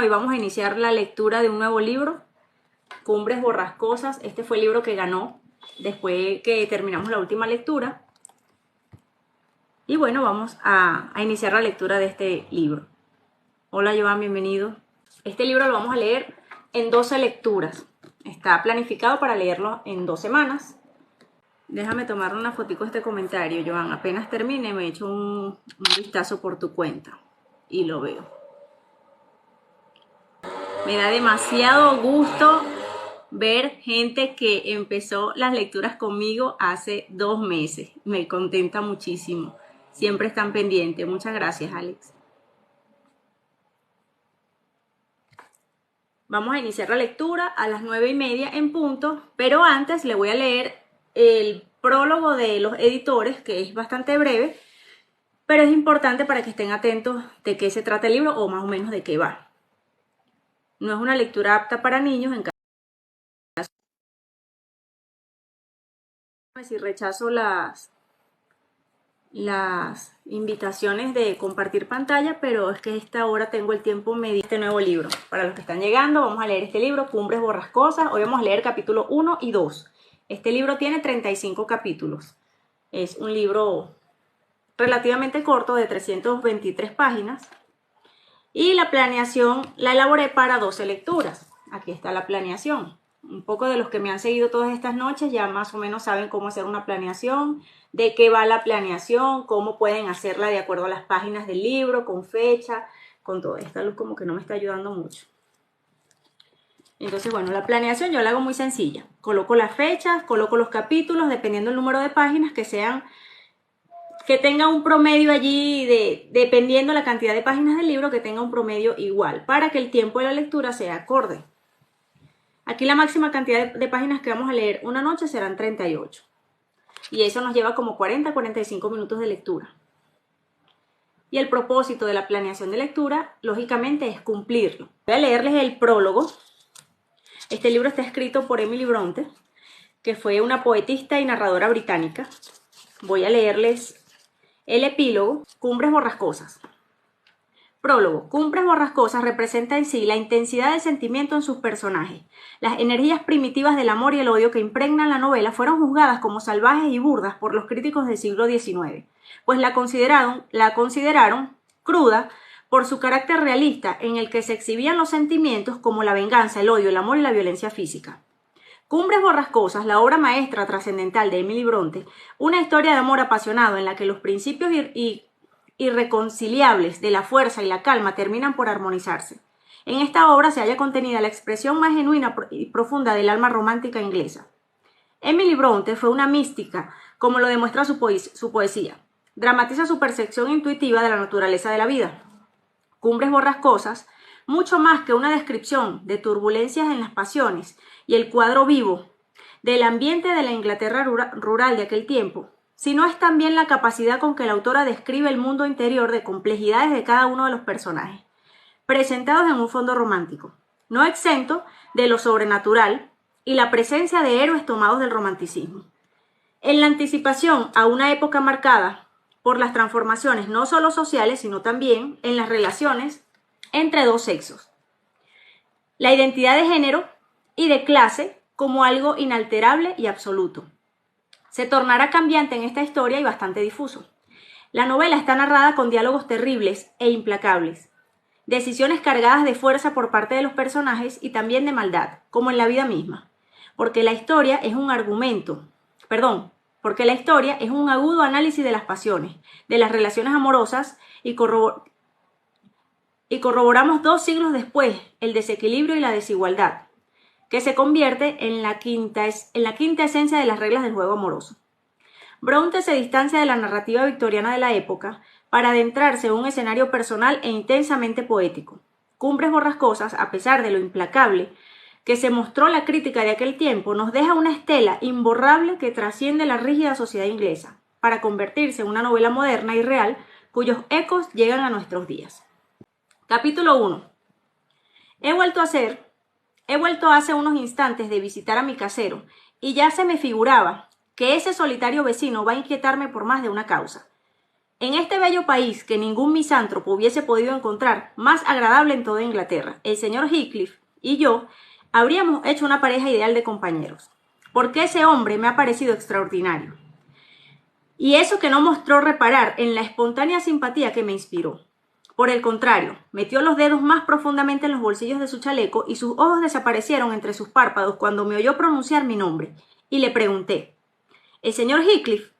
Hoy vamos a iniciar la lectura de un nuevo libro, Cumbres Borrascosas. Este fue el libro que ganó después que terminamos la última lectura. Y bueno, vamos a iniciar la lectura de este libro. Hola Joan, bienvenido. Este libro lo vamos a leer en 12 lecturas. Está planificado para leerlo en 2 semanas. Déjame tomar una fotico de este comentario, Joan. Apenas termine me echo un vistazo por tu cuenta y lo veo. Me da demasiado gusto ver gente que empezó las lecturas conmigo hace 2 meses. Me contenta muchísimo. Siempre están pendientes. Muchas gracias, Alex. Vamos a iniciar la lectura a las 9:30 en punto, pero antes le voy a leer el prólogo de los editores, que es bastante breve, pero es importante para que estén atentos de qué se trata el libro o más o menos de qué va. No es una lectura apta para niños. En caso, si rechazo las invitaciones de compartir pantalla, pero es que a esta hora tengo el tiempo medio. Este nuevo libro, para los que están llegando, vamos a leer este libro, Cumbres Borrascosas. Hoy vamos a leer capítulo 1 y 2. Este libro tiene 35 capítulos. Es un libro relativamente corto de 323 páginas. Y la planeación la elaboré para 12 lecturas. Aquí está la planeación. Un poco de los que me han seguido todas estas noches ya más o menos saben cómo hacer una planeación, de qué va la planeación, cómo pueden hacerla de acuerdo a las páginas del libro, con fecha, con todo. Esta luz como que no me está ayudando mucho. Entonces, bueno, la planeación yo la hago muy sencilla. Coloco las fechas, coloco los capítulos, dependiendo del número de páginas, que tenga un promedio allí, dependiendo la cantidad de páginas del libro, que tenga un promedio igual, para que el tiempo de la lectura sea acorde. Aquí la máxima cantidad de páginas que vamos a leer una noche serán 38. Y eso nos lleva como 40-45 minutos de lectura. Y el propósito de la planeación de lectura, lógicamente, es cumplirlo. Voy a leerles el prólogo. Este libro está escrito por Emily Bronte, que fue una poetista y narradora británica. Voy a leerles el epílogo, Cumbres Borrascosas. Prólogo. Cumbres Borrascosas representa en sí la intensidad del sentimiento en sus personajes. Las energías primitivas del amor y el odio que impregnan la novela fueron juzgadas como salvajes y burdas por los críticos del siglo XIX, pues la consideraron cruda por su carácter realista, en el que se exhibían los sentimientos como la venganza, el odio, el amor y la violencia física. Cumbres Borrascosas, la obra maestra trascendental de Emily Bronte, una historia de amor apasionado en la que los principios irreconciliables de la fuerza y la calma terminan por armonizarse. En esta obra se halla contenida la expresión más genuina y profunda del alma romántica inglesa. Emily Bronte fue una mística, como lo demuestra su poesía. Dramatiza su percepción intuitiva de la naturaleza de la vida. Cumbres Borrascosas, mucho más que una descripción de turbulencias en las pasiones y el cuadro vivo del ambiente de la Inglaterra rural de aquel tiempo, sino es también la capacidad con que la autora describe el mundo interior de complejidades de cada uno de los personajes, presentados en un fondo romántico, no exento de lo sobrenatural y la presencia de héroes tomados del romanticismo. En la anticipación a una época marcada por las transformaciones no solo sociales, sino también en las relaciones entre dos sexos. La identidad de género y de clase como algo inalterable y absoluto. Se tornará cambiante en esta historia y bastante difuso. La novela está narrada con diálogos terribles e implacables, decisiones cargadas de fuerza por parte de los personajes y también de maldad, como en la vida misma, porque la historia es un agudo análisis de las pasiones, de las relaciones amorosas y corroboramos 2 siglos después el desequilibrio y la desigualdad, que se convierte en la quinta esencia de las reglas del juego amoroso. Bronte se distancia de la narrativa victoriana de la época para adentrarse en un escenario personal e intensamente poético. Cumbres Borrascosas, a pesar de lo implacable que se mostró la crítica de aquel tiempo, nos deja una estela imborrable que trasciende la rígida sociedad inglesa, para convertirse en una novela moderna y real cuyos ecos llegan a nuestros días. Capítulo 1. He vuelto hace unos instantes de visitar a mi casero y ya se me figuraba que ese solitario vecino va a inquietarme por más de una causa. En este bello país que ningún misántropo hubiese podido encontrar más agradable en toda Inglaterra, el señor Heathcliff y yo habríamos hecho una pareja ideal de compañeros, porque ese hombre me ha parecido extraordinario. Y eso que no mostró reparar en la espontánea simpatía que me inspiró. Por el contrario, metió los dedos más profundamente en los bolsillos de su chaleco y sus ojos desaparecieron entre sus párpados cuando me oyó pronunciar mi nombre, y le pregunté: ¿el señor Heathcliff?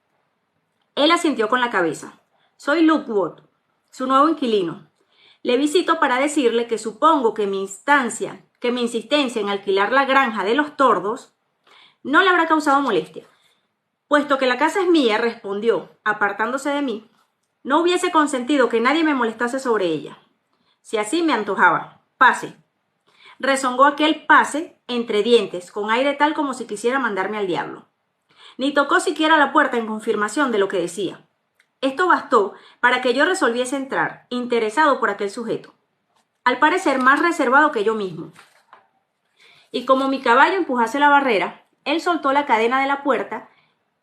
Él asintió con la cabeza. Soy Lockwood, su nuevo inquilino. Le visito para decirle que supongo que mi insistencia en alquilar la granja de los tordos no le habrá causado molestia. Puesto que la casa es mía, respondió, apartándose de mí, no hubiese consentido que nadie me molestase sobre ella. Si así me antojaba. Pase. Rezongó aquel pase entre dientes, con aire tal como si quisiera mandarme al diablo. Ni tocó siquiera la puerta en confirmación de lo que decía. Esto bastó para que yo resolviese entrar, interesado por aquel sujeto, al parecer más reservado que yo mismo. Y como mi caballo empujase la barrera, él soltó la cadena de la puerta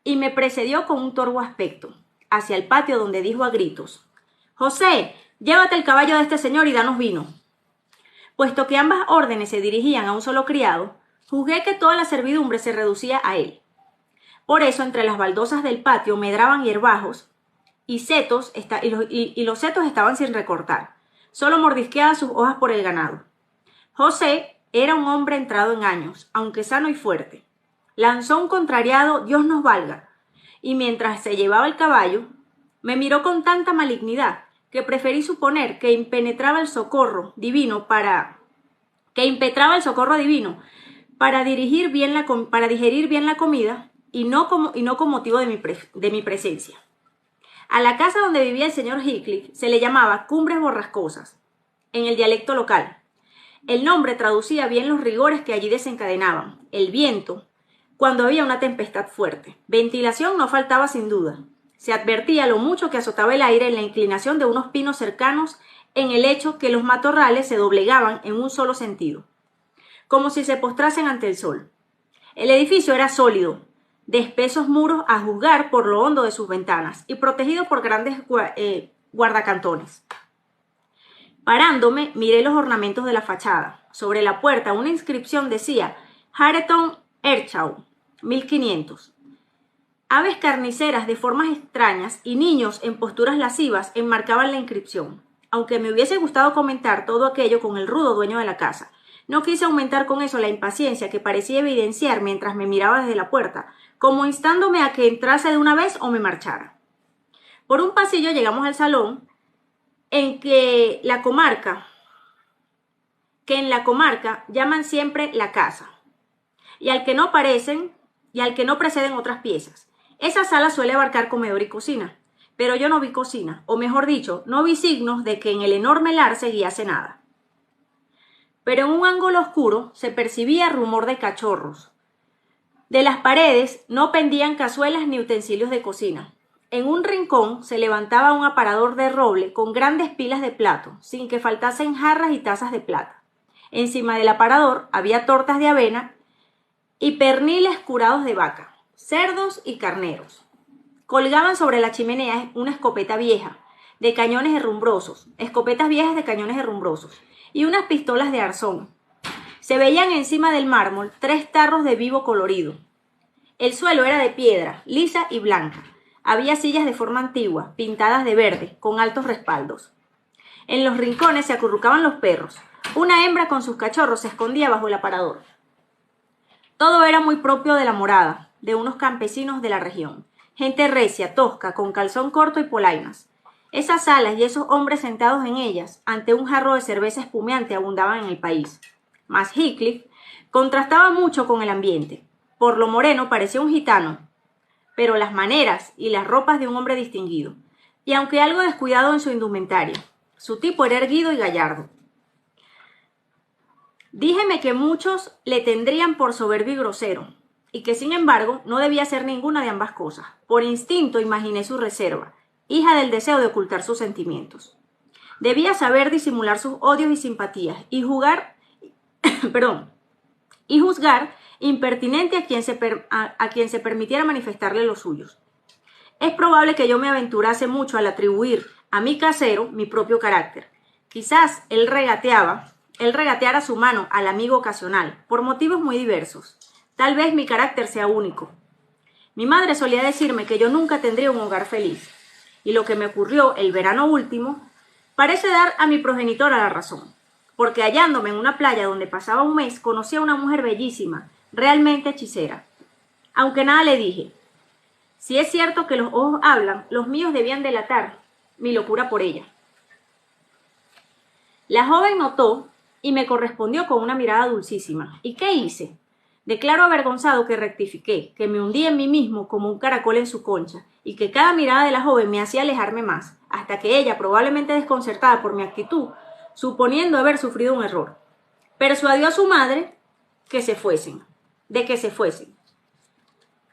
y me precedió con un torvo aspecto, hacia el patio donde dijo a gritos: «José, llévate el caballo de este señor y danos vino». Puesto que ambas órdenes se dirigían a un solo criado, juzgué que toda la servidumbre se reducía a él. Por eso, entre las baldosas del patio medraban hierbajos, y los setos estaban sin recortar. Solo mordisqueaban sus hojas por el ganado. José era un hombre entrado en años, aunque sano y fuerte. Lanzó un contrariado «Dios nos valga», y mientras se llevaba el caballo, me miró con tanta malignidad que preferí suponer que impetraba el socorro divino para digerir bien la comida y no con motivo de mi presencia. A la casa donde vivía el señor Heathcliff se le llamaba Cumbres Borrascosas, en el dialecto local. El nombre traducía bien los rigores que allí desencadenaban el viento cuando había una tempestad fuerte. Ventilación no faltaba sin duda. Se advertía lo mucho que azotaba el aire en la inclinación de unos pinos cercanos, en el hecho que los matorrales se doblegaban en un solo sentido, como si se postrasen ante el sol. El edificio era sólido, de espesos muros a juzgar por lo hondo de sus ventanas y protegido por grandes guardacantones. Parándome, miré los ornamentos de la fachada. Sobre la puerta una inscripción decía Hareton Earnshaw, 1500. Aves carniceras de formas extrañas y niños en posturas lascivas enmarcaban la inscripción. Aunque me hubiese gustado comentar todo aquello con el rudo dueño de la casa, no quise aumentar con eso la impaciencia que parecía evidenciar mientras me miraba desde la puerta, como instándome a que entrase de una vez o me marchara. Por un pasillo llegamos al salón en en la comarca llaman siempre la casa, y al que no preceden otras piezas. Esa sala suele abarcar comedor y cocina, pero yo no vi cocina, o mejor dicho, no vi signos de que en el enorme lar se guiase nada. Pero en un ángulo oscuro se percibía rumor de cachorros. De las paredes no pendían cazuelas ni utensilios de cocina. En un rincón se levantaba un aparador de roble con grandes pilas de plato, sin que faltasen jarras y tazas de plata. Encima del aparador había tortas de avena y perniles curados de vaca, cerdos y carneros. Colgaban sobre la chimenea una escopetas viejas de cañones herrumbrosos, y unas pistolas de arzón. Se veían encima del mármol 3 tarros de vivo colorido. El suelo era de piedra, lisa y blanca. Había sillas de forma antigua, pintadas de verde, con altos respaldos. En los rincones se acurrucaban los perros. Una hembra con sus cachorros se escondía bajo el aparador. Todo era muy propio de la morada, de unos campesinos de la región. Gente recia, tosca, con calzón corto y polainas. Esas salas y esos hombres sentados en ellas, ante un jarro de cerveza espumeante, abundaban en el país. Mas Heathcliff contrastaba mucho con el ambiente. Por lo moreno parecía un gitano, pero las maneras y las ropas de un hombre distinguido, y aunque algo descuidado en su indumentaria, su tipo era erguido y gallardo. Díjeme que muchos le tendrían por soberbio y grosero, y que sin embargo no debía ser ninguna de ambas cosas. Por instinto imaginé su reserva, hija del deseo de ocultar sus sentimientos. Debía saber disimular sus odios y simpatías, y juzgar impertinente a quien se permitiera manifestarle los suyos. es probable que yo me aventurase mucho al atribuir a mi casero mi propio carácter. Quizás él regateara su mano al amigo ocasional, por motivos muy diversos. Tal vez mi carácter sea único. Mi madre solía decirme que yo nunca tendría un hogar feliz, y lo que me ocurrió el verano último parece dar a mi progenitora la razón, porque hallándome en una playa donde pasaba un mes, conocí a una mujer bellísima, realmente hechicera. Aunque nada le dije. Si es cierto que los ojos hablan, los míos debían delatar mi locura por ella. La joven notó y me correspondió con una mirada dulcísima. ¿Y qué hice? Declaro avergonzado que rectifiqué, que me hundí en mí mismo como un caracol en su concha, y que cada mirada de la joven me hacía alejarme más, hasta que ella, probablemente desconcertada por mi actitud, suponiendo haber sufrido un error, persuadió a su madre de que se fuesen.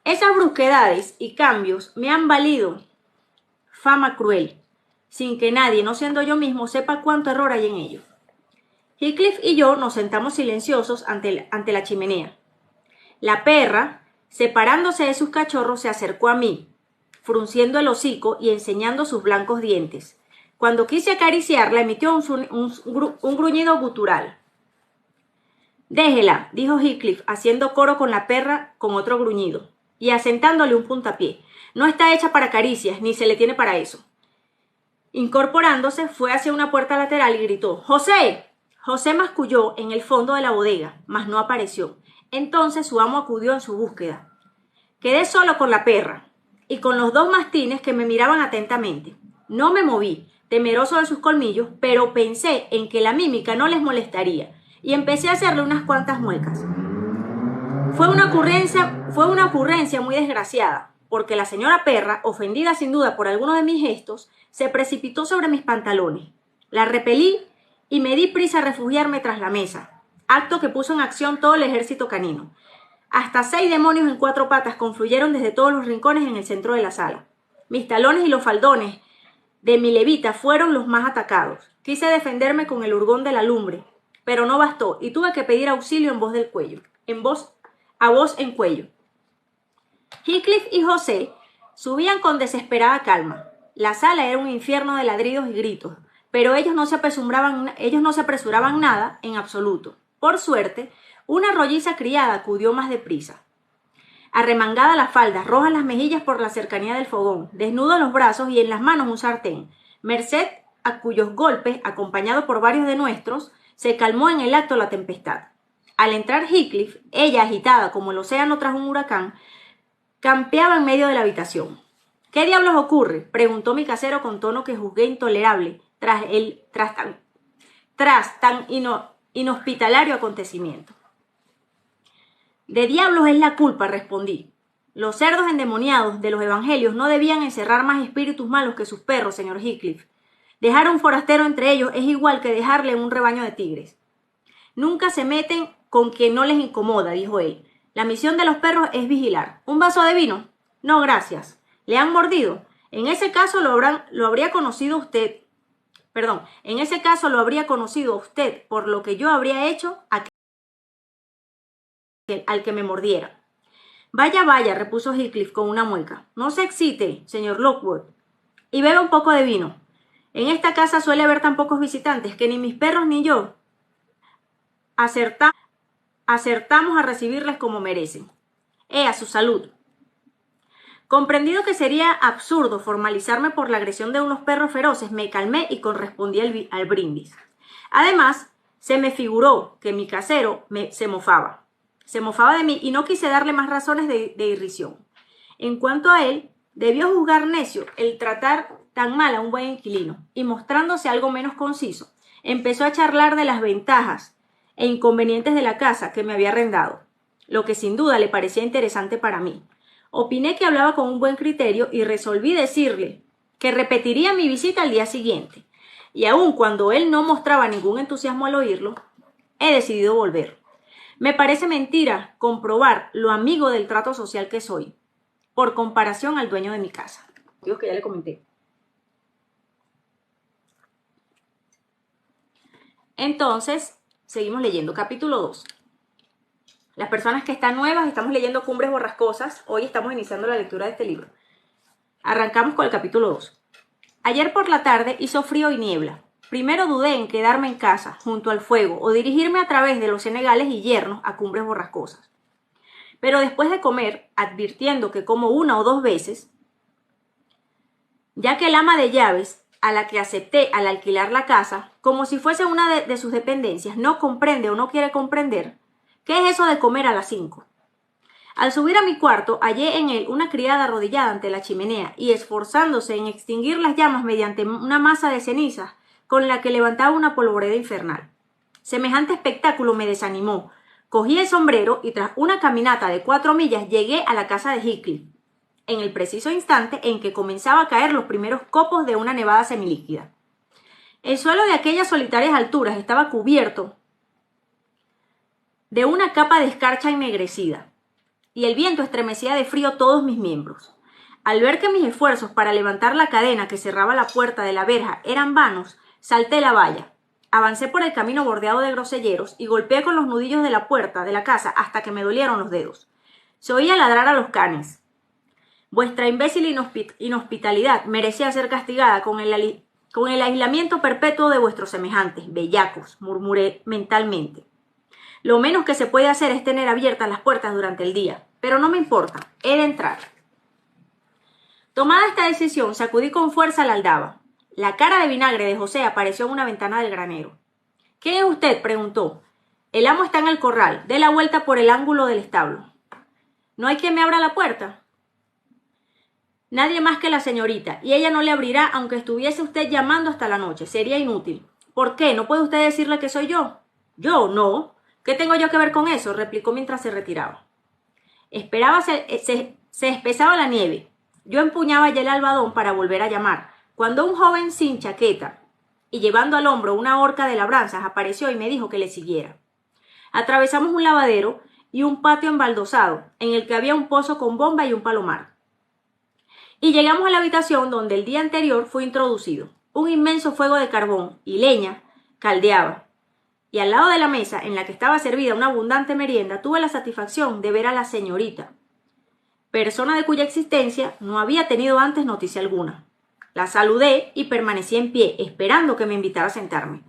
Esas brusquedades y cambios me han valido fama cruel, sin que nadie, no siendo yo mismo, sepa cuánto error hay en ello. Heathcliff y yo nos sentamos silenciosos ante la chimenea. La perra, separándose de sus cachorros, se acercó a mí, frunciendo el hocico y enseñando sus blancos dientes. Cuando quise acariciarla, emitió un gruñido gutural. «Déjela», dijo Heathcliff, haciendo coro con la perra con otro gruñido, y asentándole un puntapié. «No está hecha para caricias, ni se le tiene para eso». Incorporándose, fue hacia una puerta lateral y gritó: «¡José!». José masculló en el fondo de la bodega, mas no apareció. Entonces su amo acudió en su búsqueda. Quedé solo con la perra y con los dos mastines que me miraban atentamente. No me moví, temeroso de sus colmillos, pero pensé en que la mímica no les molestaría y empecé a hacerle unas cuantas muecas. Fue una ocurrencia muy desgraciada, porque la señora perra, ofendida sin duda por alguno de mis gestos, se precipitó sobre mis pantalones. La repelí y me di prisa a refugiarme tras la mesa, acto que puso en acción todo el ejército canino. Hasta 6 demonios en 4 patas confluyeron desde todos los rincones en el centro de la sala. Mis talones y los faldones de mi levita fueron los más atacados. Quise defenderme con el hurgón de la lumbre, pero no bastó y tuve que pedir auxilio a voz en cuello. Heathcliff y José subían con desesperada calma. La sala era un infierno de ladridos y gritos, pero ellos no se apresuraban nada en absoluto. Por suerte, una rolliza criada acudió más deprisa. Arremangada la falda, rojas las mejillas por la cercanía del fogón, desnudo los brazos y en las manos un sartén, merced a cuyos golpes, acompañado por varios de nuestros, se calmó en el acto la tempestad. Al entrar Heathcliff, ella, agitada como el océano tras un huracán, campeaba en medio de la habitación. «¿Qué diablos ocurre?», preguntó mi casero con tono que juzgué intolerable tras tan inhospitalario acontecimiento. «De diablos es la culpa», respondí. «Los cerdos endemoniados de los evangelios no debían encerrar más espíritus malos que sus perros, señor Heathcliff. Dejar a un forastero entre ellos es igual que dejarle un rebaño de tigres». «Nunca se meten con quien no les incomoda», dijo él. «La misión de los perros es vigilar. ¿Un vaso de vino?». «No, gracias». «¿Le han mordido?». En ese caso lo habría conocido usted, por lo que yo habría hecho al que me mordiera». «Vaya, vaya», repuso Heathcliff con una mueca. «No se excite, señor Lockwood, y beba un poco de vino. En esta casa suele haber tan pocos visitantes que ni mis perros ni yo acertamos a recibirles como merecen. A su salud». Comprendido que sería absurdo formalizarme por la agresión de unos perros feroces, me calmé y correspondí al brindis. Además, se me figuró que mi casero se mofaba de mí y no quise darle más razones de irrisión. En cuanto a él, debió juzgar necio el tratar tan mal a un buen inquilino, y mostrándose algo menos conciso, empezó a charlar de las ventajas e inconvenientes de la casa que me había arrendado, lo que sin duda le parecía interesante para mí. Opiné que hablaba con un buen criterio y resolví decirle que repetiría mi visita al día siguiente, y aun cuando él no mostraba ningún entusiasmo al oírlo, he decidido volver. Me parece mentira comprobar lo amigo del trato social que soy, por comparación al dueño de mi casa. Digo que ya le comenté. Entonces, seguimos leyendo. Capítulo 2. Las personas que están nuevas, estamos leyendo Cumbres Borrascosas. Hoy estamos iniciando la lectura de este libro. Arrancamos con el capítulo 2. Ayer por la tarde hizo frío y niebla. Primero dudé en quedarme en casa, junto al fuego, o dirigirme a través de los senegales y yernos a Cumbres Borrascosas. Pero después de comer, advirtiendo que como 1 o 2 veces, ya que el ama de llaves, a la que acepté al alquilar la casa, como si fuese una de sus dependencias, no comprende o no quiere comprender, ¿qué es eso de comer a las 5? Al subir a mi cuarto, hallé en él una criada arrodillada ante la chimenea y esforzándose en extinguir las llamas mediante una masa de cenizas con la que levantaba una polvoreda infernal. Semejante espectáculo me desanimó. Cogí el sombrero y tras una caminata de 4 millas llegué a la casa de Heathcliff, en el preciso instante en que comenzaba a caer los primeros copos de una nevada semilíquida. El suelo de aquellas solitarias alturas estaba cubierto de una capa de escarcha ennegrecida, y el viento estremecía de frío todos mis miembros. Al ver que mis esfuerzos para levantar la cadena que cerraba la puerta de la verja eran vanos, salté la valla. Avancé por el camino bordeado de groselleros y golpeé con los nudillos de la puerta de la casa hasta que me dolieron los dedos. Se oía ladrar a los canes. Vuestra imbécil inhospitalidad merecía ser castigada con el aislamiento perpetuo de vuestros semejantes, bellacos, murmuré mentalmente. Lo menos que se puede hacer es tener abiertas las puertas durante el día, pero no me importa, he de entrar. Tomada esta decisión, sacudí con fuerza la aldaba. La cara de vinagre de José apareció en una ventana del granero. ¿Quién es usted?, preguntó. El amo está en el corral, dé la vuelta por el ángulo del establo. ¿No hay quien me abra la puerta? Nadie más que la señorita, y ella no le abrirá aunque estuviese usted llamando hasta la noche. Sería inútil. ¿Por qué? ¿No puede usted decirle que soy yo? ¿Yo? No. ¿Qué tengo yo que ver con eso?, replicó mientras se retiraba. Se espesaba la nieve. Yo empuñaba ya el albadón para volver a llamar, cuando un joven sin chaqueta y llevando al hombro una horca de labranzas apareció y me dijo que le siguiera. Atravesamos un lavadero y un patio embaldosado, en el que había un pozo con bomba y un palomar. Y llegamos a la habitación donde el día anterior fue introducido. Un inmenso fuego de carbón y leña caldeaba, y al lado de la mesa en la que estaba servida una abundante merienda tuve la satisfacción de ver a la señorita, persona de cuya existencia no había tenido antes noticia alguna. La saludé y permanecí en pie, esperando que me invitara a sentarme.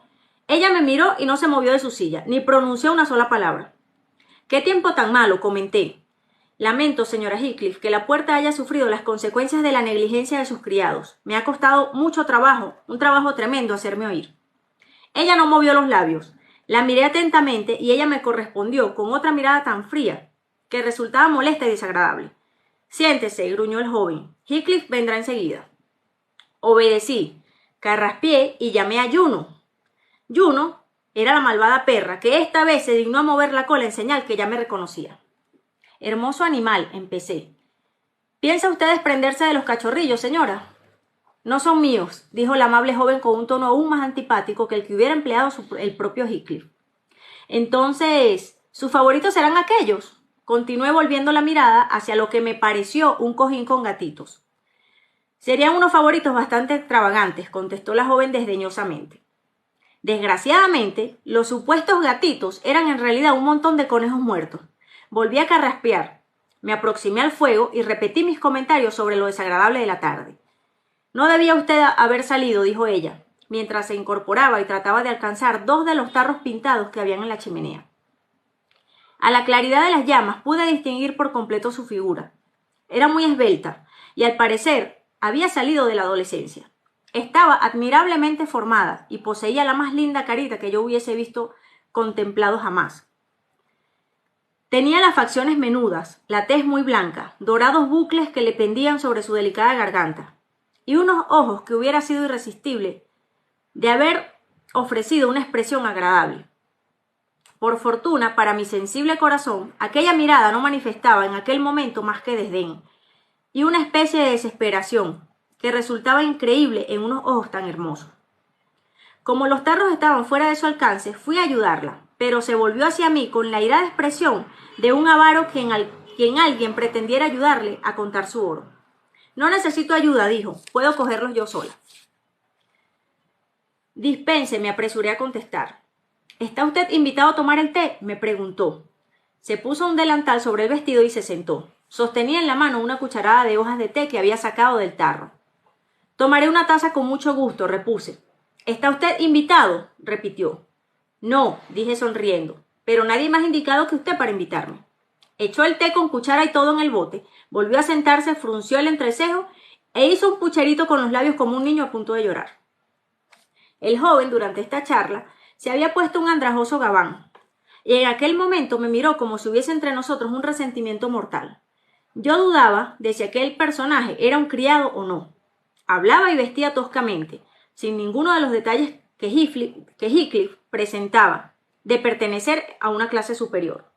Ella me miró y no se movió de su silla, ni pronunció una sola palabra. «¿Qué tiempo tan malo?», comenté. «Lamento, señora Heathcliff, que la puerta haya sufrido las consecuencias de la negligencia de sus criados. Me ha costado mucho trabajo, un trabajo tremendo, hacerme oír». Ella no movió los labios. La miré atentamente y ella me correspondió con otra mirada tan fría que resultaba molesta y desagradable. «Siéntese», gruñó el joven. «Heathcliff vendrá enseguida». Obedecí, carraspeé y llamé a Juno. Juno era la malvada perra, que esta vez se dignó a mover la cola en señal que ya me reconocía. «Hermoso animal», empecé. «¿Piensa usted desprenderse de los cachorrillos, señora?» «No son míos», dijo la amable joven con un tono aún más antipático que el que hubiera empleado el propio Heathcliff. «Entonces, ¿sus favoritos serán aquellos?», continué volviendo la mirada hacia lo que me pareció un cojín con gatitos. «Serían unos favoritos bastante extravagantes», contestó la joven desdeñosamente. Desgraciadamente, los supuestos gatitos eran en realidad un montón de conejos muertos. Volví a carraspear, me aproximé al fuego y repetí mis comentarios sobre lo desagradable de la tarde. «No debía usted haber salido», dijo ella, mientras se incorporaba y trataba de alcanzar 2 de los tarros pintados que habían en la chimenea. A la claridad de las llamas pude distinguir por completo su figura. Era muy esbelta y al parecer había salido de la adolescencia. Estaba admirablemente formada y poseía la más linda carita que yo hubiese contemplado jamás. Tenía las facciones menudas, la tez muy blanca, dorados bucles que le pendían sobre su delicada garganta, y unos ojos que hubiera sido irresistible de haber ofrecido una expresión agradable. Por fortuna, para mi sensible corazón, aquella mirada no manifestaba en aquel momento más que desdén y una especie de desesperación que resultaba increíble en unos ojos tan hermosos. Como los tarros estaban fuera de su alcance, fui a ayudarla, pero se volvió hacia mí con la airada expresión de un avaro quien alguien pretendiera ayudarle a contar su oro. «No necesito ayuda», dijo, «puedo cogerlos yo sola». «Dispense», me apresuré a contestar. «¿Está usted invitado a tomar el té?», me preguntó. Se puso un delantal sobre el vestido y se sentó. Sostenía en la mano una cucharada de hojas de té que había sacado del tarro. Tomaré una taza con mucho gusto, repuse. ¿Está usted invitado?, repitió. No, dije sonriendo, pero nadie más indicado que usted para invitarme. Echó el té con cuchara y todo en el bote, volvió a sentarse, frunció el entrecejo e hizo un pucherito con los labios como un niño a punto de llorar. El joven, durante esta charla, se había puesto un andrajoso gabán, y en aquel momento me miró como si hubiese entre nosotros un resentimiento mortal. Yo dudaba de si aquel personaje era un criado o no. Hablaba y vestía toscamente, sin ninguno de los detalles que Heathcliff presentaba, de pertenecer a una clase superior.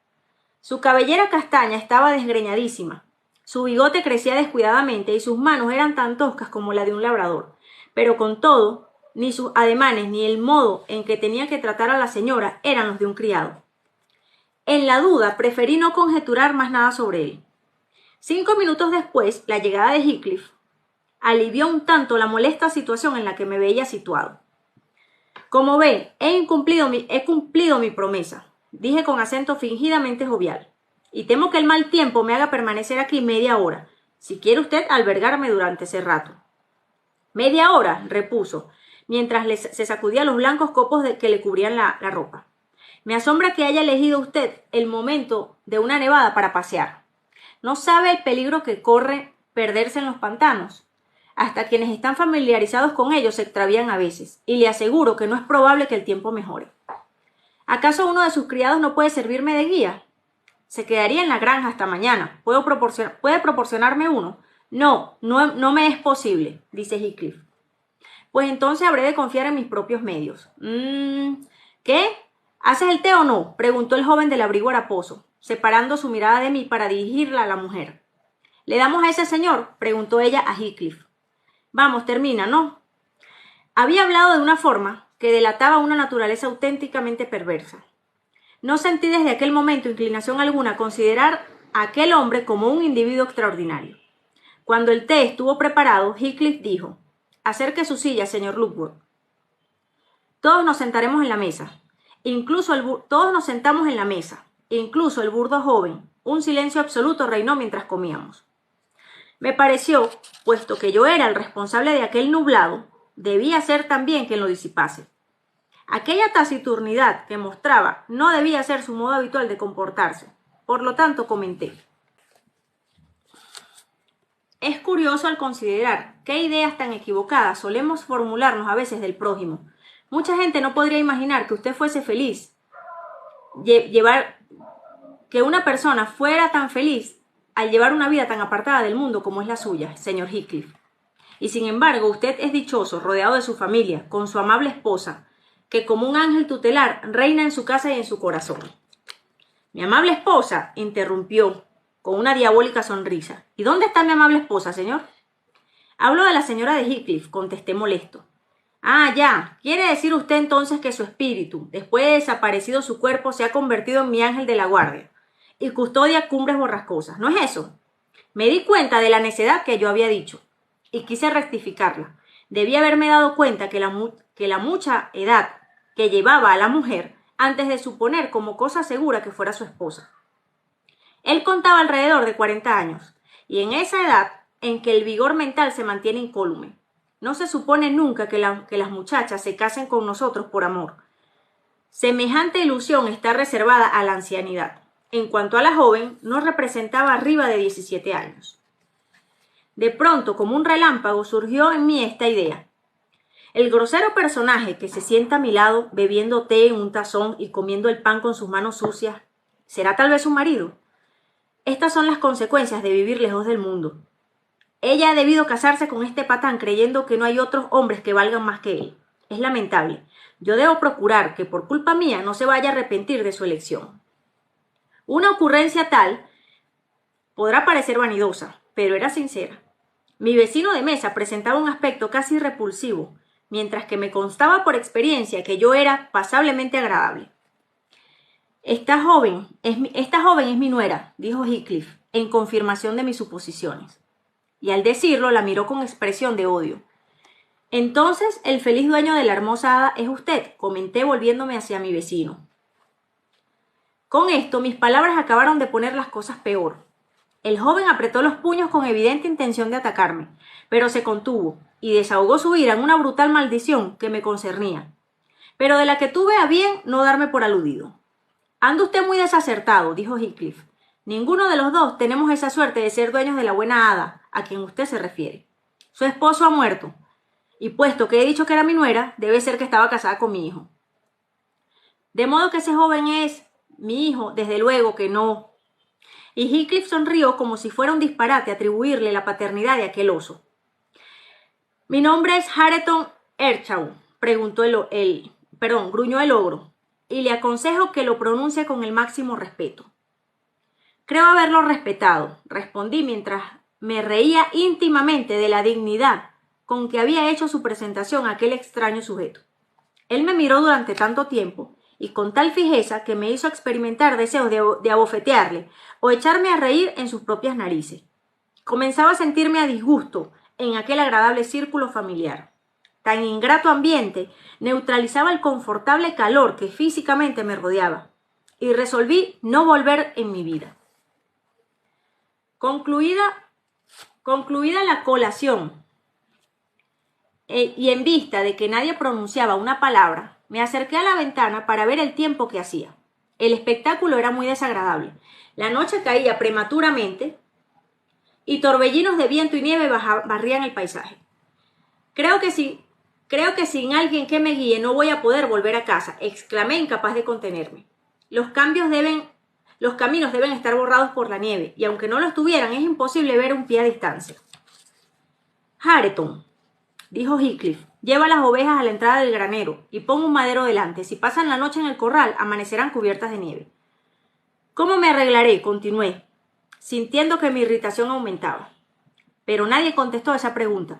Su cabellera castaña estaba desgreñadísima, su bigote crecía descuidadamente y sus manos eran tan toscas como la de un labrador, pero con todo, ni sus ademanes ni el modo en que tenía que tratar a la señora eran los de un criado. En la duda, preferí no conjeturar más nada sobre él. 5 minutos después, la llegada de Heathcliff alivió un tanto la molesta situación en la que me veía situado. Como ve, he cumplido mi promesa, dije con acento fingidamente jovial, y temo que el mal tiempo me haga permanecer aquí media hora, si quiere usted albergarme durante ese rato. «¿Media hora?», repuso, mientras se sacudía los blancos copos que le cubrían la ropa. «Me asombra que haya elegido usted el momento de una nevada para pasear. ¿No sabe el peligro que corre perderse en los pantanos? Hasta quienes están familiarizados con ellos se extravían a veces, y le aseguro que no es probable que el tiempo mejore. ¿Acaso uno de sus criados no puede servirme de guía? Se quedaría en la granja hasta mañana. ¿Puede proporcionarme uno? No me es posible», dice Heathcliff. «Pues entonces habré de confiar en mis propios medios». ¿Qué? ¿Haces el té o no?, preguntó el joven del abrigo haraposo, separando su mirada de mí para dirigirla a la mujer. «¿Le damos a ese señor?», preguntó ella a Heathcliff. «Vamos, termina, ¿no?». Había hablado de una forma que delataba una naturaleza auténticamente perversa. No sentí desde aquel momento inclinación alguna a considerar a aquel hombre como un individuo extraordinario. Cuando el té estuvo preparado, Heathcliff dijo: «Acerque su silla, señor Lockwood. Todos nos sentaremos en la mesa». Todos nos sentamos en la mesa, incluso el burdo joven. Un silencio absoluto reinó mientras comíamos. Me pareció, puesto que yo era el responsable de aquel nublado, debía ser también quien lo disipase. Aquella taciturnidad que mostraba no debía ser su modo habitual de comportarse. Por lo tanto, comenté: «Es curioso al considerar qué ideas tan equivocadas solemos formularnos a veces del prójimo. Mucha gente no podría imaginar que usted fuese feliz, que una persona fuera tan feliz al llevar una vida tan apartada del mundo como es la suya, señor Heathcliff. Y sin embargo, usted es dichoso, rodeado de su familia, con su amable esposa, que como un ángel tutelar reina en su casa y en su corazón». «¿Mi amable esposa?», interrumpió con una diabólica sonrisa. «¿Y dónde está mi amable esposa, señor?». «Hablo de la señora de Heathcliff», contesté molesto. «Ah, ya. ¿Quiere decir usted entonces que su espíritu, después de desaparecido su cuerpo, se ha convertido en mi ángel de la guardia y custodia cumbres borrascosas? ¿No es eso?». Me di cuenta de la necedad que yo había dicho y quise rectificarla. Debí haberme dado cuenta que la mucha edad que llevaba a la mujer antes de suponer como cosa segura que fuera su esposa. Él contaba alrededor de 40 años, y en esa edad en que el vigor mental se mantiene incólume. No se supone nunca que las muchachas se casen con nosotros por amor. Semejante ilusión está reservada a la ancianidad. En cuanto a la joven, no representaba arriba de 17 años. De pronto, como un relámpago, surgió en mí esta idea. El grosero personaje que se sienta a mi lado, bebiendo té en un tazón y comiendo el pan con sus manos sucias, ¿será tal vez su marido? Estas son las consecuencias de vivir lejos del mundo. Ella ha debido casarse con este patán creyendo que no hay otros hombres que valgan más que él. Es lamentable. Yo debo procurar que por culpa mía no se vaya a arrepentir de su elección. Una ocurrencia tal podrá parecer vanidosa, pero era sincera. Mi vecino de mesa presentaba un aspecto casi repulsivo, mientras que me constaba por experiencia que yo era pasablemente agradable. Esta joven es mi nuera», dijo Heathcliff, en confirmación de mis suposiciones. Y al decirlo la miró con expresión de odio. «Entonces el feliz dueño de la hermosa hada es usted», comenté volviéndome hacia mi vecino. Con esto mis palabras acabaron de poner las cosas peor. El joven apretó los puños con evidente intención de atacarme, pero se contuvo y desahogó su ira en una brutal maldición que me concernía, pero de la que tuve a bien no darme por aludido. Anda usted muy desacertado, dijo Heathcliff. Ninguno de los dos tenemos esa suerte de ser dueños de la buena hada a quien usted se refiere. Su esposo ha muerto, y puesto que he dicho que era mi nuera, debe ser que estaba casada con mi hijo. De modo que ese joven es mi hijo, desde luego que no. Y Heathcliff sonrió como si fuera un disparate atribuirle la paternidad de aquel oso. Mi nombre es Hareton Earnshaw, gruñó el ogro, y le aconsejo que lo pronuncie con el máximo respeto. Creo haberlo respetado, respondí mientras me reía íntimamente de la dignidad con que había hecho su presentación a aquel extraño sujeto. Él me miró durante tanto tiempo y con tal fijeza que me hizo experimentar deseos de abofetearle o echarme a reír en sus propias narices. Comenzaba a sentirme a disgusto en aquel agradable círculo familiar. Tan ingrato ambiente neutralizaba el confortable calor que físicamente me rodeaba, y resolví no volver en mi vida. Concluida la colación, y en vista de que nadie pronunciaba una palabra, me acerqué a la ventana para ver el tiempo que hacía. El espectáculo era muy desagradable. La noche caía prematuramente y torbellinos de viento y nieve barrían el paisaje. Creo que sin alguien que me guíe no voy a poder volver a casa, exclamé incapaz de contenerme. Los caminos deben estar borrados por la nieve, y aunque no lo estuvieran, es imposible ver un pie a distancia. Hareton, dijo Heathcliff, lleva las ovejas a la entrada del granero y pon un madero delante. Si pasan la noche en el corral, amanecerán cubiertas de nieve. ¿Cómo me arreglaré? Continué, sintiendo que mi irritación aumentaba. Pero nadie contestó a esa pregunta.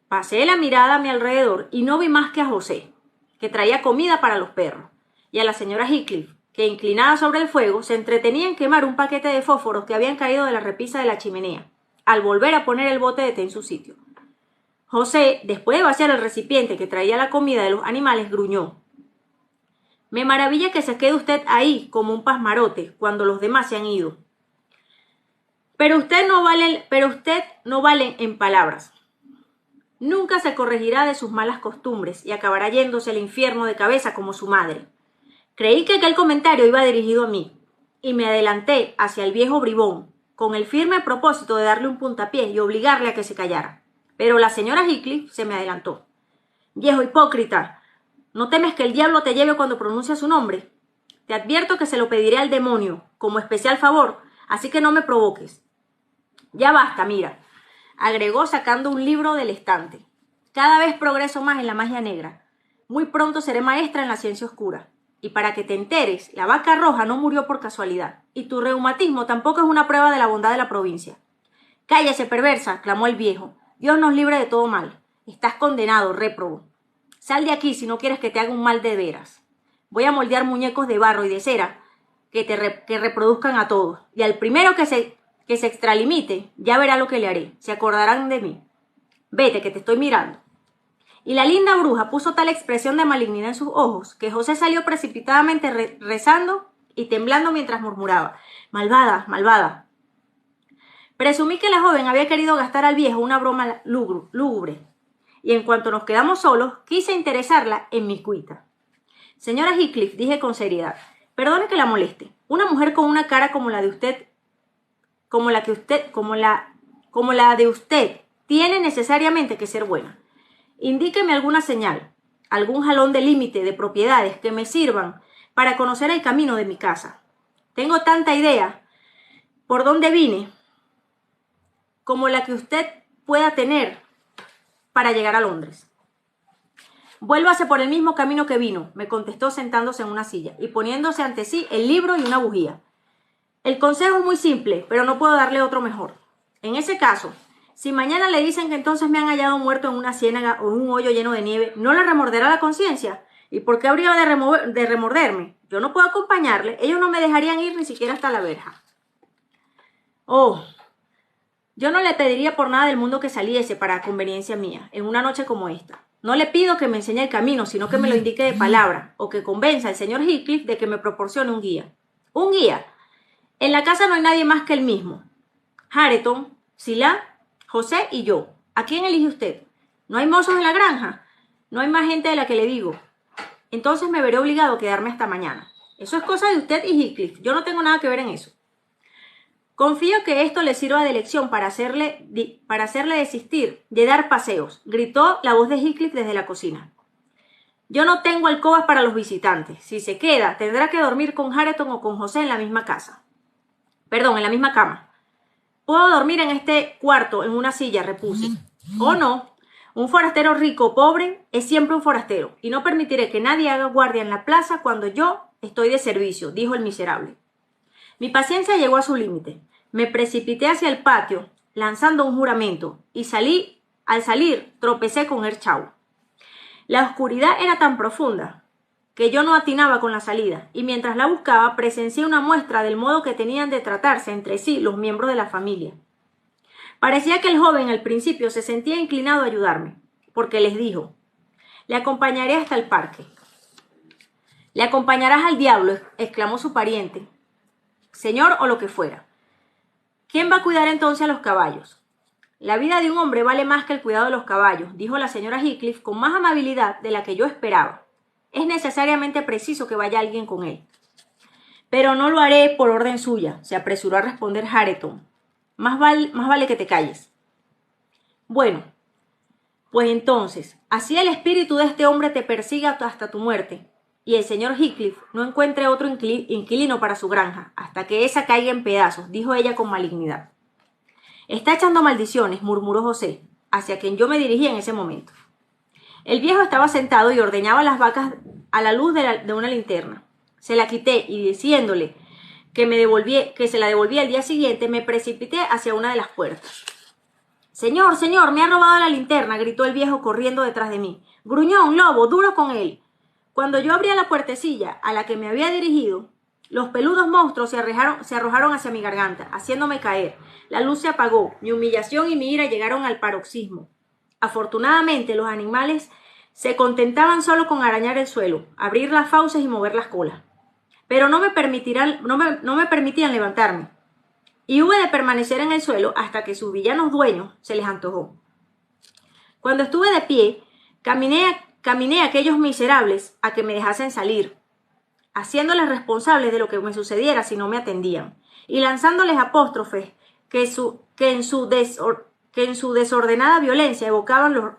Pasé la mirada a mi alrededor y no vi más que a José, que traía comida para los perros, y a la señora Heathcliff, que inclinada sobre el fuego se entretenía en quemar un paquete de fósforos que habían caído de la repisa de la chimenea, al volver a poner el bote de té en su sitio. José, después de vaciar el recipiente que traía la comida de los animales, gruñó. Me maravilla que se quede usted ahí como un pasmarote cuando los demás se han ido. Pero usted no vale en palabras. Nunca se corregirá de sus malas costumbres y acabará yéndose al infierno de cabeza como su madre. Creí que aquel comentario iba dirigido a mí, y me adelanté hacia el viejo bribón, con el firme propósito de darle un puntapié y obligarle a que se callara. Pero la señora Heathcliff se me adelantó. Viejo hipócrita, ¿no temes que el diablo te lleve cuando pronuncias su nombre? Te advierto que se lo pediré al demonio, como especial favor, así que no me provoques. Ya basta, mira, agregó sacando un libro del estante. Cada vez progreso más en la magia negra. Muy pronto seré maestra en la ciencia oscura. Y para que te enteres, la vaca roja no murió por casualidad, y tu reumatismo tampoco es una prueba de la bondad de la provincia. Cállese, perversa, clamó el viejo. Dios nos libre de todo mal. Estás condenado, réprobo. Sal de aquí si no quieres que te haga un mal de veras. Voy a moldear muñecos de barro y de cera que reproduzcan a todos, y al primero que se extralimite, ya verá lo que le haré. Se acordarán de mí. Vete, que te estoy mirando. Y la linda bruja puso tal expresión de malignidad en sus ojos que José salió precipitadamente rezando y temblando mientras murmuraba: malvada, malvada. Presumí que la joven había querido gastar al viejo una broma lúgubre, y en cuanto nos quedamos solos, quise interesarla en mi cuita. Señora Heathcliff, dije con seriedad, perdone que la moleste. Una mujer con una cara como la de usted, tiene necesariamente que ser buena. Indíqueme alguna señal, algún jalón de límite de propiedades que me sirvan para conocer el camino de mi casa. Tengo tanta idea por dónde vine como la que usted pueda tener para llegar a Londres. Vuélvase por el mismo camino que vino, me contestó sentándose en una silla y poniéndose ante sí el libro y una bujía. El consejo es muy simple, pero no puedo darle otro mejor. En ese caso, si mañana le dicen que entonces me han hallado muerto en una ciénaga o en un hoyo lleno de nieve, ¿no le remorderá la conciencia? ¿Y por qué habría de remorderme? Yo no puedo acompañarle, ellos no me dejarían ir ni siquiera hasta la verja. Oh, yo no le pediría por nada del mundo que saliese para conveniencia mía, en una noche como esta. No le pido que me enseñe el camino, sino que me lo indique de palabra, o que convenza al señor Heathcliff de que me proporcione un guía. ¿Un guía? En la casa no hay nadie más que él mismo. Hareton, Sila, José y yo. ¿A quién elige usted? ¿No hay mozos en la granja? No hay más gente de la que le digo. Entonces me veré obligado a quedarme hasta mañana. Eso es cosa de usted y Heathcliff. Yo no tengo nada que ver en eso. Confío que esto le sirva de lección para hacerle desistir de dar paseos, gritó la voz de Heathcliff desde la cocina. Yo no tengo alcobas para los visitantes. Si se queda, tendrá que dormir con Hareton o con José en la misma casa. Perdón, en la misma cama. Puedo dormir en este cuarto, en una silla, repuse. Oh, no. Un forastero rico o pobre es siempre un forastero, y no permitiré que nadie haga guardia en la plaza cuando yo estoy de servicio, dijo el miserable. Mi paciencia llegó a su límite. Me precipité hacia el patio, lanzando un juramento, y al salir, tropecé con Erchau. La oscuridad era tan profunda que yo no atinaba con la salida, y mientras la buscaba, presencié una muestra del modo que tenían de tratarse entre sí los miembros de la familia. Parecía que el joven al principio se sentía inclinado a ayudarme, porque les dijo: «Le acompañaré hasta el parque». «Le acompañarás al diablo», exclamó su pariente, señor o lo que fuera. ¿Quién va a cuidar entonces a los caballos? La vida de un hombre vale más que el cuidado de los caballos, dijo la señora Heathcliff con más amabilidad de la que yo esperaba. Es necesariamente preciso que vaya alguien con él. Pero no lo haré por orden suya, se apresuró a responder Hareton. Más vale que te calles. Bueno, pues entonces, así el espíritu de este hombre te persiga hasta tu muerte, y el señor Heathcliff no encuentre otro inquilino para su granja, hasta que esa caiga en pedazos, dijo ella con malignidad. Está echando maldiciones, murmuró José, hacia quien yo me dirigía en ese momento. El viejo estaba sentado y ordeñaba las vacas a la luz de una linterna. Se la quité y diciéndole que se la devolvía el día siguiente, me precipité hacia una de las puertas. «Señor, señor, me ha robado la linterna», gritó el viejo corriendo detrás de mí. «Gruñón, lobo, duro con él». Cuando yo abría la puertecilla a la que me había dirigido, los peludos monstruos se arrojaron hacia mi garganta, haciéndome caer. La luz se apagó, mi humillación y mi ira llegaron al paroxismo. Afortunadamente, los animales se contentaban solo con arañar el suelo, abrir las fauces y mover las colas. Pero no me permitían levantarme, y hube de permanecer en el suelo hasta que sus villanos dueños se les antojó. Cuando estuve de pie, caminé a aquellos miserables a que me dejasen salir, haciéndoles responsables de lo que me sucediera si no me atendían, y lanzándoles apóstrofes que en su desordenada violencia evocaban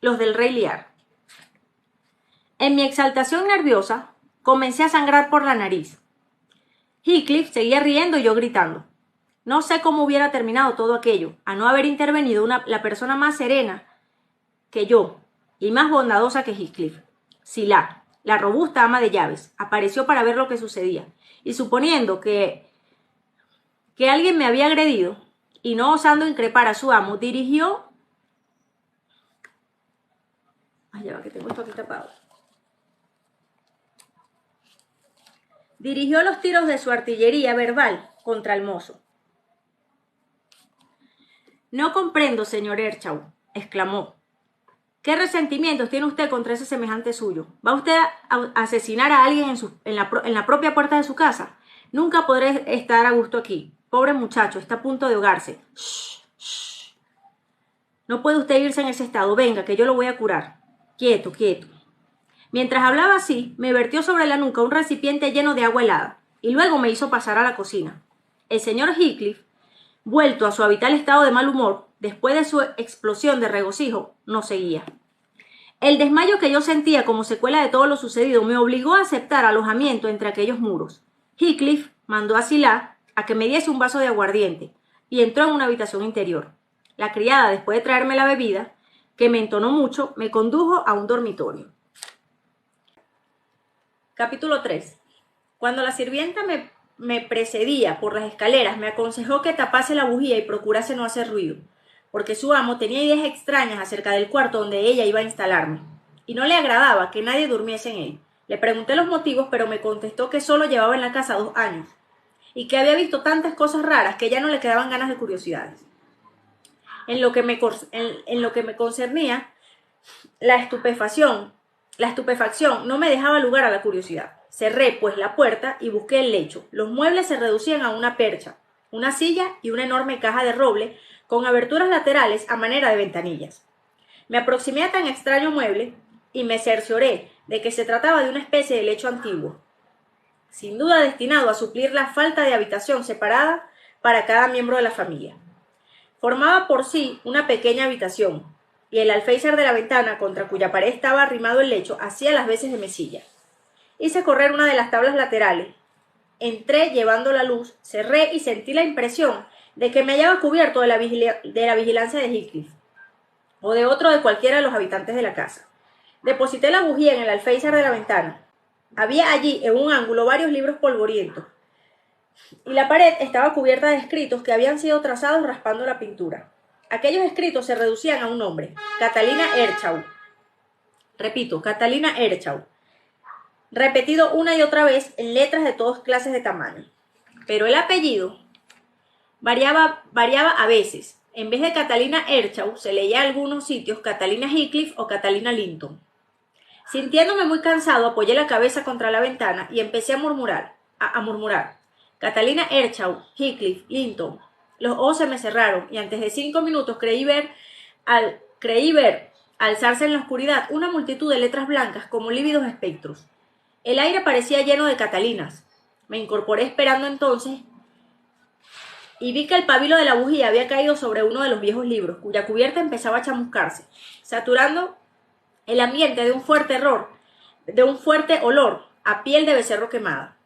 los del rey Lear. En mi exaltación nerviosa, comencé a sangrar por la nariz. Heathcliff seguía riendo y yo gritando. No sé cómo hubiera terminado todo aquello, a no haber intervenido la persona más serena que yo y más bondadosa que Heathcliff. Sila, la robusta ama de llaves, apareció para ver lo que sucedía, y suponiendo que alguien me había agredido, y no osando increpar a su amo, dirigió... Ay, ya va, que tengo esto aquí tapado. Dirigió los tiros de su artillería verbal contra el mozo. «No comprendo, señor Erchau», exclamó. «¿Qué resentimientos tiene usted contra ese semejante suyo? ¿Va usted a asesinar a alguien en la propia puerta de su casa? Nunca podré estar a gusto aquí. Pobre muchacho, está a punto de ahogarse. Shh, shh. No puede usted irse en ese estado. Venga, que yo lo voy a curar. Quieto, quieto». Mientras hablaba así, me vertió sobre la nuca un recipiente lleno de agua helada, y luego me hizo pasar a la cocina. El señor Heathcliff, vuelto a su habitual estado de mal humor, después de su explosión de regocijo, nos seguía. El desmayo que yo sentía como secuela de todo lo sucedido me obligó a aceptar alojamiento entre aquellos muros. Heathcliff mandó a Sila a que me diese un vaso de aguardiente y entró en una habitación interior. La criada, después de traerme la bebida, que me entonó mucho, me condujo a un dormitorio. Capítulo 3. Cuando la sirvienta me precedía por las escaleras, me aconsejó que tapase la bujía y procurase no hacer ruido, porque su amo tenía ideas extrañas acerca del cuarto donde ella iba a instalarme, y no le agradaba que nadie durmiese en él. Le pregunté los motivos, pero me contestó que solo llevaba en la casa 2 años, y que había visto tantas cosas raras que ya no le quedaban ganas de curiosidades. En lo que me concernía, la estupefacción no me dejaba lugar a la curiosidad. Cerré, pues, la puerta y busqué el lecho. Los muebles se reducían a una percha. una silla y una enorme caja de roble con aberturas laterales a manera de ventanillas. Me aproximé a tan extraño mueble y me cercioré de que se trataba de una especie de lecho antiguo, sin duda destinado a suplir la falta de habitación separada para cada miembro de la familia. Formaba por sí una pequeña habitación, y el alféizar de la ventana contra cuya pared estaba arrimado el lecho hacía las veces de mesilla. Hice correr una de las tablas laterales. Entré llevando la luz, cerré y sentí la impresión de que me hallaba cubierto de la vigilancia de Heathcliff, o de otro de cualquiera de los habitantes de la casa. Deposité la bujía en el alféizar de la ventana. Había allí, en un ángulo, varios libros polvorientos, y la pared estaba cubierta de escritos que habían sido trazados raspando la pintura. Aquellos escritos se reducían a un nombre: Catalina Erchaud. Repito, Catalina Erchaud, repetido una y otra vez en letras de todas clases de tamaño. Pero el apellido variaba a veces. En vez de Catalina Erchaud, se leía en algunos sitios Catalina Heathcliff o Catalina Linton. Sintiéndome muy cansado, apoyé la cabeza contra la ventana y empecé a murmurar. Catalina Erchaud, Heathcliff, Linton. Los ojos se me cerraron y antes de 5 minutos creí ver alzarse en la oscuridad una multitud de letras blancas como lívidos espectros. El aire parecía lleno de Catalinas. Me incorporé esperando entonces y vi que el pabilo de la bujía había caído sobre uno de los viejos libros, cuya cubierta empezaba a chamuscarse, saturando el ambiente de un fuerte olor a piel de becerro quemada.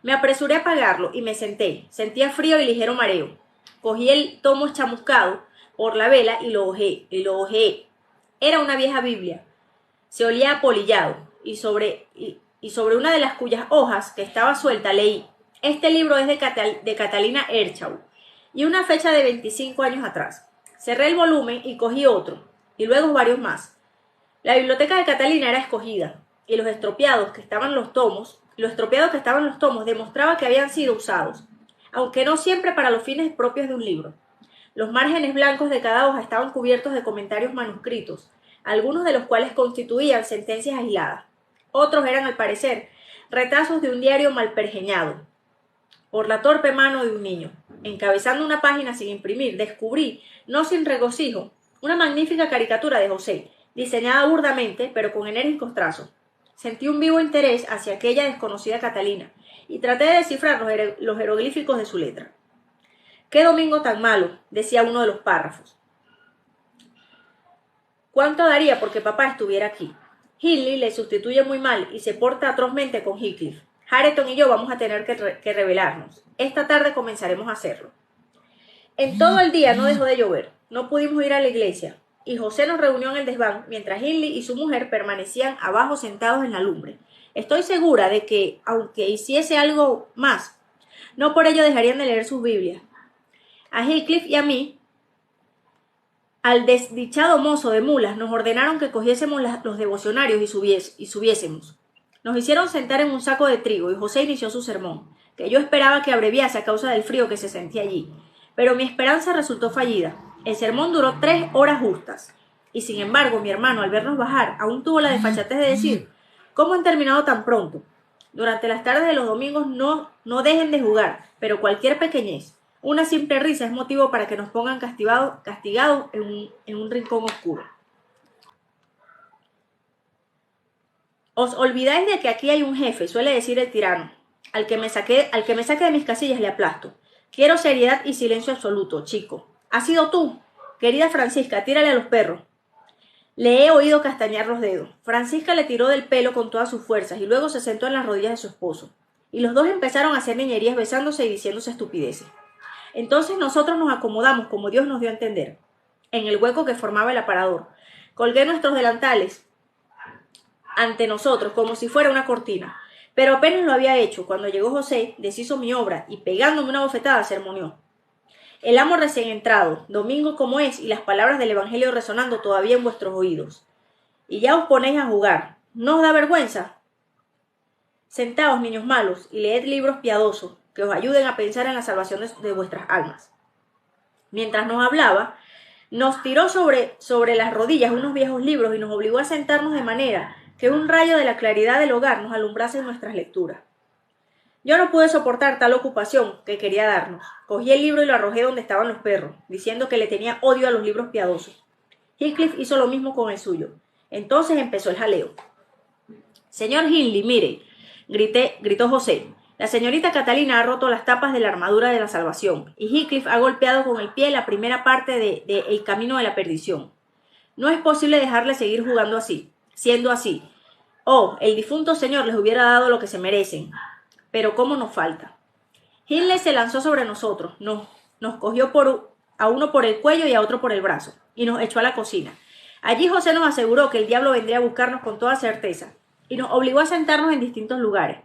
Me apresuré a apagarlo y me senté. Sentía frío y ligero mareo. Cogí el tomo chamuscado por la vela y lo hojeé. Era una vieja Biblia. Se olía apolillado y sobre una de las cuyas hojas que estaba suelta leí: este libro es de Catalina Erchaud, y una fecha de 25 años atrás. Cerré el volumen y cogí otro, y luego varios más. La biblioteca de Catalina era escogida, y lo estropeados que estaban los tomos demostraba que habían sido usados, aunque no siempre para los fines propios de un libro. Los márgenes blancos de cada hoja estaban cubiertos de comentarios manuscritos, algunos de los cuales constituían sentencias aisladas. Otros eran, al parecer, retazos de un diario mal pergeñado por la torpe mano de un niño. Encabezando una página sin imprimir, descubrí, no sin regocijo, una magnífica caricatura de José, diseñada burdamente, pero con enérgicos trazos. Sentí un vivo interés hacia aquella desconocida Catalina, y traté de descifrar los jeroglíficos de su letra. «¡Qué domingo tan malo!», decía uno de los párrafos. «¿Cuánto daría porque papá estuviera aquí? Hindley le sustituye muy mal y se porta atrozmente con Heathcliff. Hareton y yo vamos a tener que rebelarnos. Esta tarde comenzaremos a hacerlo». En todo el día no dejó de llover. No pudimos ir a la iglesia, y José nos reunió en el desván, mientras Hindley y su mujer permanecían abajo sentados en la lumbre. Estoy segura de que, aunque hiciese algo más, no por ello dejarían de leer sus Biblias. A Heathcliff y a mí, al desdichado mozo de mulas, nos ordenaron que cogiésemos los devocionarios y subiésemos. Nos hicieron sentar en un saco de trigo y José inició su sermón, que yo esperaba que abreviase a causa del frío que se sentía allí. Pero mi esperanza resultó fallida. El sermón duró 3 horas justas. Y sin embargo, mi hermano, al vernos bajar, aún tuvo la desfachatez de decir: «¿Cómo han terminado tan pronto? Durante las tardes de los domingos no dejen de jugar, pero cualquier pequeñez, una simple risa es motivo para que nos pongan castigados en un rincón oscuro». «Os olvidáis de que aquí hay un jefe», suele decir el tirano. Al que me saque de mis casillas le aplasto. Quiero seriedad y silencio absoluto, chico. ¿Has sido tú? Querida Francisca, tírale a los perros. Le he oído castañar los dedos. Francisca le tiró del pelo con todas sus fuerzas y luego se sentó en las rodillas de su esposo. Y los dos empezaron a hacer niñerías besándose y diciéndose estupideces. Entonces nosotros nos acomodamos como Dios nos dio a entender, en el hueco que formaba el aparador. Colgué nuestros delantales ante nosotros como si fuera una cortina. Pero apenas lo había hecho cuando llegó José, deshizo mi obra y pegándome una bofetada sermoneó. El amo recién entrado, domingo como es, y las palabras del Evangelio resonando todavía en vuestros oídos. Y ya os ponéis a jugar. ¿No os da vergüenza? Sentaos, niños malos, y leed libros piadosos que os ayuden a pensar en la salvación de vuestras almas. Mientras nos hablaba, nos tiró sobre las rodillas unos viejos libros y nos obligó a sentarnos de manera que un rayo de la claridad del hogar nos alumbrase en nuestras lecturas. Yo no pude soportar tal ocupación que quería darnos. Cogí el libro y lo arrojé donde estaban los perros, diciendo que le tenía odio a los libros piadosos. Heathcliff hizo lo mismo con el suyo. Entonces empezó el jaleo. Señor Hindley, mire, gritó José. La señorita Catalina ha roto las tapas de la armadura de la salvación, y Heathcliff ha golpeado con el pie la primera parte de El camino de la perdición. No es posible dejarle seguir jugando así, siendo así. Oh, el difunto señor les hubiera dado lo que se merecen. Pero cómo nos falta. Hindley se lanzó sobre nosotros, nos cogió a uno por el cuello y a otro por el brazo, y nos echó a la cocina. Allí José nos aseguró que el diablo vendría a buscarnos con toda certeza, y nos obligó a sentarnos en distintos lugares,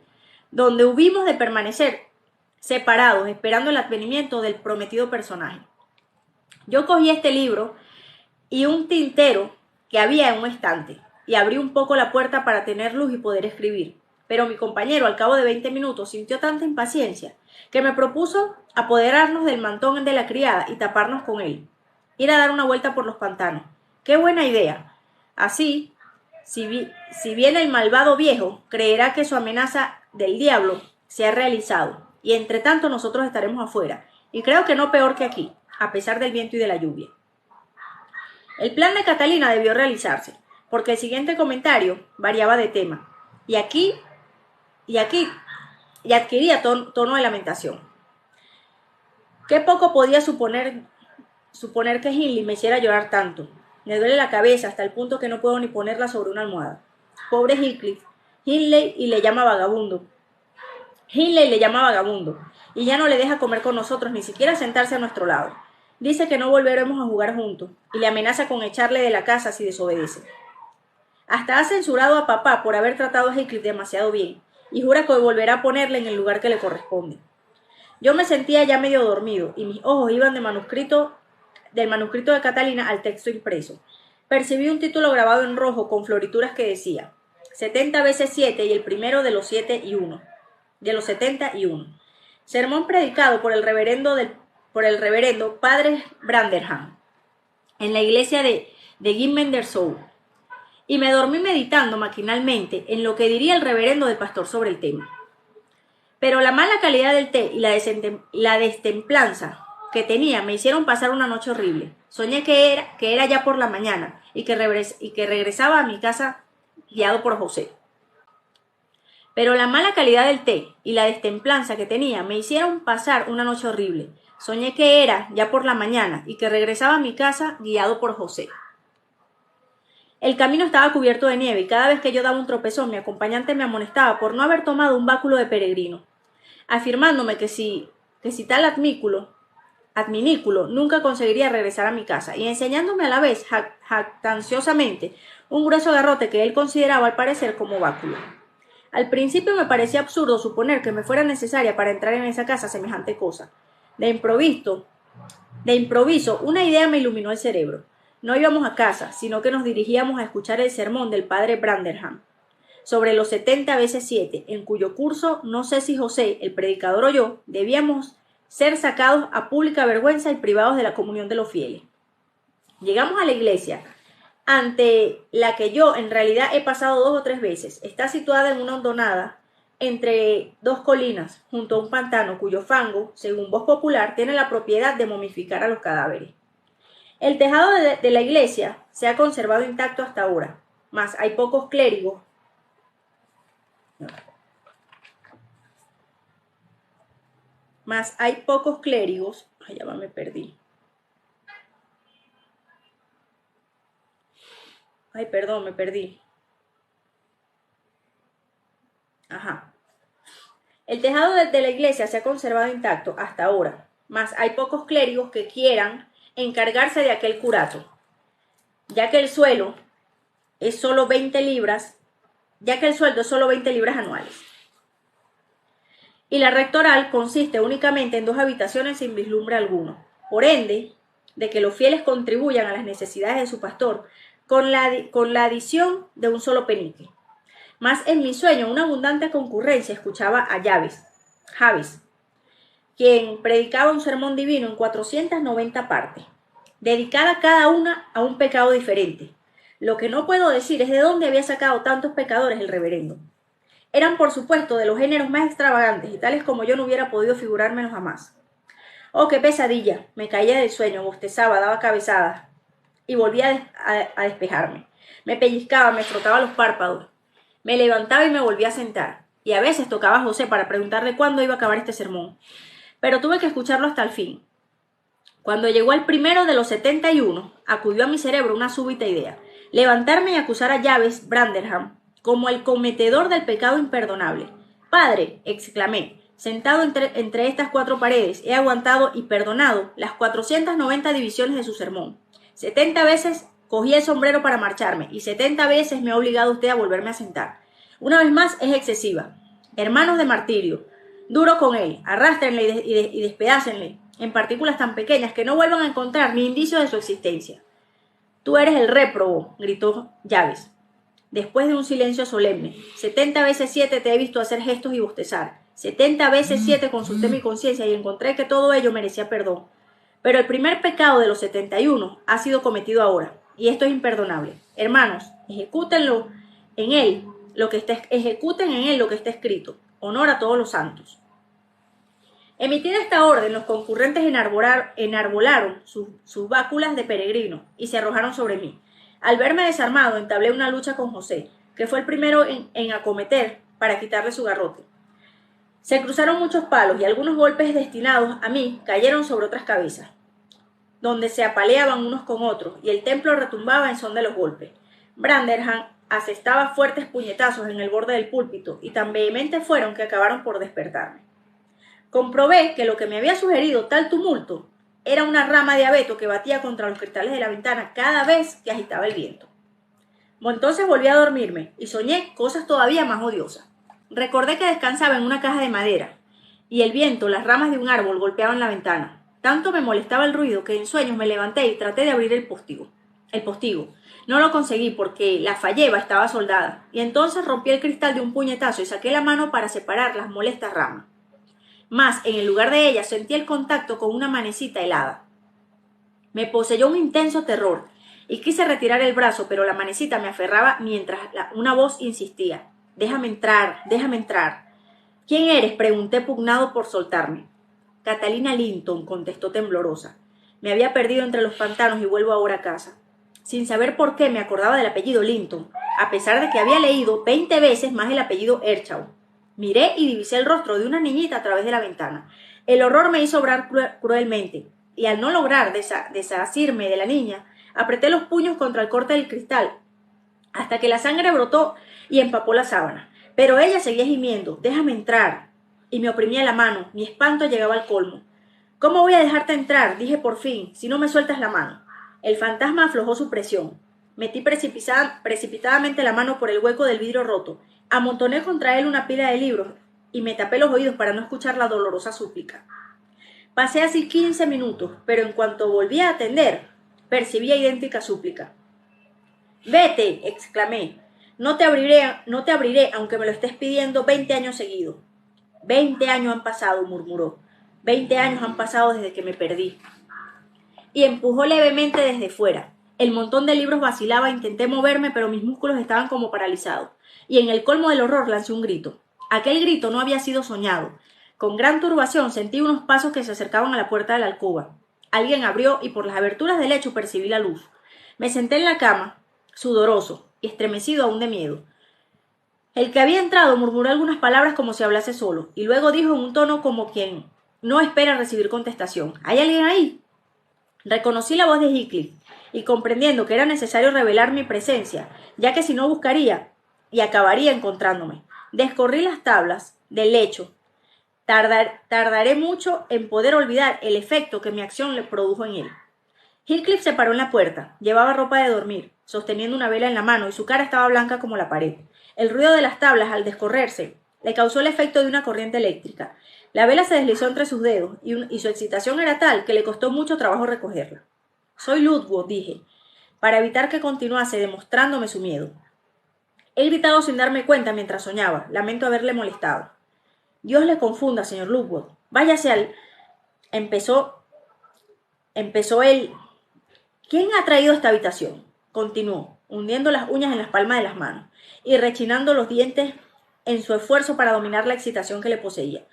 donde hubimos de permanecer separados, esperando el advenimiento del prometido personaje. Yo cogí este libro y un tintero que había en un estante, y abrí un poco la puerta para tener luz y poder escribir. Pero mi compañero, al cabo de 20 minutos, sintió tanta impaciencia que me propuso apoderarnos del mantón de la criada y taparnos con él. Ir a dar una vuelta por los pantanos. ¡Qué buena idea! Así, si bien el malvado viejo creerá que su amenaza del diablo se ha realizado, y entre tanto nosotros estaremos afuera, y creo que no peor que aquí, a pesar del viento y de la lluvia. El plan de Catalina debió realizarse, porque el siguiente comentario variaba de tema, y adquiría tono de lamentación. Qué poco podía suponer que Hindley me hiciera llorar tanto. Me duele la cabeza hasta el punto que no puedo ni ponerla sobre una almohada. Pobre Heathcliff. Hindley le llama vagabundo, y ya no le deja comer con nosotros, ni siquiera sentarse a nuestro lado. Dice que no volveremos a jugar juntos, y le amenaza con echarle de la casa si desobedece. Hasta ha censurado a papá por haber tratado a Heathcliff demasiado bien, y jura que volverá a ponerle en el lugar que le corresponde. Yo me sentía ya medio dormido, y mis ojos iban del manuscrito de Catalina al texto impreso. Percibí un título grabado en rojo con florituras que decía 70 veces 7 y el primero de los 71. Sermón predicado por el reverendo padre Branderham en la iglesia de Gimmendersoul. Y me dormí meditando maquinalmente en lo que diría el reverendo del pastor sobre el tema. Pero la mala calidad del té y la destemplanza que tenía me hicieron pasar una noche horrible. Soñé que era ya por la mañana y que regresaba a mi casa guiado por José. Pero la mala calidad del té y la destemplanza que tenía me hicieron pasar una noche horrible. Soñé que era ya por la mañana y que regresaba a mi casa guiado por José. El camino estaba cubierto de nieve y cada vez que yo daba un tropezón mi acompañante me amonestaba por no haber tomado un báculo de peregrino, afirmándome que si tal adminículo nunca conseguiría regresar a mi casa, y enseñándome a la vez jactanciosamente un grueso garrote que él consideraba al parecer como báculo. Al principio me parecía absurdo suponer que me fuera necesaria para entrar en esa casa semejante cosa. De improviso, una idea me iluminó el cerebro. No íbamos a casa, sino que nos dirigíamos a escuchar el sermón del padre Branderham sobre los 70 veces 7, en cuyo curso, no sé si José, el predicador o yo, debíamos ser sacados a pública vergüenza y privados de la comunión de los fieles. Llegamos a la iglesia, ante la que yo en realidad he pasado 2 o 3 veces. Está situada en una hondonada entre 2 colinas, junto a un pantano cuyo fango, según voz popular, tiene la propiedad de momificar a los cadáveres. El tejado de la iglesia se ha conservado intacto hasta ahora, mas hay pocos clérigos. Ay, ya va, me perdí. Ay, perdón, me perdí. Ajá. El tejado de la iglesia se ha conservado intacto hasta ahora, mas hay pocos clérigos que quieran encargarse de aquel curato, ya que el sueldo es solo 20 libras anuales. Y la rectoral consiste únicamente en 2 habitaciones sin vislumbre alguno. Por ende, de que los fieles contribuyan a las necesidades de su pastor con la adición de un solo penique. Mas en mi sueño una abundante concurrencia escuchaba a Javis, quien predicaba un sermón divino en 490 partes, dedicada cada una a un pecado diferente. Lo que no puedo decir es de dónde había sacado tantos pecadores el reverendo. Eran, por supuesto, de los géneros más extravagantes y tales como yo no hubiera podido figurármelos jamás. Oh, qué pesadilla. Me caía del sueño, bostezaba, daba cabezadas y volvía a despejarme. Me pellizcaba, me frotaba los párpados. Me levantaba y me volvía a sentar. Y a veces tocaba a José para preguntarle cuándo iba a acabar este sermón. Pero tuve que escucharlo hasta el fin. Cuando llegó el primero de los 71, acudió a mi cerebro una súbita idea. Levantarme y acusar a Jabez Branderham como el cometedor del pecado imperdonable. Padre, exclamé, sentado entre estas cuatro paredes, he aguantado y perdonado las 490 divisiones de su sermón. 70 veces cogí el sombrero para marcharme y 70 veces me ha obligado usted a volverme a sentar. Una vez más es excesiva. Hermanos de martirio, duro con él, arrástrenle y despedácenle en partículas tan pequeñas que no vuelvan a encontrar ni indicios de su existencia. Tú eres el réprobo, gritó Jabez. Después de un silencio solemne, 70 veces 7 te he visto hacer gestos y bostezar. 70 veces 7 consulté mi conciencia y encontré que todo ello merecía perdón. Pero el primer pecado de los 71 ha sido cometido ahora, y esto es imperdonable. Hermanos, ejecuten en él lo que está escrito. Honor a todos los santos. Emitida esta orden, los concurrentes enarbolaron sus báculas de peregrino y se arrojaron sobre mí. Al verme desarmado, entablé una lucha con José, que fue el primero en acometer para quitarle su garrote. Se cruzaron muchos palos y algunos golpes destinados a mí cayeron sobre otras cabezas, donde se apaleaban unos con otros y el templo retumbaba en son de los golpes. Branderham asestaba fuertes puñetazos en el borde del púlpito y tan vehementes fueron que acabaron por despertarme. Comprobé que lo que me había sugerido tal tumulto era una rama de abeto que batía contra los cristales de la ventana cada vez que agitaba el viento. Entonces volví a dormirme y soñé cosas todavía más odiosas. Recordé que descansaba en una caja de madera y el viento, las ramas de un árbol golpeaban la ventana. Tanto me molestaba el ruido que en sueños me levanté y traté de abrir el postigo. No lo conseguí porque la falleba estaba soldada y entonces rompí el cristal de un puñetazo y saqué la mano para separar las molestas ramas. Mas, en el lugar de ella, sentí el contacto con una manecita helada. Me poseyó un intenso terror y quise retirar el brazo, pero la manecita me aferraba mientras una voz insistía. Déjame entrar, déjame entrar. ¿Quién eres? Pregunté pugnado por soltarme. Catalina Linton, contestó temblorosa. Me había perdido entre los pantanos y vuelvo ahora a casa. Sin saber por qué me acordaba del apellido Linton, a pesar de que había leído 20 veces más el apellido Earnshaw. Miré y divisé el rostro de una niñita a través de la ventana. El horror me hizo obrar cruelmente, y al no lograr desasirme de la niña, apreté los puños contra el corte del cristal, hasta que la sangre brotó y empapó la sábana. Pero ella seguía gimiendo, déjame entrar, y me oprimía la mano. Mi espanto llegaba al colmo. ¿Cómo voy a dejarte entrar? Dije por fin, si no me sueltas la mano. El fantasma aflojó su presión. Metí precipitadamente la mano por el hueco del vidrio roto. Amontoné contra él una pila de libros y me tapé los oídos para no escuchar la dolorosa súplica. Pasé así 15 minutos, pero en cuanto volví a atender, percibí idéntica súplica. «¡Vete!», exclamé. No te abriré, aunque me lo estés pidiendo 20 años seguidos». 20 años han pasado, murmuró. 20 años han pasado desde que me perdí. Y empujó levemente desde fuera. El montón de libros vacilaba, intenté moverme, pero mis músculos estaban como paralizados. Y en el colmo del horror lancé un grito. Aquel grito no había sido soñado. Con gran turbación sentí unos pasos que se acercaban a la puerta de la alcoba. Alguien abrió y por las aberturas del lecho percibí la luz. Me senté en la cama, sudoroso y estremecido aún de miedo. El que había entrado murmuró algunas palabras como si hablase solo, y luego dijo en un tono como quien no espera recibir contestación. ¿Hay alguien ahí? Reconocí la voz de Heathcliff, y comprendiendo que era necesario revelar mi presencia, ya que si no buscaría y acabaría encontrándome, descorrí las tablas del lecho. Tardaré mucho en poder olvidar el efecto que mi acción le produjo en él. Heathcliff se paró en la puerta. Llevaba ropa de dormir, sosteniendo una vela en la mano, y su cara estaba blanca como la pared. El ruido de las tablas, al descorrerse, le causó el efecto de una corriente eléctrica. La vela se deslizó entre sus dedos, y su excitación era tal que le costó mucho trabajo recogerla. «Soy Ludwood», dije, para evitar que continuase demostrándome su miedo. He gritado sin darme cuenta mientras soñaba. Lamento haberle molestado. «Dios le confunda, señor Ludwood. Váyase al...» Empezó él. «¿Quién ha traído esta habitación?», continuó, hundiendo las uñas en las palmas de las manos y rechinando los dientes en su esfuerzo para dominar la excitación que le poseía.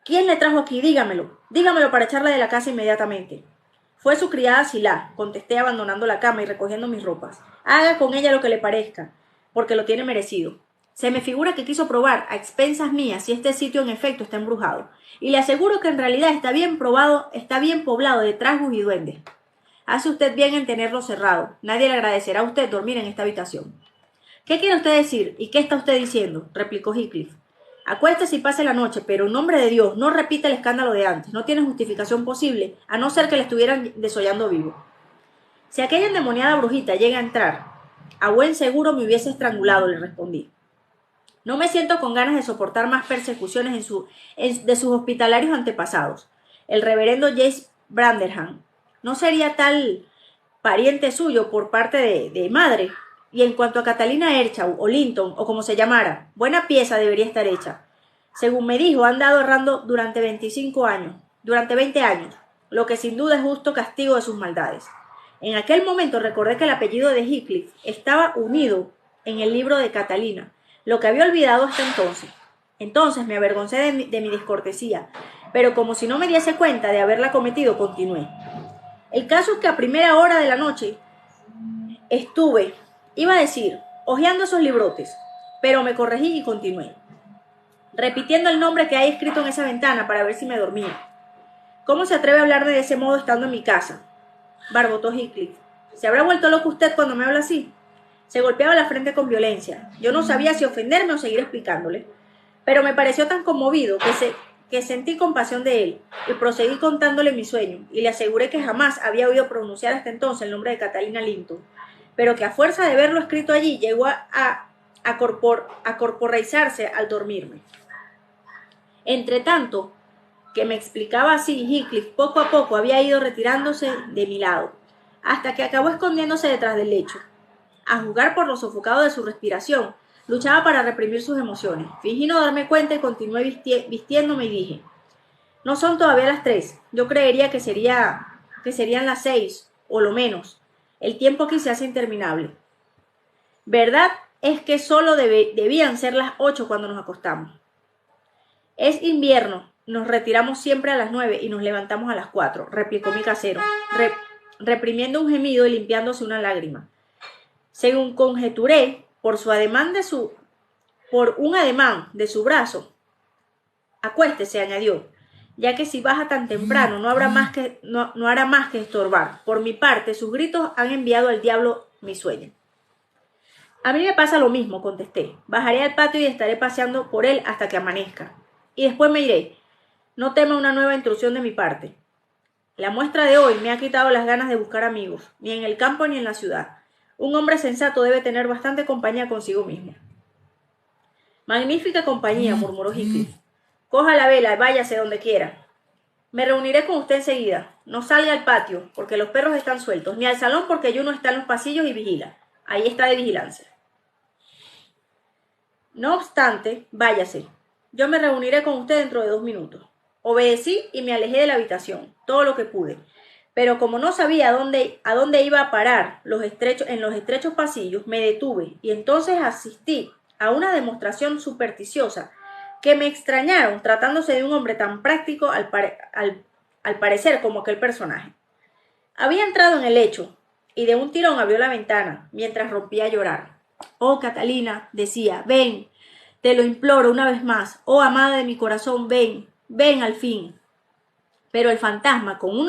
¿Quién le trajo aquí? Dígamelo. Dígamelo para echarla de la casa inmediatamente. Fue su criada Silá, contesté abandonando la cama y recogiendo mis ropas. Haga con ella lo que le parezca, porque lo tiene merecido. Se me figura que quiso probar, a expensas mías, si este sitio en efecto está embrujado, y le aseguro que en realidad está bien poblado de trasgos y duendes. Hace usted bien en tenerlo cerrado. Nadie le agradecerá a usted dormir en esta habitación. ¿Qué quiere usted decir? ¿Y qué está usted diciendo? Replicó Heathcliff. Acuéstese y pase la noche, pero en nombre de Dios, no repita el escándalo de antes. No tiene justificación posible, a no ser que le estuvieran desollando vivo. Si aquella endemoniada brujita llega a entrar, a buen seguro me hubiese estrangulado, le respondí. No me siento con ganas de soportar más persecuciones de sus hospitalarios antepasados. El reverendo James Branderham no sería tal pariente suyo por parte de madre. Y en cuanto a Catalina Erchau o Linton o como se llamara, buena pieza debería estar hecha. Según me dijo, ha andado errando durante 20 años, lo que sin duda es justo castigo de sus maldades. En aquel momento recordé que el apellido de Heathcliff estaba unido en el libro de Catalina, lo que había olvidado hasta entonces. Entonces me avergoncé de mi descortesía, pero como si no me diese cuenta de haberla cometido, continué. El caso es que a primera hora de la noche iba a decir, hojeando esos librotes, pero me corregí y continué, repitiendo el nombre que hay escrito en esa ventana para ver si me dormía. ¿Cómo se atreve a hablar de ese modo estando en mi casa? Barbotó Heathcliff. ¿Se habrá vuelto loco usted cuando me habla así? Se golpeaba la frente con violencia. Yo no sabía si ofenderme o seguir explicándole, pero me pareció tan conmovido que sentí compasión de él y proseguí contándole mi sueño y le aseguré que jamás había oído pronunciar hasta entonces el nombre de Catalina Linton, pero que a fuerza de verlo escrito allí llegó a corporeizarse al dormirme. Entretanto, que me explicaba así, Heathcliff poco a poco había ido retirándose de mi lado, hasta que acabó escondiéndose detrás del lecho. A juzgar por lo sofocado de su respiración, luchaba para reprimir sus emociones. Fingí no darme cuenta y continué vistiéndome y dije, no son todavía las 3, yo creería que serían las 6, o lo menos. El tiempo aquí se hace interminable. Verdad es que solo debían ser las 8 cuando nos acostamos. Es invierno, nos retiramos siempre a las 9 y nos levantamos a las 4, replicó mi casero, reprimiendo un gemido y limpiándose una lágrima. Según conjeturé, por un ademán de su brazo, acuéstese, añadió, ya que si baja tan temprano no hará más que estorbar. Por mi parte, sus gritos han enviado al diablo mi sueño. A mí me pasa lo mismo, contesté. Bajaré al patio y estaré paseando por él hasta que amanezca. Y después me iré. No tema una nueva intrusión de mi parte. La muestra de hoy me ha quitado las ganas de buscar amigos, ni en el campo ni en la ciudad. Un hombre sensato debe tener bastante compañía consigo mismo. Magnífica compañía, murmuró Heathcliff. Coja la vela y váyase donde quiera. Me reuniré con usted enseguida. No salga al patio, porque los perros están sueltos, ni al salón, porque Juno está en los pasillos y vigila. Ahí está de vigilancia. No obstante, váyase. Yo me reuniré con usted dentro de 2 minutos. Obedecí y me alejé de la habitación, todo lo que pude. Pero como no sabía a dónde iba a parar en los estrechos pasillos, me detuve y entonces asistí a una demostración supersticiosa que me extrañaron tratándose de un hombre tan práctico al parecer como aquel personaje. Había entrado en el lecho y de un tirón abrió la ventana mientras rompía a llorar. Oh, Catalina, decía, ven, te lo imploro una vez más. Oh, amada de mi corazón, ven, ven al fin. Pero el fantasma, como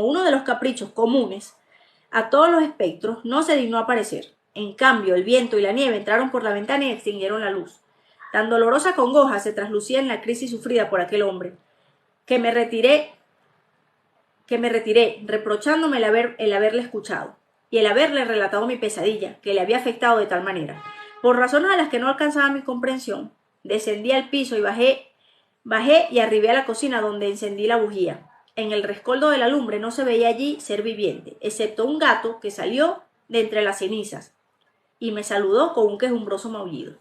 uno de los caprichos comunes a todos los espectros, no se dignó a aparecer. En cambio, el viento y la nieve entraron por la ventana y extinguieron la luz. Tan dolorosa congoja se traslucía en la crisis sufrida por aquel hombre, que me retiré, reprochándome el haberle escuchado, y el haberle relatado mi pesadilla, que le había afectado de tal manera. Por razones a las que no alcanzaba mi comprensión, descendí al piso y bajé y arribé a la cocina, donde encendí la bujía. En el rescoldo de la lumbre no se veía allí ser viviente, excepto un gato que salió de entre las cenizas y me saludó con un quejumbroso maullido.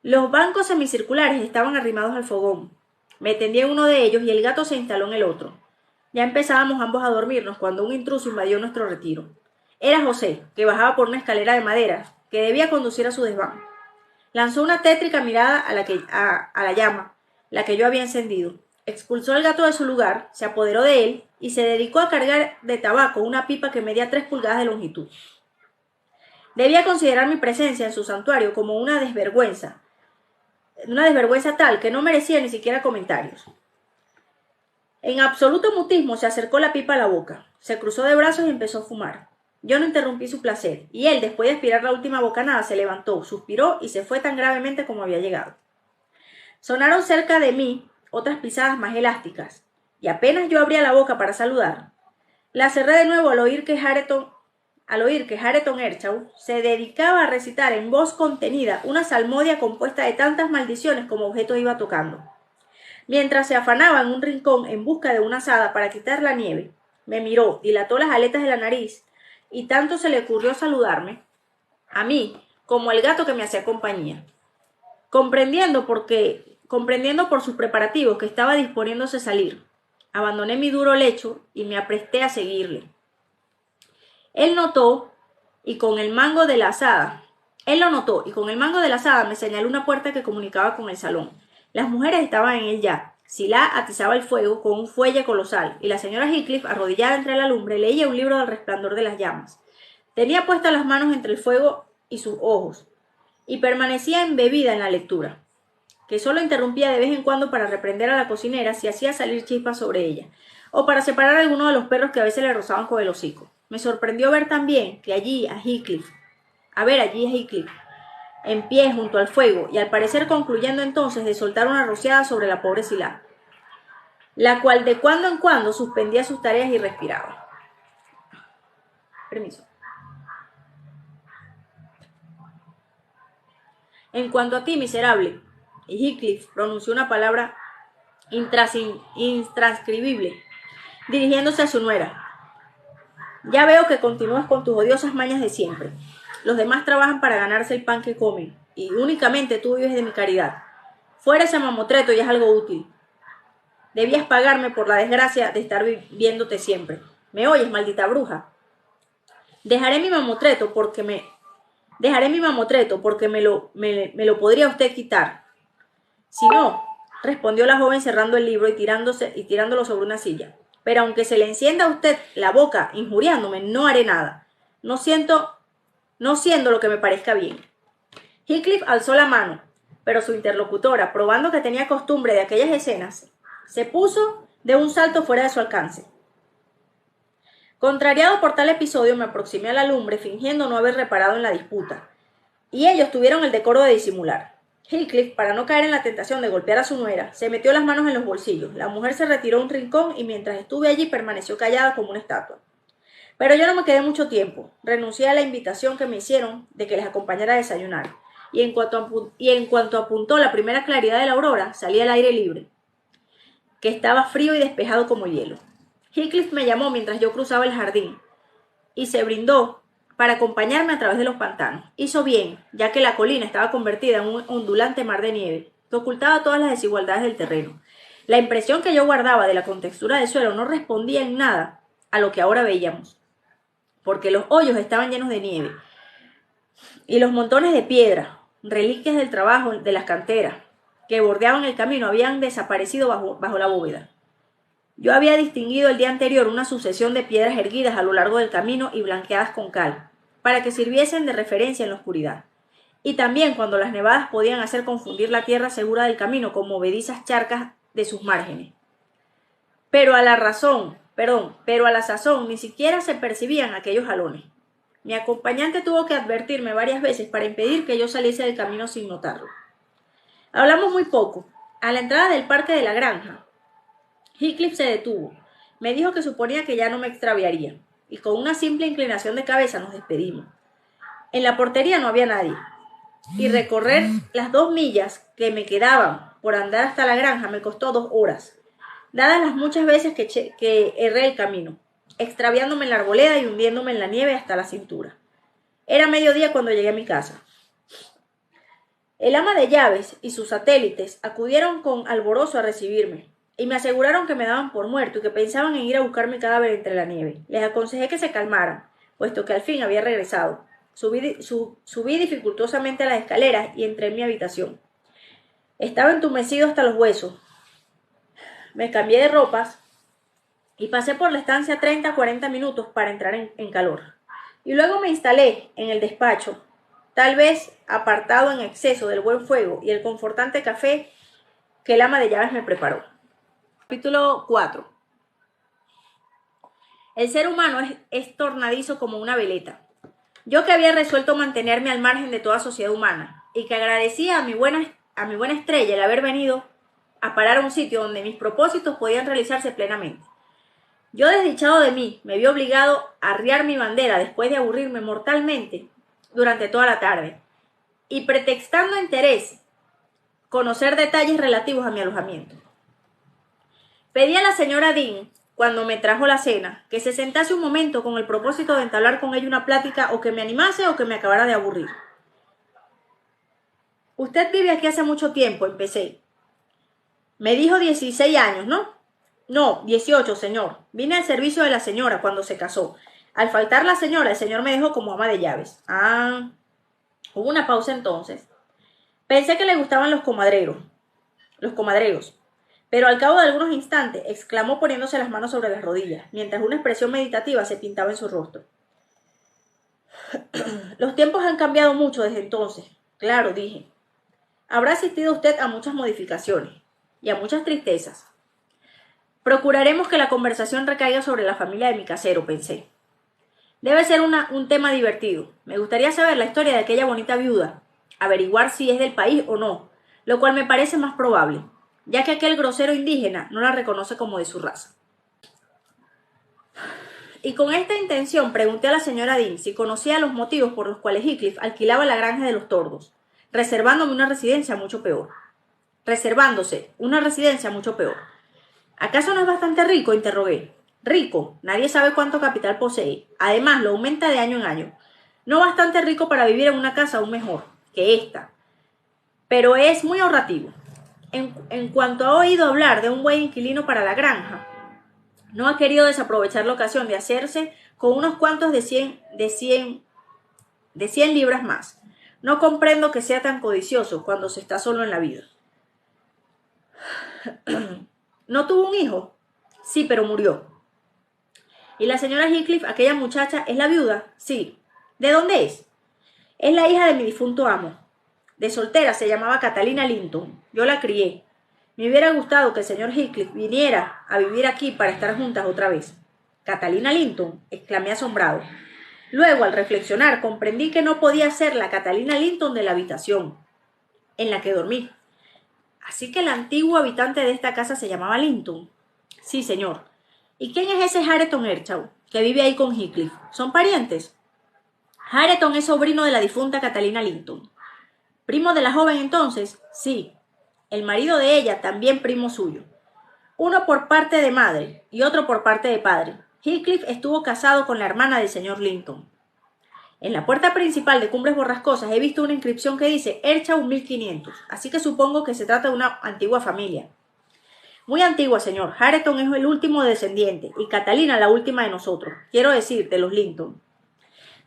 Los bancos semicirculares estaban arrimados al fogón. Me tendí en uno de ellos y el gato se instaló en el otro. Ya empezábamos ambos a dormirnos cuando un intruso invadió nuestro retiro. Era José, que bajaba por una escalera de madera que debía conducir a su desván. Lanzó una tétrica mirada a la llama, la que yo había encendido. Expulsó al gato de su lugar, se apoderó de él y se dedicó a cargar de tabaco una pipa que medía 3 pulgadas de longitud. Debía considerar mi presencia en su santuario como una desvergüenza tal que no merecía ni siquiera comentarios. En absoluto mutismo se acercó la pipa a la boca, se cruzó de brazos y empezó a fumar. Yo no interrumpí su placer, y él, después de aspirar la última bocanada, se levantó, suspiró y se fue tan gravemente como había llegado. Sonaron cerca de mí otras pisadas más elásticas, y apenas yo abría la boca para saludar, la cerré de nuevo al oír que Hareton Earnshaw se dedicaba a recitar en voz contenida una salmodia compuesta de tantas maldiciones como objetos iba tocando. Mientras se afanaba en un rincón en busca de una azada para quitar la nieve, me miró, dilató las aletas de la nariz, y tanto se le ocurrió saludarme, a mí, como al gato que me hacía compañía. Comprendiendo por sus preparativos que estaba disponiéndose a salir, abandoné mi duro lecho y me apresté a seguirle. Él lo notó y con el mango de la azada me señaló una puerta que comunicaba con el salón. Las mujeres estaban en él ya. Sila atizaba el fuego con un fuelle colosal, y la señora Heathcliff, arrodillada entre la lumbre, leía un libro del resplandor de las llamas. Tenía puestas las manos entre el fuego y sus ojos, y permanecía embebida en la lectura, que solo interrumpía de vez en cuando para reprender a la cocinera si hacía salir chispas sobre ella, o para separar a alguno de los perros que a veces le rozaban con el hocico. Me sorprendió ver también que allí a Heathcliff, en pie junto al fuego, y al parecer concluyendo entonces de soltar una rociada sobre la pobre Sila, la cual de cuando en cuando suspendía sus tareas y respiraba. Permiso. En cuanto a ti, miserable, y Heathcliff pronunció una palabra intranscribible, dirigiéndose a su nuera. Ya veo que continúas con tus odiosas mañas de siempre. Los demás trabajan para ganarse el pan que comen, y únicamente tú vives de mi caridad. Fuera ese mamotreto ya es algo útil. Debías pagarme por la desgracia de estar viéndote siempre. ¿Me oyes, maldita bruja? Dejaré mi mamotreto porque me lo podría usted quitar. Si no, respondió la joven cerrando el libro y tirándolo sobre una silla. Pero aunque se le encienda a usted la boca injuriándome, no haré nada. No siendo lo que me parezca bien. Heathcliff alzó la mano, pero su interlocutora, probando que tenía costumbre de aquellas escenas, se puso de un salto fuera de su alcance. Contrariado por tal episodio, me aproximé a la lumbre fingiendo no haber reparado en la disputa, y ellos tuvieron el decoro de disimular. Heathcliff, para no caer en la tentación de golpear a su nuera, se metió las manos en los bolsillos. La mujer se retiró a un rincón y mientras estuve allí permaneció callada como una estatua. Pero yo no me quedé mucho tiempo. Renuncié a la invitación que me hicieron de que les acompañara a desayunar, y en cuanto apuntó la primera claridad de la aurora, salí al aire libre, que estaba frío y despejado como hielo. Heathcliff me llamó mientras yo cruzaba el jardín, y se brindó para acompañarme a través de los pantanos. Hizo bien, ya que la colina estaba convertida en un ondulante mar de nieve, que ocultaba todas las desigualdades del terreno. La impresión que yo guardaba de la contextura del suelo no respondía en nada a lo que ahora veíamos, porque los hoyos estaban llenos de nieve, y los montones de piedra, reliquias del trabajo de las canteras, que bordeaban el camino, habían desaparecido bajo la bóveda. Yo había distinguido el día anterior una sucesión de piedras erguidas a lo largo del camino y blanqueadas con cal, para que sirviesen de referencia en la oscuridad. Y también cuando las nevadas podían hacer confundir la tierra segura del camino con movedizas charcas de sus márgenes. Pero a la sazón ni siquiera se percibían aquellos jalones. Mi acompañante tuvo que advertirme varias veces para impedir que yo saliese del camino sin notarlo. Hablamos muy poco. A la entrada del parque de la granja, Heathcliff se detuvo. Me dijo que suponía que ya no me extraviaría, y con una simple inclinación de cabeza nos despedimos. En la portería no había nadie, y recorrer las 2 millas que me quedaban por andar hasta la granja me costó 2 horas, dadas las muchas veces que erré el camino, extraviándome en la arboleda y hundiéndome en la nieve hasta la cintura. Era mediodía cuando llegué a mi casa. El ama de llaves y sus satélites acudieron con alborozo a recibirme, y me aseguraron que me daban por muerto y que pensaban en ir a buscar mi cadáver entre la nieve. Les aconsejé que se calmaran, puesto que al fin había regresado. Subí dificultosamente las escaleras y entré en mi habitación. Estaba entumecido hasta los huesos. Me cambié de ropas y pasé por la estancia 30-40 minutos para entrar en calor. Y luego me instalé en el despacho, tal vez apartado en exceso del buen fuego y el confortante café que el ama de llaves me preparó. Capítulo 4. El ser humano es tornadizo como una veleta. Yo que había resuelto mantenerme al margen de toda sociedad humana y que agradecía a mi buena estrella el haber venido a parar a un sitio donde mis propósitos podían realizarse plenamente. Yo, desdichado de mí, me vi obligado a arriar mi bandera después de aburrirme mortalmente durante toda la tarde y, pretextando interés, conocer detalles relativos a mi alojamiento. Pedí a la señora Dean, cuando me trajo la cena, que se sentase un momento con el propósito de entablar con ella una plática o que me animase o que me acabara de aburrir. Usted vive aquí hace mucho tiempo, empecé. Me dijo 16 años, ¿no? No, 18, señor. Vine al servicio de la señora cuando se casó. Al faltar la señora, el señor me dejó como ama de llaves. Hubo una pausa entonces. Pensé que le gustaban los comadreros, pero al cabo de algunos instantes exclamó poniéndose las manos sobre las rodillas, mientras una expresión meditativa se pintaba en su rostro. Los tiempos han cambiado mucho desde entonces. Claro, dije. Habrá asistido usted a muchas modificaciones y a muchas tristezas. Procuraremos que la conversación recaiga sobre la familia de mi casero, pensé. Debe ser un tema divertido. Me gustaría saber la historia de aquella bonita viuda, averiguar si es del país o no, lo cual me parece más probable, ya que aquel grosero indígena no la reconoce como de su raza. Y con esta intención pregunté a la señora Dean si conocía los motivos por los cuales Heathcliff alquilaba la granja de los tordos, reservándose una residencia mucho peor. ¿Acaso no es bastante rico?, interrogué. Rico, nadie sabe cuánto capital posee. Además, lo aumenta de año en año. No bastante rico para vivir en una casa aún mejor que esta, pero es muy ahorrativo. En cuanto ha oído hablar de un buen inquilino para la granja, no ha querido desaprovechar la ocasión de hacerse con unos cuantos de 100 libras más. No comprendo que sea tan codicioso cuando se está solo en la vida. ¿No tuvo un hijo? Sí, pero murió. ¿Y la señora Heathcliff, aquella muchacha, es la viuda? Sí. ¿De dónde es? Es la hija de mi difunto amo. De soltera se llamaba Catalina Linton. Yo la crié. Me hubiera gustado que el señor Heathcliff viniera a vivir aquí para estar juntas otra vez. ¿Catalina Linton?, exclamé asombrado. Luego, al reflexionar, comprendí que no podía ser la Catalina Linton de la habitación en la que dormí. Así que el antiguo habitante de esta casa se llamaba Linton. Sí, señor. ¿Y quién es ese Hareton Earnshaw que vive ahí con Heathcliff? ¿Son parientes? Hareton es sobrino de la difunta Catalina Linton. ¿Primo de la joven entonces? Sí. El marido de ella también primo suyo. Uno por parte de madre y otro por parte de padre. Heathcliff estuvo casado con la hermana del señor Linton. En la puerta principal de Cumbres Borrascosas he visto una inscripción que dice Earnshaw 1500, así que supongo que se trata de una antigua familia. Muy antigua, señor. Hareton es el último descendiente y Catalina la última de nosotros, quiero decir, de los Linton.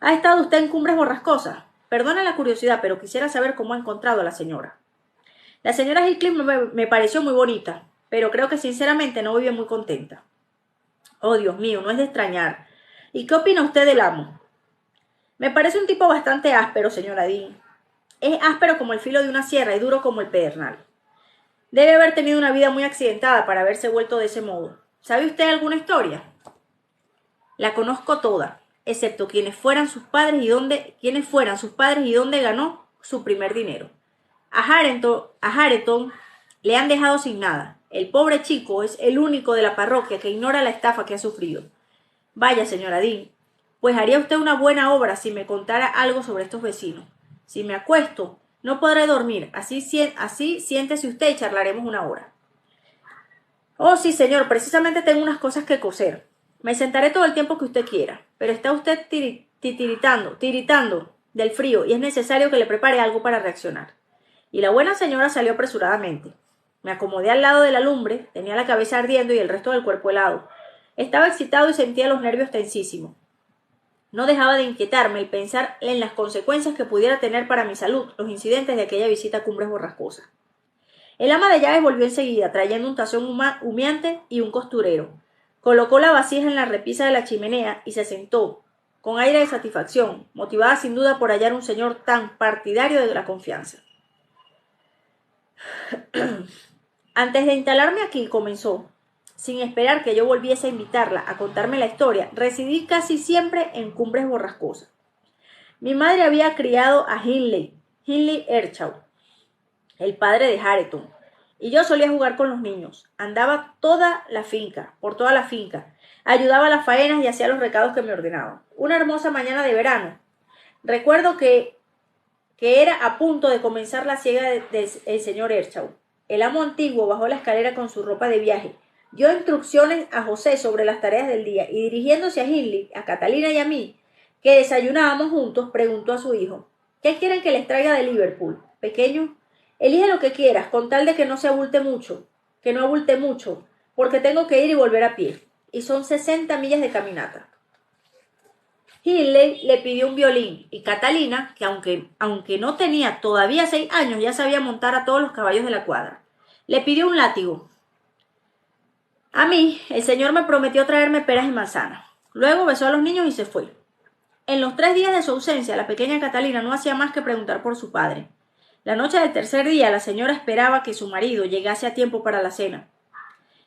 ¿Ha estado usted en Cumbres Borrascosas? Perdone la curiosidad, pero quisiera saber cómo ha encontrado a la señora. La señora Heathcliff me pareció muy bonita, pero creo que sinceramente no vive muy contenta. Oh, Dios mío, no es de extrañar. ¿Y qué opina usted del amo? Me parece un tipo bastante áspero, señora Dean. Es áspero como el filo de una sierra y duro como el pedernal. Debe haber tenido una vida muy accidentada para haberse vuelto de ese modo. ¿Sabe usted alguna historia? La conozco toda, excepto quiénes fueran sus padres y dónde ganó su primer dinero. A Hareton le han dejado sin nada. El pobre chico es el único de la parroquia que ignora la estafa que ha sufrido. Vaya, señora Dean, pues haría usted una buena obra si me contara algo sobre estos vecinos. Si me acuesto, no podré dormir. Así siéntese usted y charlaremos una hora. Oh, sí, señor, precisamente tengo unas cosas que coser. Me sentaré todo el tiempo que usted quiera, pero está usted tiritando del frío y es necesario que le prepare algo para reaccionar. Y la buena señora salió apresuradamente. Me acomodé al lado de la lumbre, tenía la cabeza ardiendo y el resto del cuerpo helado. Estaba excitado y sentía los nervios tensísimos. No dejaba de inquietarme el pensar en las consecuencias que pudiera tener para mi salud los incidentes de aquella visita a Cumbres Borrascosas. El ama de llaves volvió enseguida, trayendo un tazón humeante y un costurero. Colocó la vasija en la repisa de la chimenea y se sentó, con aire de satisfacción, motivada sin duda por hallar un señor tan partidario de la confianza. Antes de instalarme aquí, comenzó, sin esperar que yo volviese a invitarla a contarme la historia, residí casi siempre en Cumbres Borrascosas. Mi madre había criado a Hindley Earnshaw, el padre de Hareton, y yo solía jugar con los niños. Andaba por toda la finca, ayudaba a las faenas y hacía los recados que me ordenaban. Una hermosa mañana de verano, recuerdo que era a punto de comenzar la siega del señor Earnshaw. El amo antiguo bajó la escalera con su ropa de viaje, dio instrucciones a José sobre las tareas del día y dirigiéndose a Hindley, a Catalina y a mí, que desayunábamos juntos, preguntó a su hijo: ¿qué quieren que les traiga de Liverpool, pequeño? Elige lo que quieras, con tal de que no abulte mucho, porque tengo que ir y volver a pie, y son 60 millas de caminata. Hindley le pidió un violín, y Catalina, que aunque no tenía todavía 6 años, ya sabía montar a todos los caballos de la cuadra, le pidió un látigo. A mí, el señor me prometió traerme peras y manzanas. Luego besó a los niños y se fue. En los 3 días de su ausencia, la pequeña Catalina no hacía más que preguntar por su padre. La noche del tercer día, la señora esperaba que su marido llegase a tiempo para la cena,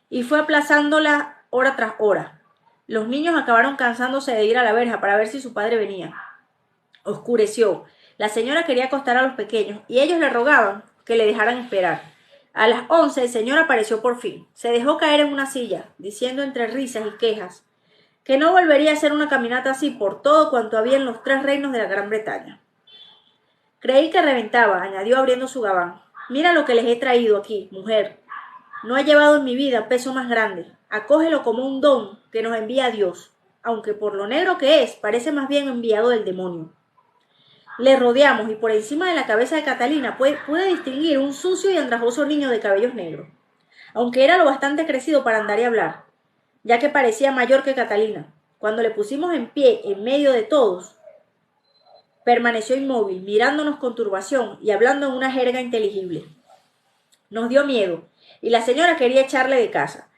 y fue aplazándola hora tras hora. Los niños acabaron cansándose de ir a la verja para ver si su padre venía. Oscureció. La señora quería acostar a los pequeños, y ellos le rogaban que le dejaran esperar. A las 11 el señor apareció por fin. Se dejó caer en una silla, diciendo entre risas y quejas que no volvería a hacer una caminata así por todo cuanto había en los 3 reinos de la Gran Bretaña. Creí que reventaba, añadió abriendo su gabán. Mira lo que les he traído aquí, mujer. No he llevado en mi vida peso más grande. Acógelo como un don que nos envía Dios, aunque por lo negro que es, parece más bien enviado del demonio. Le rodeamos y por encima de la cabeza de Catalina pude distinguir un sucio y andrajoso niño de cabellos negros, aunque era lo bastante crecido para andar y hablar, ya que parecía mayor que Catalina. Cuando le pusimos en pie en medio de todos, permaneció inmóvil, mirándonos con turbación y hablando en una jerga inteligible. Nos dio miedo, y la señora quería echarle de casa.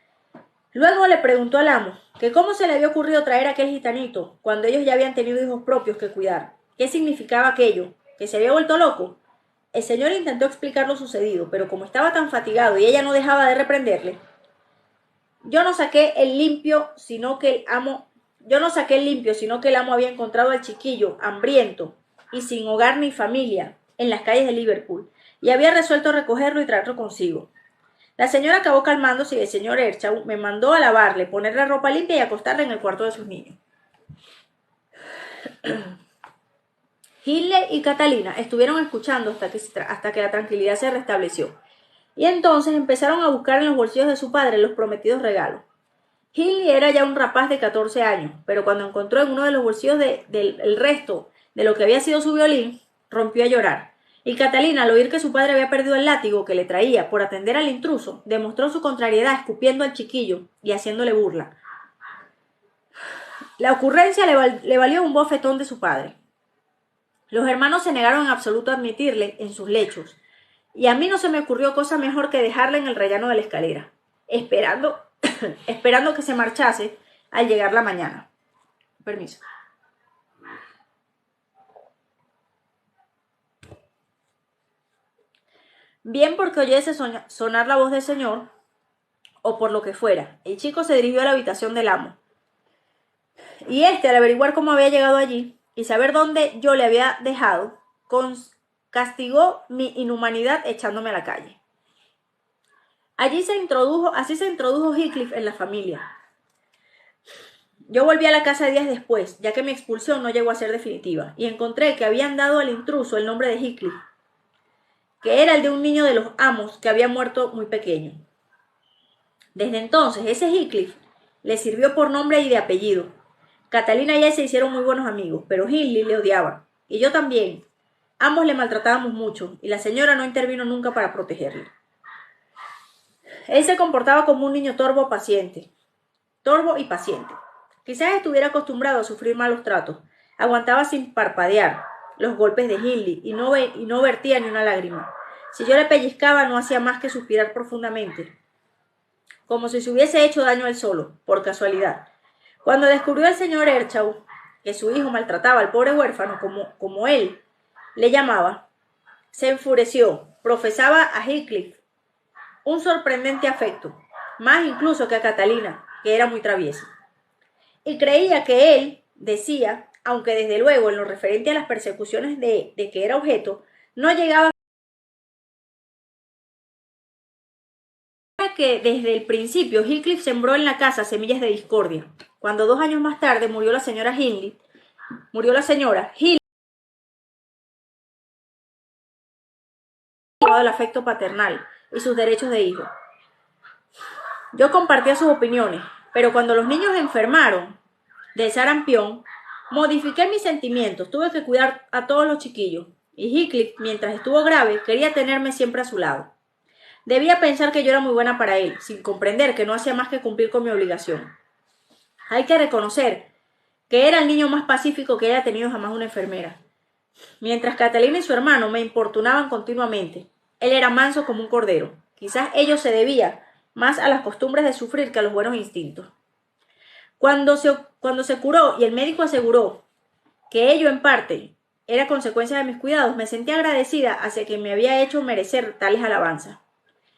Luego le preguntó al amo que cómo se le había ocurrido traer a aquel gitanito, cuando ellos ya habían tenido hijos propios que cuidar. ¿Qué significaba aquello? ¿Que se había vuelto loco? El señor intentó explicar lo sucedido, pero como estaba tan fatigado y ella no dejaba de reprenderle, yo no saqué el limpio, sino que el amo había encontrado al chiquillo, hambriento y sin hogar ni familia, en las calles de Liverpool, y había resuelto recogerlo y traerlo consigo. La señora acabó calmándose y el señor Earnshaw me mandó a lavarle, ponerle ropa limpia y acostarle en el cuarto de sus niños. Hindley y Catalina estuvieron escuchando hasta que la tranquilidad se restableció, y entonces empezaron a buscar en los bolsillos de su padre los prometidos regalos. Hindley era ya un rapaz de 14 años, pero cuando encontró en uno de los bolsillos el resto de lo que había sido su violín, rompió a llorar. Y Catalina, al oír que su padre había perdido el látigo que le traía por atender al intruso, demostró su contrariedad escupiendo al chiquillo y haciéndole burla. La ocurrencia le valió un bofetón de su padre. Los hermanos se negaron en absoluto a admitirle en sus lechos, y a mí no se me ocurrió cosa mejor que dejarla en el rellano de la escalera, esperando que se marchase al llegar la mañana. Permiso. Bien porque oyese sonar la voz del señor, o por lo que fuera, el chico se dirigió a la habitación del amo. Y al averiguar cómo había llegado allí y saber dónde yo le había dejado, castigó mi inhumanidad echándome a la calle. Así se introdujo Heathcliff en la familia. Yo volví a la casa días después, ya que mi expulsión no llegó a ser definitiva, y encontré que habían dado al intruso el nombre de Heathcliff, que era el de un niño de los amos que había muerto muy pequeño. Desde entonces, ese Heathcliff le sirvió por nombre y de apellido. Catalina y él se hicieron muy buenos amigos, pero Hindley le odiaba, y yo también. Ambos le maltratábamos mucho, y la señora no intervino nunca para protegerle. Él se comportaba como un niño torvo y paciente. Quizás estuviera acostumbrado a sufrir malos tratos, Aguantaba sin parpadear los golpes de Hindley y no vertía ni una lágrima. Si yo le pellizcaba, no hacía más que suspirar profundamente, como si se hubiese hecho daño él solo, por casualidad. Cuando descubrió el señor Earnshaw que su hijo maltrataba al pobre huérfano como él le llamaba, se enfureció. Profesaba a Heathcliff un sorprendente afecto, más incluso que a Catalina, que era muy traviesa. Y creía que él decía, aunque desde luego en lo referente a las persecuciones de que era objeto, no llegaba a que desde el principio Heathcliff sembró en la casa semillas de discordia. Cuando 2 años más tarde murió la señora Hindley, el afecto paternal y sus derechos de hijo. Yo compartía sus opiniones, pero cuando los niños enfermaron del sarampión, modifiqué mis sentimientos, tuve que cuidar a todos los chiquillos, y Heathcliff, mientras estuvo grave, quería tenerme siempre a su lado. Debía pensar que yo era muy buena para él, sin comprender que no hacía más que cumplir con mi obligación. Hay que reconocer que era el niño más pacífico que haya tenido jamás una enfermera. Mientras Catalina y su hermano me importunaban continuamente, él era manso como un cordero. Quizás ello se debía más a las costumbres de sufrir que a los buenos instintos. Cuando se curó y el médico aseguró que ello en parte era consecuencia de mis cuidados, me sentí agradecida hacia quien me había hecho merecer tales alabanzas.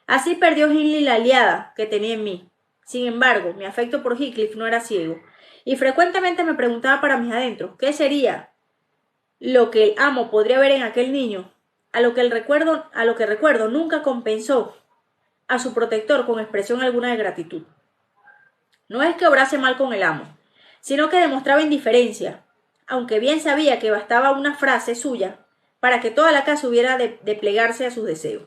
Así perdió Hindley la aliada que tenía en mí. Sin embargo, mi afecto por Heathcliff no era ciego, y frecuentemente me preguntaba para mis adentros qué sería lo que el amo podría ver en aquel niño, a lo que recuerdo nunca compensó a su protector con expresión alguna de gratitud. No es que obrase mal con el amo, sino que demostraba indiferencia, aunque bien sabía que bastaba una frase suya para que toda la casa hubiera de plegarse a sus deseos.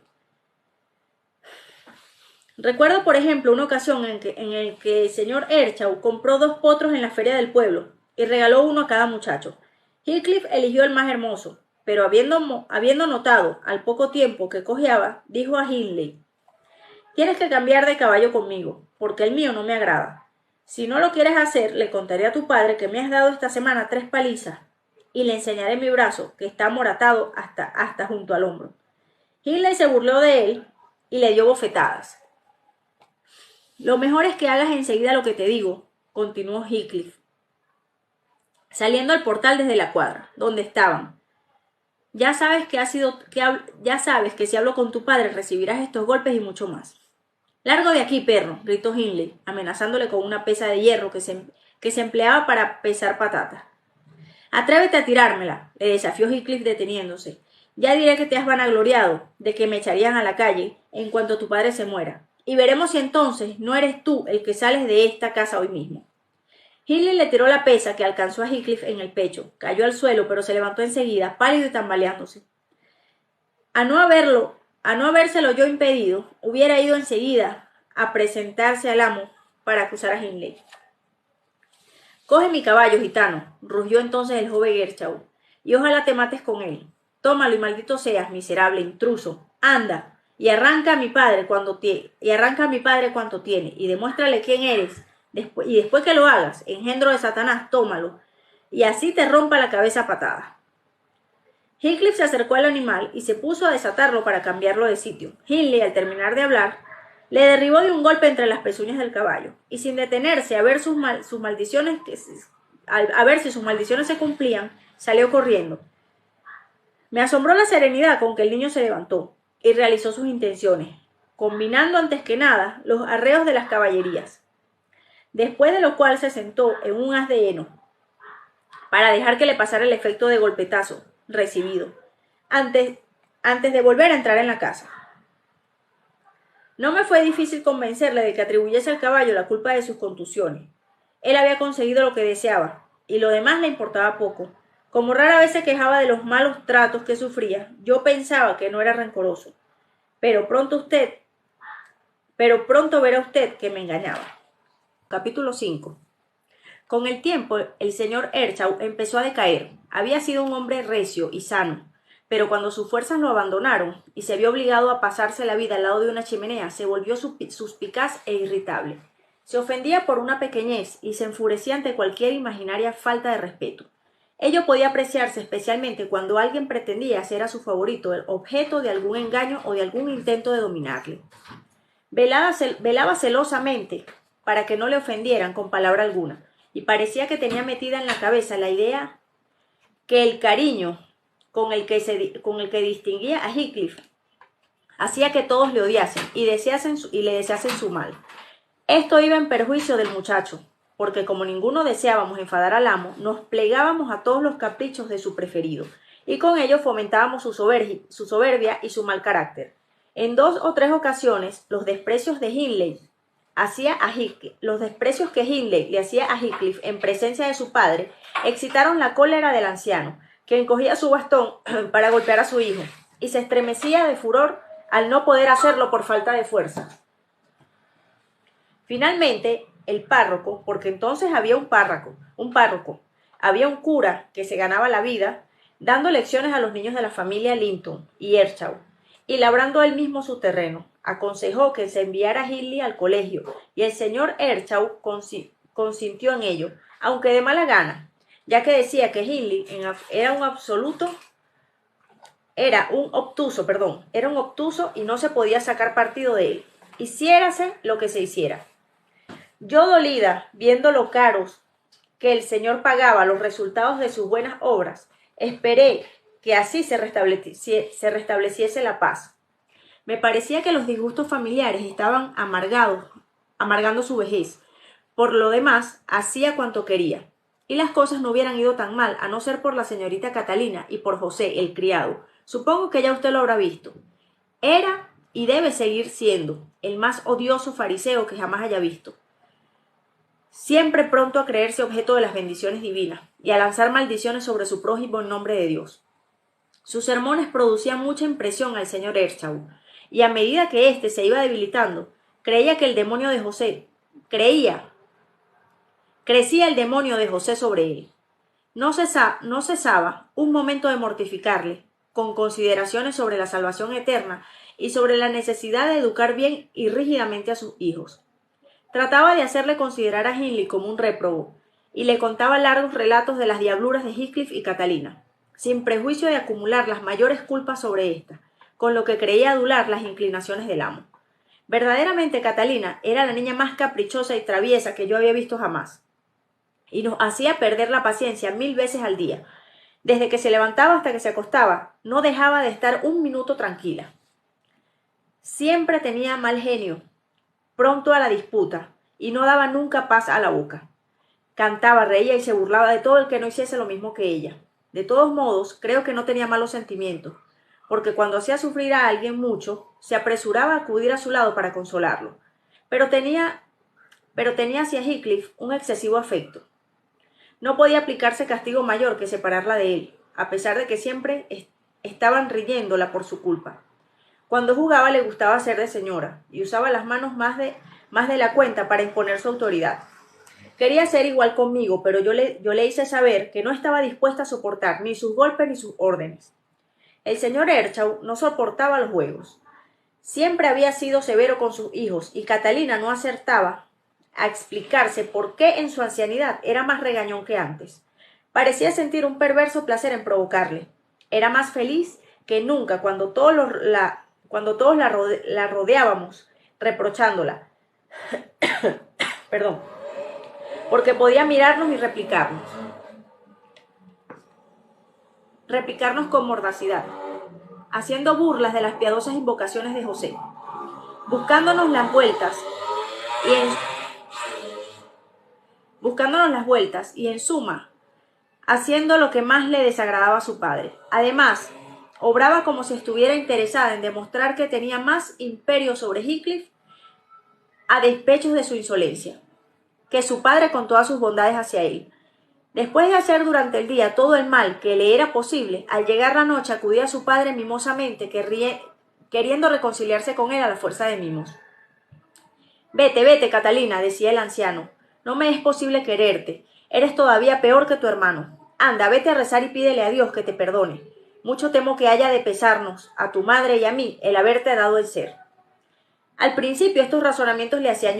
Recuerdo, por ejemplo, una ocasión en el que el señor Earnshaw compró 2 potros en la feria del pueblo y regaló uno a cada muchacho. Heathcliff eligió el más hermoso, pero habiendo notado al poco tiempo que cojeaba, dijo a Hindley: «Tienes que cambiar de caballo conmigo, porque el mío no me agrada. Si no lo quieres hacer, le contaré a tu padre que me has dado esta semana 3 palizas, y le enseñaré mi brazo, que está amoratado hasta junto al hombro». Hindley se burló de él y le dio bofetadas. «Lo mejor es que hagas enseguida lo que te digo», continuó Heathcliff, saliendo al portal desde la cuadra, donde estaban. Ya sabes que si hablo con tu padre recibirás estos golpes y mucho más». «Largo de aquí, perro», gritó Hindley, amenazándole con una pesa de hierro que se empleaba para pesar patatas. «Atrévete a tirármela», le desafió Heathcliff deteniéndose. «Ya diré que te has vanagloriado de que me echarían a la calle en cuanto tu padre se muera. Y veremos si entonces no eres tú el que sales de esta casa hoy mismo». Hindley le tiró la pesa que alcanzó a Heathcliff en el pecho. Cayó al suelo, pero se levantó enseguida, pálido y tambaleándose. A no habérselo yo impedido, hubiera ido enseguida a presentarse al amo para acusar a Hindley. «Coge mi caballo, gitano», rugió entonces el joven Earnshaw, «y ojalá te mates con él. Tómalo y maldito seas, miserable intruso. Anda, y arranca a mi padre cuanto tiene, y demuéstrale quién eres. Después que lo hagas, engendro de Satanás, tómalo, y así te rompa la cabeza a patadas». Heathcliff se acercó al animal y se puso a desatarlo para cambiarlo de sitio. Hindley, al terminar de hablar, le derribó de un golpe entre las pezuñas del caballo, y sin detenerse a ver si sus maldiciones se cumplían, salió corriendo. Me asombró la serenidad con que el niño se levantó y realizó sus intenciones, combinando antes que nada los arreos de las caballerías, después de lo cual se sentó en un haz de heno para dejar que le pasara el efecto de golpetazo recibido, antes de volver a entrar en la casa. No me fue difícil convencerle de que atribuyese al caballo la culpa de sus contusiones. Él había conseguido lo que deseaba, y lo demás le importaba poco. Como rara vez se quejaba de los malos tratos que sufría, yo pensaba que no era rencoroso. Pero pronto verá usted que me engañaba. Capítulo 5. Con el tiempo, el señor Earnshaw empezó a decaer. Había sido un hombre recio y sano, pero cuando sus fuerzas lo abandonaron y se vio obligado a pasarse la vida al lado de una chimenea, se volvió suspicaz e irritable. Se ofendía por una pequeñez y se enfurecía ante cualquier imaginaria falta de respeto. Ello podía apreciarse especialmente cuando alguien pretendía hacer a su favorito el objeto de algún engaño o de algún intento de dominarle. Velaba celosamente para que no le ofendieran con palabra alguna, y parecía que tenía metida en la cabeza la idea que el cariño con el que distinguía a Heathcliff hacía que todos le odiasen y le deseasen su mal. Esto iba en perjuicio del muchacho, porque como ninguno deseábamos enfadar al amo, nos plegábamos a todos los caprichos de su preferido, y con ello fomentábamos su soberbia y su mal carácter. En 2 o 3 ocasiones, los desprecios que Hindley le hacía a Heathcliff en presencia de su padre excitaron la cólera del anciano, quien cogía su bastón para golpear a su hijo, y se estremecía de furor al no poder hacerlo por falta de fuerza. Finalmente, el párroco, porque entonces había un párroco, había un cura que se ganaba la vida dando lecciones a los niños de la familia Linton y Earnshaw, y labrando él mismo su terreno, aconsejó que se enviara a Hindley al colegio, y el señor Earnshaw consintió en ello, aunque de mala gana, ya que decía que Hindley era un obtuso y no se podía sacar partido de él, hiciérase lo que se hiciera. Yo, dolida, viendo lo caros que el Señor pagaba los resultados de sus buenas obras, esperé que así se restableciese la paz. Me parecía que los disgustos familiares estaban amargando su vejez. Por lo demás, hacía cuanto quería, y las cosas no hubieran ido tan mal a no ser por la señorita Catalina y por José, el criado. Supongo que ya usted lo habrá visto. Era y debe seguir siendo el más odioso fariseo que jamás haya visto. Siempre pronto a creerse objeto de las bendiciones divinas y a lanzar maldiciones sobre su prójimo en nombre de Dios. Sus sermones producían mucha impresión al señor Earnshaw, y a medida que éste se iba debilitando, crecía el demonio de José sobre él. No cesaba un momento de mortificarle, con consideraciones sobre la salvación eterna y sobre la necesidad de educar bien y rígidamente a sus hijos. Trataba de hacerle considerar a Hindley como un réprobo, y le contaba largos relatos de las diabluras de Heathcliff y Catalina, sin prejuicio de acumular las mayores culpas sobre ésta, con lo que creía adular las inclinaciones del amo. Verdaderamente Catalina era la niña más caprichosa y traviesa que yo había visto jamás, y nos hacía perder la paciencia 1000 veces al día. Desde que se levantaba hasta que se acostaba, no dejaba de estar un minuto tranquila. Siempre tenía mal genio, pronto a la disputa, y no daba nunca paz a la boca. Cantaba, reía y se burlaba de todo el que no hiciese lo mismo que ella. De todos modos, creo que no tenía malos sentimientos, porque cuando hacía sufrir a alguien mucho, se apresuraba a acudir a su lado para consolarlo. Pero tenía hacia Heathcliff un excesivo afecto. No podía aplicarse castigo mayor que separarla de él, a pesar de que siempre estaban riéndola por su culpa. Cuando jugaba le gustaba ser de señora, y usaba las manos más de la cuenta para imponer su autoridad. Quería ser igual conmigo, pero yo le hice saber que no estaba dispuesta a soportar ni sus golpes ni sus órdenes. El señor Earnshaw no soportaba los juegos. Siempre había sido severo con sus hijos, y Catalina no acertaba a explicarse por qué en su ancianidad era más regañón que antes. Parecía sentir un perverso placer en provocarle. Era más feliz que nunca cuando todos la rodeábamos, reprochándola. Perdón. Porque podía mirarnos y replicarnos con mordacidad, haciendo burlas de las piadosas invocaciones de José, buscándonos las vueltas y en suma, haciendo lo que más le desagradaba a su padre. Además, obraba como si estuviera interesada en demostrar que tenía más imperio sobre Heathcliff, a despecho de su insolencia, que su padre con todas sus bondades hacia él. Después de hacer durante el día todo el mal que le era posible, al llegar la noche acudía a su padre mimosamente, queriendo reconciliarse con él a la fuerza de mimos. Vete, Catalina, decía el anciano, no me es posible quererte, eres todavía peor que tu hermano. Anda, vete a rezar y pídele a Dios que te perdone. Mucho temo que haya de pesarnos, a tu madre y a mí, el haberte dado el ser. Al principio estos razonamientos la hacían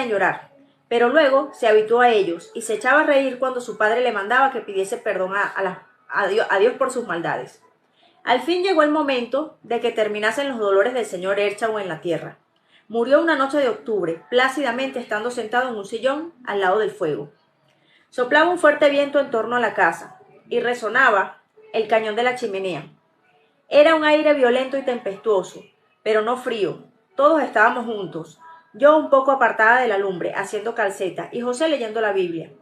llorar, pero luego se habituó a ellos y se echaba a reír cuando su padre le mandaba que pidiese perdón a Dios por sus maldades. Al fin llegó el momento de que terminasen los dolores del señor Erchau en la tierra. Murió una noche de octubre, plácidamente estando sentado en un sillón al lado del fuego. Soplaba un fuerte viento en torno a la casa y resonaba el cañón de la chimenea. Era un aire violento y tempestuoso, pero no frío. Todos estábamos juntos, yo un poco apartada de la lumbre, haciendo calceta, y José leyendo la Biblia.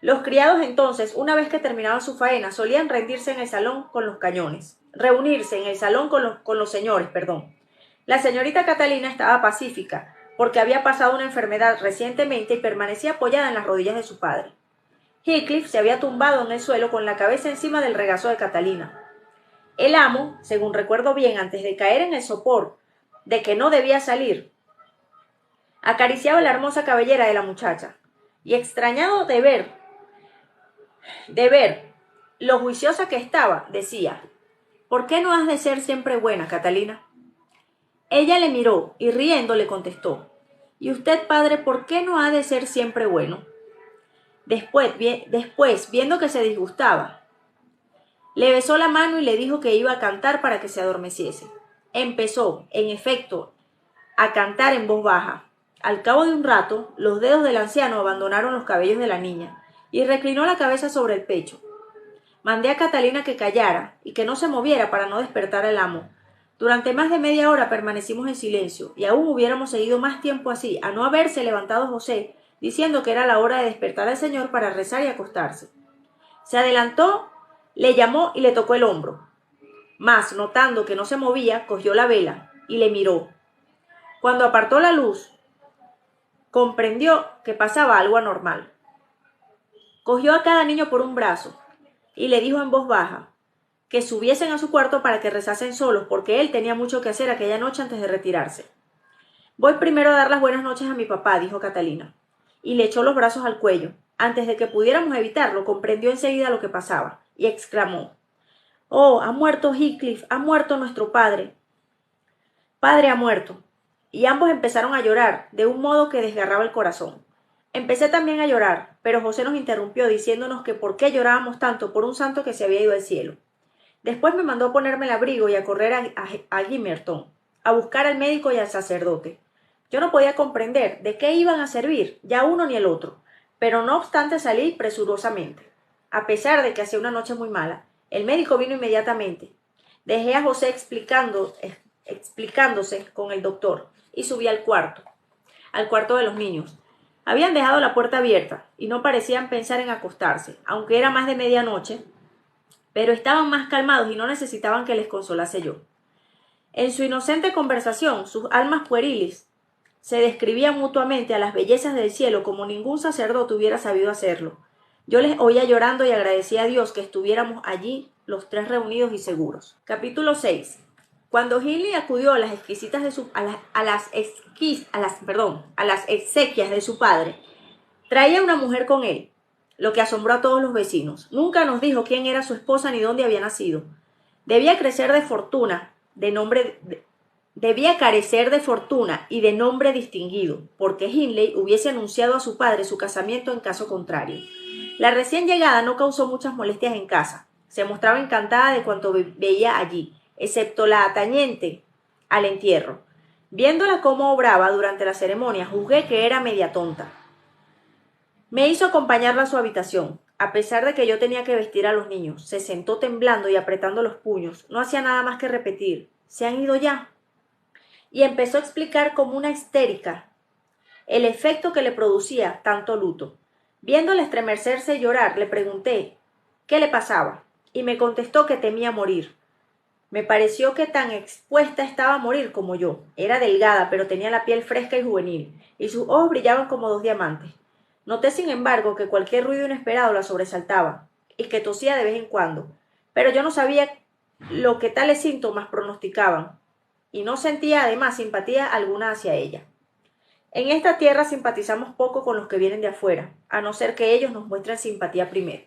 Los criados entonces, una vez que terminaban su faena, solían rendirse en el salón con los cañones, reunirse en el salón con los señores, perdón. La señorita Catalina estaba pacífica, porque había pasado una enfermedad recientemente y permanecía apoyada en las rodillas de su padre. Heathcliff se había tumbado en el suelo con la cabeza encima del regazo de Catalina. El amo, según recuerdo bien, antes de caer en el sopor de que no debía salir, acariciaba la hermosa cabellera de la muchacha, y extrañado de ver lo juiciosa que estaba, decía: ¿por qué no has de ser siempre buena, Catalina? Ella le miró y riendo le contestó: ¿y usted, padre, por qué no ha de ser siempre bueno? Después, viendo que se disgustaba, le besó la mano y le dijo que iba a cantar para que se adormeciese. Empezó, en efecto, a cantar en voz baja. Al cabo de un rato, los dedos del anciano abandonaron los cabellos de la niña y reclinó la cabeza sobre el pecho. Mandé a Catalina que callara y que no se moviera para no despertar al amo. Durante más de media hora permanecimos en silencio, y aún hubiéramos seguido más tiempo así, a no haberse levantado José, diciendo que era la hora de despertar al señor para rezar y acostarse. Se adelantó, le llamó y le tocó el hombro. Mas, notando que no se movía, cogió la vela y le miró. Cuando apartó la luz, comprendió que pasaba algo anormal. Cogió a cada niño por un brazo y le dijo en voz baja que subiesen a su cuarto para que rezasen solos, porque él tenía mucho que hacer aquella noche antes de retirarse. Voy primero a dar las buenas noches a mi papá, dijo Catalina, y le echó los brazos al cuello. Antes de que pudiéramos evitarlo, comprendió enseguida lo que pasaba, y exclamó: «Oh, ha muerto Heathcliff, ha muerto nuestro padre. Padre ha muerto». Y ambos empezaron a llorar, de un modo que desgarraba el corazón. Empecé también a llorar, pero José nos interrumpió diciéndonos que por qué llorábamos tanto por un santo que se había ido al cielo. Después me mandó a ponerme el abrigo y a correr a Gimmerton, a buscar al médico y al sacerdote. Yo no podía comprender de qué iban a servir, ya uno ni el otro, pero no obstante salí presurosamente. A pesar de que hacía una noche muy mala, el médico vino inmediatamente. Dejé a José explicándose con el doctor, y subí al cuarto de los niños. Habían dejado la puerta abierta y no parecían pensar en acostarse, aunque era más de medianoche, pero estaban más calmados y no necesitaban que les consolase yo. En su inocente conversación, sus almas pueriles se describían mutuamente a las bellezas del cielo como ningún sacerdote hubiera sabido hacerlo. Yo les oía llorando y agradecía a Dios que estuviéramos allí los tres reunidos y seguros. Capítulo 6. Cuando Hindley acudió a las exquisitas de a las exequias de su padre, traía una mujer con él, lo que asombró a todos los vecinos. Nunca nos dijo quién era su esposa ni dónde había nacido. Debía carecer de fortuna y de nombre distinguido, porque Hindley hubiese anunciado a su padre su casamiento en caso contrario. La recién llegada no causó muchas molestias en casa. Se mostraba encantada de cuanto veía allí, excepto la atañente al entierro. Viéndola cómo obraba durante la ceremonia, juzgué que era media tonta. Me hizo acompañarla a su habitación, a pesar de que yo tenía que vestir a los niños. Se sentó temblando y apretando los puños. No hacía nada más que repetir: «¿Se han ido ya?». Y empezó a explicar como una histérica el efecto que le producía tanto luto. Viéndola estremecerse y llorar, le pregunté qué le pasaba, y me contestó que temía morir. Me pareció que tan expuesta estaba a morir como yo. Era delgada, pero tenía la piel fresca y juvenil, y sus ojos brillaban como dos diamantes. Noté, sin embargo, que cualquier ruido inesperado la sobresaltaba, y que tosía de vez en cuando, pero yo no sabía lo que tales síntomas pronosticaban, y no sentía además simpatía alguna hacia ella. En esta tierra simpatizamos poco con los que vienen de afuera, a no ser que ellos nos muestren simpatía primero.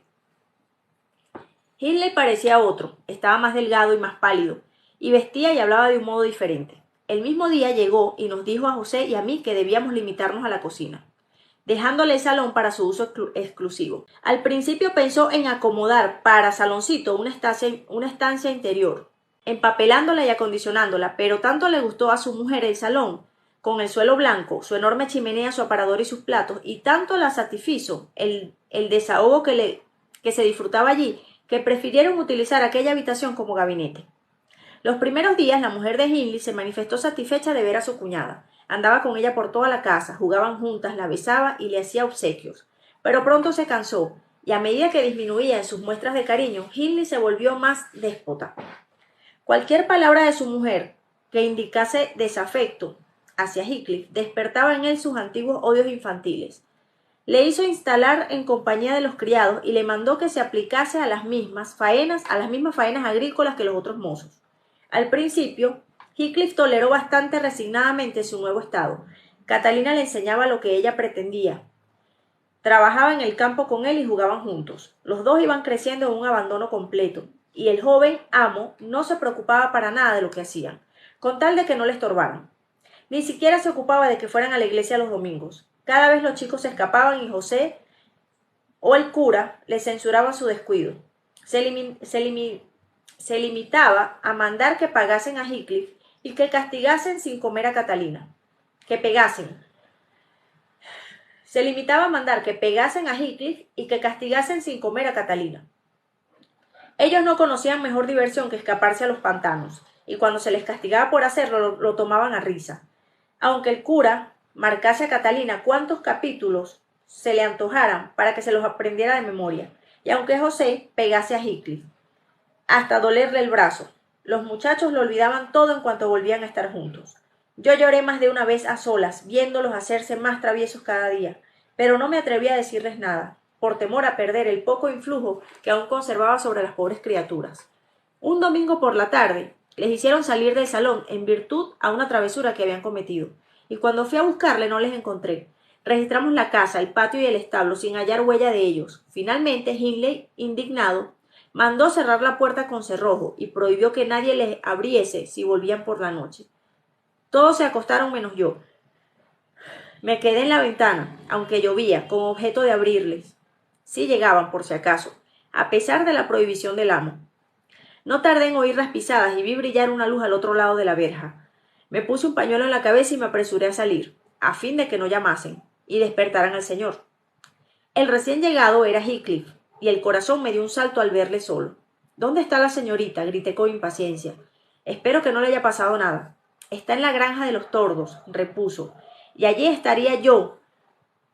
Hindley parecía otro, estaba más delgado y más pálido, y vestía y hablaba de un modo diferente. El mismo día llegó y nos dijo a José y a mí que debíamos limitarnos a la cocina. dejándole el salón para su uso exclusivo. Al principio pensó en acomodar para saloncito una estancia interior, empapelándola y acondicionándola, pero tanto le gustó a su mujer el salón, con el suelo blanco, su enorme chimenea, su aparador y sus platos, y tanto la satisfizo el desahogo que se disfrutaba allí, que prefirieron utilizar aquella habitación como gabinete. Los primeros días la mujer de Hindley se manifestó satisfecha de ver a su cuñada. Andaba con ella por toda la casa, jugaban juntas, la besaba y le hacía obsequios. Pero pronto se cansó, y a medida que disminuía en sus muestras de cariño, Hindley se volvió más déspota. Cualquier palabra de su mujer que indicase desafecto hacia Heathcliff despertaba en él sus antiguos odios infantiles. Le hizo instalar en compañía de los criados y le mandó que se aplicase a las mismas faenas agrícolas que los otros mozos. Al principio, Heathcliff toleró bastante resignadamente su nuevo estado. Catalina le enseñaba lo que ella pretendía. Trabajaba en el campo con él y jugaban juntos. Los dos iban creciendo en un abandono completo, y el joven amo no se preocupaba para nada de lo que hacían, con tal de que no le estorbaran. Ni siquiera se ocupaba de que fueran a la iglesia los domingos. Cada vez los chicos se escapaban y José o el cura le censuraban su descuido. Se limitaba a mandar que pagasen a Heathcliff y que castigasen sin comer a Catalina. Se limitaba a mandar que pegasen a Heathcliff y que castigasen sin comer a Catalina. Ellos no conocían mejor diversión que escaparse a los pantanos, y cuando se les castigaba por hacerlo lo tomaban a risa. Aunque el cura marcase a Catalina cuántos capítulos se le antojaran para que se los aprendiera de memoria, y aunque José pegase a Heathcliff, hasta dolerle el brazo. Los muchachos lo olvidaban todo en cuanto volvían a estar juntos. Yo lloré más de una vez a solas, viéndolos hacerse más traviesos cada día, pero no me atreví a decirles nada, por temor a perder el poco influjo que aún conservaba sobre las pobres criaturas. Un domingo por la tarde les hicieron salir del salón en virtud a una travesura que habían cometido, y cuando fui a buscarle no les encontré. Registramos la casa, el patio y el establo sin hallar huella de ellos. Finalmente, Hindley, indignado, mandó cerrar la puerta con cerrojo y prohibió que nadie les abriese si volvían por la noche. Todos se acostaron menos yo. Me quedé en la ventana, aunque llovía, con objeto de abrirles. Sí llegaban, por si acaso, a pesar de la prohibición del amo. No tardé en oír las pisadas y vi brillar una luz al otro lado de la verja. Me puse un pañuelo en la cabeza y me apresuré a salir, a fin de que no llamasen y despertaran al señor. El recién llegado era Heathcliff, y el corazón me dio un salto al verle solo. ¿Dónde está la señorita? Grité con impaciencia. Espero que no le haya pasado nada. Está en la granja de los tordos, repuso, y allí estaría yo,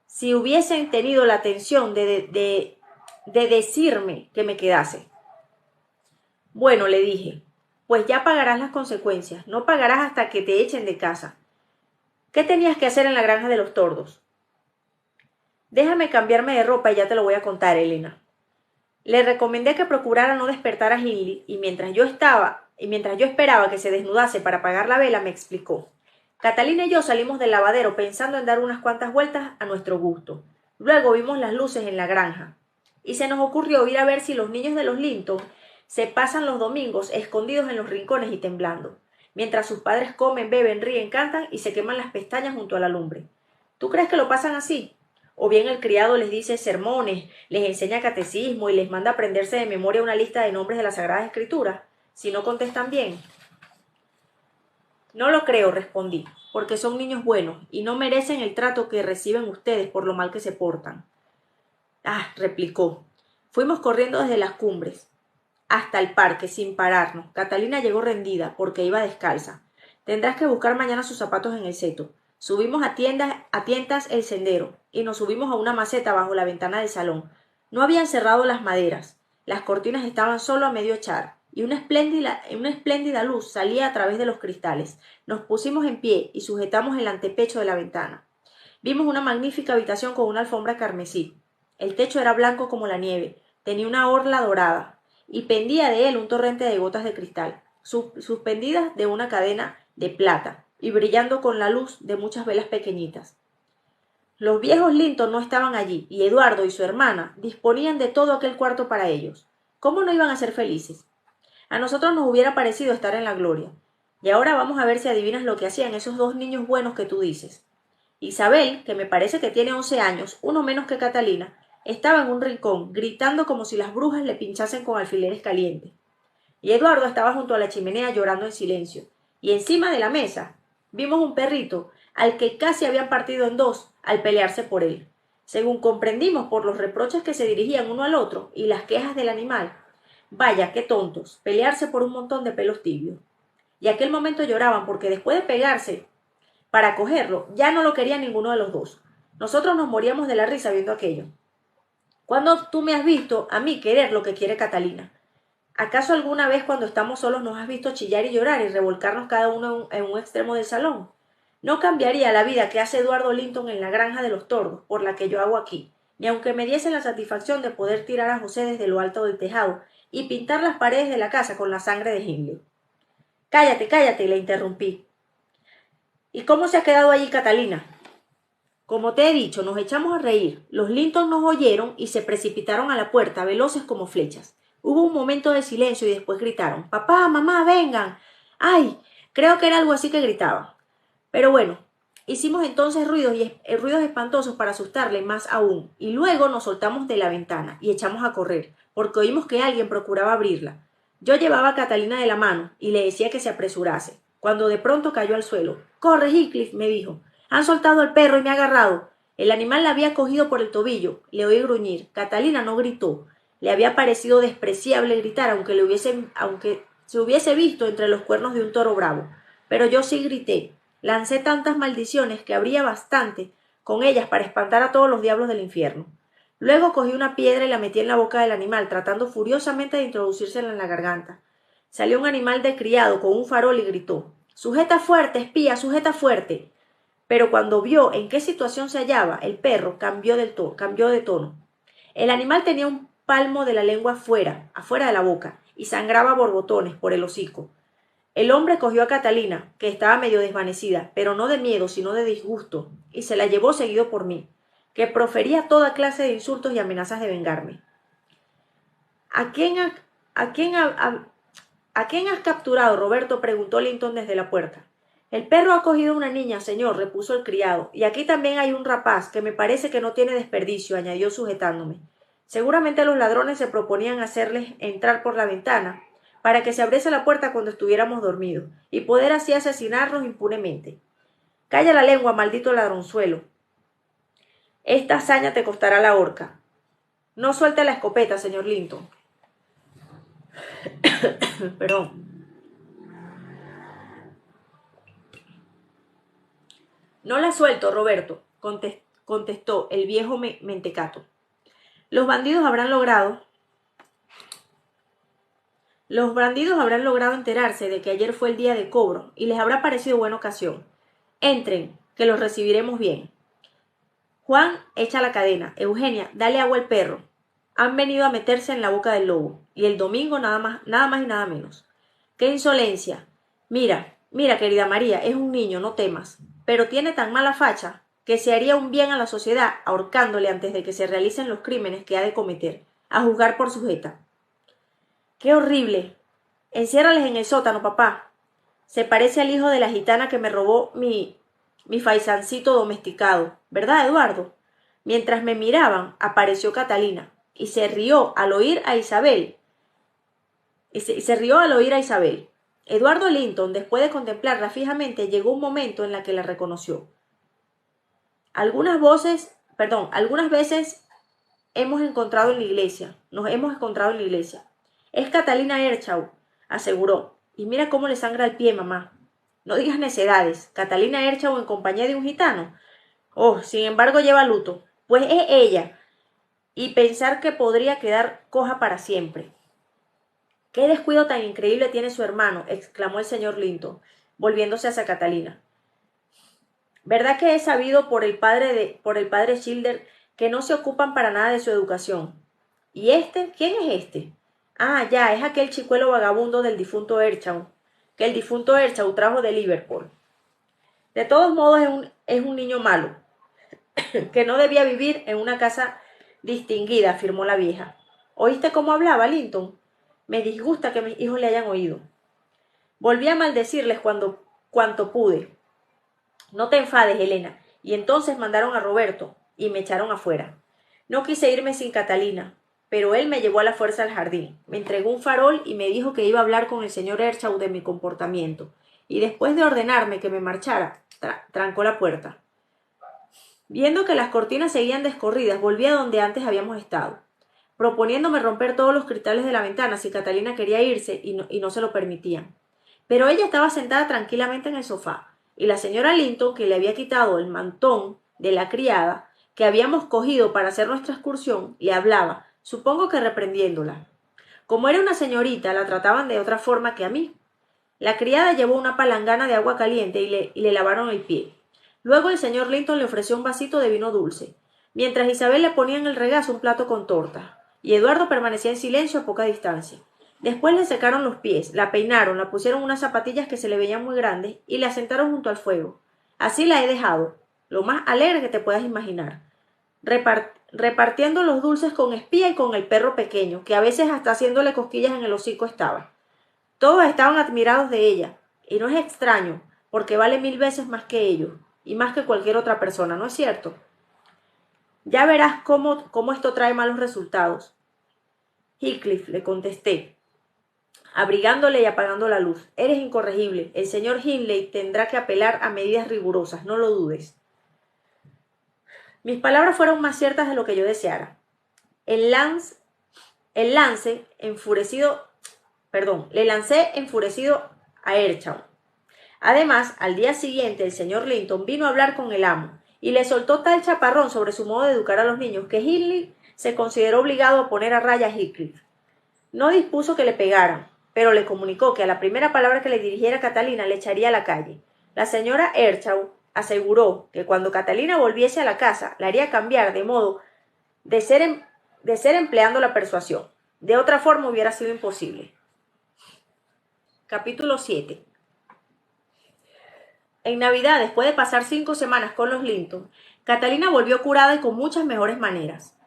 si hubiesen tenido la atención de decirme que me quedase. Bueno, le dije, pues ya pagarás las consecuencias, no pagarás hasta que te echen de casa. ¿Qué tenías que hacer en la granja de los tordos? Déjame cambiarme de ropa y ya te lo voy a contar, Elena. Le recomendé que procurara no despertar a Hindley y mientras yo esperaba que se desnudase para apagar la vela, me explicó. Catalina y yo salimos del lavadero pensando en dar unas cuantas vueltas a nuestro gusto. Luego vimos las luces en la granja y se nos ocurrió ir a ver si los niños de los Linton se pasan los domingos escondidos en los rincones y temblando, mientras sus padres comen, beben, ríen, cantan y se queman las pestañas junto a la lumbre. ¿Tú crees que lo pasan así? O bien el criado les dice sermones, les enseña catecismo y les manda aprenderse de memoria una lista de nombres de las Sagradas Escrituras, si no contestan bien. No lo creo, respondí, porque son niños buenos y no merecen el trato que reciben ustedes por lo mal que se portan. Ah, replicó. Fuimos corriendo desde las cumbres hasta el parque sin pararnos. Catalina llegó rendida porque iba descalza. Tendrás que buscar mañana sus zapatos en el seto. Subimos a tientas el sendero y nos subimos a una maceta bajo la ventana del salón. No habían cerrado las maderas. Las cortinas estaban solo a medio echar y una espléndida luz salía a través de los cristales. Nos pusimos en pie y sujetamos el antepecho de la ventana. Vimos una magnífica habitación con una alfombra carmesí. El techo era blanco como la nieve, tenía una orla dorada y pendía de él un torrente de gotas de cristal, suspendidas de una cadena de plata y brillando con la luz de muchas velas pequeñitas. Los viejos Linton no estaban allí, y Eduardo y su hermana disponían de todo aquel cuarto para ellos. ¿Cómo no iban a ser felices? A nosotros nos hubiera parecido estar en la gloria. Y ahora vamos a ver si adivinas lo que hacían esos dos niños buenos que tú dices. Isabel, que me parece que tiene 11 años, uno menos que Catalina, estaba en un rincón, gritando como si las brujas le pinchasen con alfileres calientes. Y Eduardo estaba junto a la chimenea llorando en silencio. Y encima de la mesa vimos un perrito al que casi habían partido en dos al pelearse por él. Según comprendimos por los reproches que se dirigían uno al otro y las quejas del animal, vaya, qué tontos, pelearse por un montón de pelos tibios. Y aquel momento lloraban porque después de pegarse para cogerlo, ya no lo quería ninguno de los dos. Nosotros nos moríamos de la risa viendo aquello. ¿Cuándo tú me has visto a mí querer lo que quiere Catalina? ¿Acaso alguna vez cuando estamos solos nos has visto chillar y llorar y revolcarnos cada uno en un extremo del salón? No cambiaría la vida que hace Eduardo Linton en la granja de los tordos por la que yo hago aquí, ni aunque me diese la satisfacción de poder tirar a José desde lo alto del tejado y pintar las paredes de la casa con la sangre de Hindley. Cállate, cállate, le interrumpí. ¿Y cómo se ha quedado allí Catalina? Como te he dicho, nos echamos a reír. Los Linton nos oyeron y se precipitaron a la puerta, veloces como flechas. Hubo un momento de silencio y después gritaron: «¡Papá, mamá, vengan!». ¡Ay! Creo que era algo así que gritaban. Pero bueno, hicimos entonces ruidos espantosos para asustarle más aún, y luego nos soltamos de la ventana y echamos a correr, porque oímos que alguien procuraba abrirla. Yo llevaba a Catalina de la mano y le decía que se apresurase, cuando de pronto cayó al suelo. «¡Corre, Heathcliff!», me dijo. «Han soltado al perro y me ha agarrado». El animal la había cogido por el tobillo. Le oí gruñir. Catalina no gritó. Le había parecido despreciable gritar, aunque se hubiese visto entre los cuernos de un toro bravo. Pero yo sí grité. Lancé tantas maldiciones que habría bastante con ellas para espantar a todos los diablos del infierno. Luego cogí una piedra y la metí en la boca del animal, tratando furiosamente de introducírsela en la garganta. Salió un animal de criado con un farol y gritó: «¡Sujeta fuerte, espía, sujeta fuerte!». Pero cuando vio en qué situación se hallaba, el perro cambió de tono. El animal tenía un palmo de la lengua afuera de la boca, y sangraba a borbotones por el hocico. El hombre cogió a Catalina, que estaba medio desvanecida, pero no de miedo, sino de disgusto, y se la llevó seguido por mí, que profería toda clase de insultos y amenazas de vengarme. ¿A quién has capturado, Roberto?, preguntó Linton desde la puerta. El perro ha cogido a una niña, señor, repuso el criado, y aquí también hay un rapaz que me parece que no tiene desperdicio, añadió sujetándome. Seguramente los ladrones se proponían hacerles entrar por la ventana para que se abriese la puerta cuando estuviéramos dormidos y poder así asesinarnos impunemente. Calla la lengua, maldito ladronzuelo. Esta hazaña te costará la horca. No suelte la escopeta, señor Linton. Perdón. No la suelto, Roberto, contestó el viejo mentecato. Los bandidos habrán logrado enterarse de que ayer fue el día de cobro y les habrá parecido buena ocasión. Entren, que los recibiremos bien. Juan, echa la cadena. Eugenia, dale agua al perro. Han venido a meterse en la boca del lobo. Y el domingo nada más y nada menos. ¡Qué insolencia! Mira, querida María, es un niño, no temas. Pero tiene tan mala facha que se haría un bien a la sociedad ahorcándole antes de que se realicen los crímenes que ha de cometer, a juzgar por sujeta. ¡Qué horrible! Enciérrales en el sótano, papá. Se parece al hijo de la gitana que me robó mi faisancito domesticado, ¿verdad, Eduardo? Mientras me miraban, apareció Catalina, y se rió al oír a Isabel. Eduardo Linton, después de contemplarla fijamente, llegó un momento en la que la reconoció. Algunas veces nos hemos encontrado en la iglesia. Es Catalina Erchaud, aseguró. Y mira cómo le sangra el pie, mamá. No digas necedades. Catalina Erchaud en compañía de un gitano. Oh, sin embargo lleva luto. Pues es ella. Y pensar que podría quedar coja para siempre. ¡Qué descuido tan increíble tiene su hermano!, exclamó el señor Linton, volviéndose hacia Catalina. ¿Verdad que he sabido por el padre Schilder que no se ocupan para nada de su educación? ¿Y este? ¿Quién es este? Ah, ya, es aquel chicuelo vagabundo del difunto Erchaud, que el difunto Erchaud trajo de Liverpool. De todos modos es un niño malo, que no debía vivir en una casa distinguida, afirmó la vieja. ¿Oíste cómo hablaba, Linton? Me disgusta que mis hijos le hayan oído. Volví a maldecirles cuanto pude. No te enfades, Helena, y entonces mandaron a Roberto y me echaron afuera. No quise irme sin Catalina, pero él me llevó a la fuerza al jardín, me entregó un farol y me dijo que iba a hablar con el señor Earnshaw de mi comportamiento, y después de ordenarme que me marchara, trancó la puerta. Viendo que las cortinas seguían descorridas, volví a donde antes habíamos estado, proponiéndome romper todos los cristales de la ventana si Catalina quería irse y no se lo permitían. Pero ella estaba sentada tranquilamente en el sofá, y la señora Linton, que le había quitado el mantón de la criada que habíamos cogido para hacer nuestra excursión, le hablaba, supongo que reprendiéndola. Como era una señorita, la trataban de otra forma que a mí. La criada llevó una palangana de agua caliente y le lavaron el pie. Luego el señor Linton le ofreció un vasito de vino dulce, mientras Isabel le ponía en el regazo un plato con torta, y Eduardo permanecía en silencio a poca distancia. Después le secaron los pies, la peinaron, la pusieron unas zapatillas que se le veían muy grandes y la sentaron junto al fuego. Así la he dejado, lo más alegre que te puedas imaginar, repartiendo los dulces con Espía y con el perro pequeño, que a veces hasta haciéndole cosquillas en el hocico estaba. Todos estaban admirados de ella, y no es extraño, porque vale 1000 veces más que ellos, y más que cualquier otra persona, ¿no es cierto? Ya verás cómo esto trae malos resultados. Heathcliff, le contesté, abrigándole y apagando la luz. Eres incorregible. El señor Hindley tendrá que apelar a medidas rigurosas, no lo dudes. Mis palabras fueron más ciertas de lo que yo deseara. Le lancé enfurecido a Earnshaw. Además, al día siguiente el señor Linton vino a hablar con el amo y le soltó tal chaparrón sobre su modo de educar a los niños que Hindley se consideró obligado a poner a raya a Heathcliff. No dispuso que le pegaran, pero le comunicó que a la primera palabra que le dirigiera Catalina le echaría a la calle. La señora Earnshaw aseguró que cuando Catalina volviese a la casa la haría cambiar de modo de ser empleando la persuasión. De otra forma hubiera sido imposible. Capítulo 7. En Navidad, después de pasar 5 semanas con los Linton, Catalina volvió curada y con muchas mejores maneras.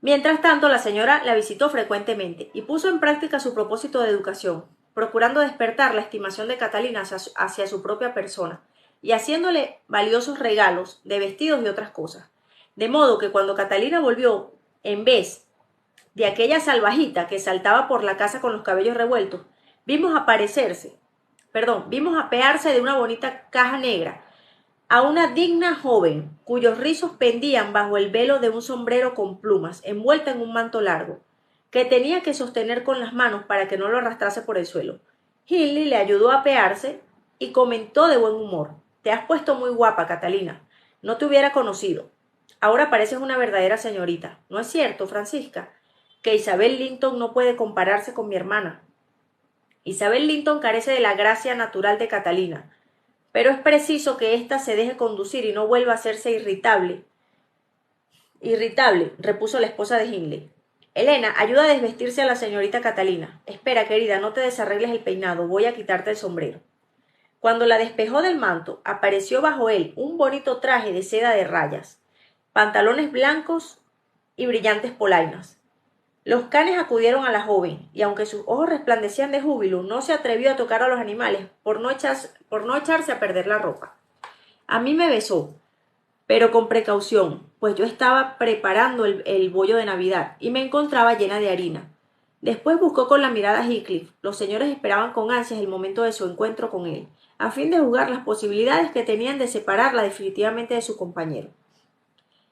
Mientras tanto, la señora la visitó frecuentemente y puso en práctica su propósito de educación, procurando despertar la estimación de Catalina hacia su propia persona y haciéndole valiosos regalos de vestidos y otras cosas. De modo que cuando Catalina volvió, en vez de aquella salvajita que saltaba por la casa con los cabellos revueltos, vimos apearse de una bonita caja negra a una digna joven, cuyos rizos pendían bajo el velo de un sombrero con plumas, envuelta en un manto largo, que tenía que sostener con las manos para que no lo arrastrase por el suelo. Hindley le ayudó a apearse y comentó de buen humor: «Te has puesto muy guapa, Catalina. No te hubiera conocido. Ahora pareces una verdadera señorita. ¿No es cierto, Francisca, que Isabel Linton no puede compararse con mi hermana?» Isabel Linton carece de la gracia natural de Catalina, pero es preciso que ésta se deje conducir y no vuelva a hacerse irritable, repuso la esposa de Hindley. Elena, ayuda a desvestirse a la señorita Catalina. Espera, querida, no te desarregles el peinado, voy a quitarte el sombrero. Cuando la despejó del manto, apareció bajo él un bonito traje de seda de rayas, pantalones blancos y brillantes polainas. Los canes acudieron a la joven, y aunque sus ojos resplandecían de júbilo, no se atrevió a tocar a los animales por no echarse a perder la ropa. A mí me besó, pero con precaución, pues yo estaba preparando el bollo de Navidad y me encontraba llena de harina. Después buscó con la mirada a Heathcliff. Los señores esperaban con ansias el momento de su encuentro con él, a fin de juzgar las posibilidades que tenían de separarla definitivamente de su compañero.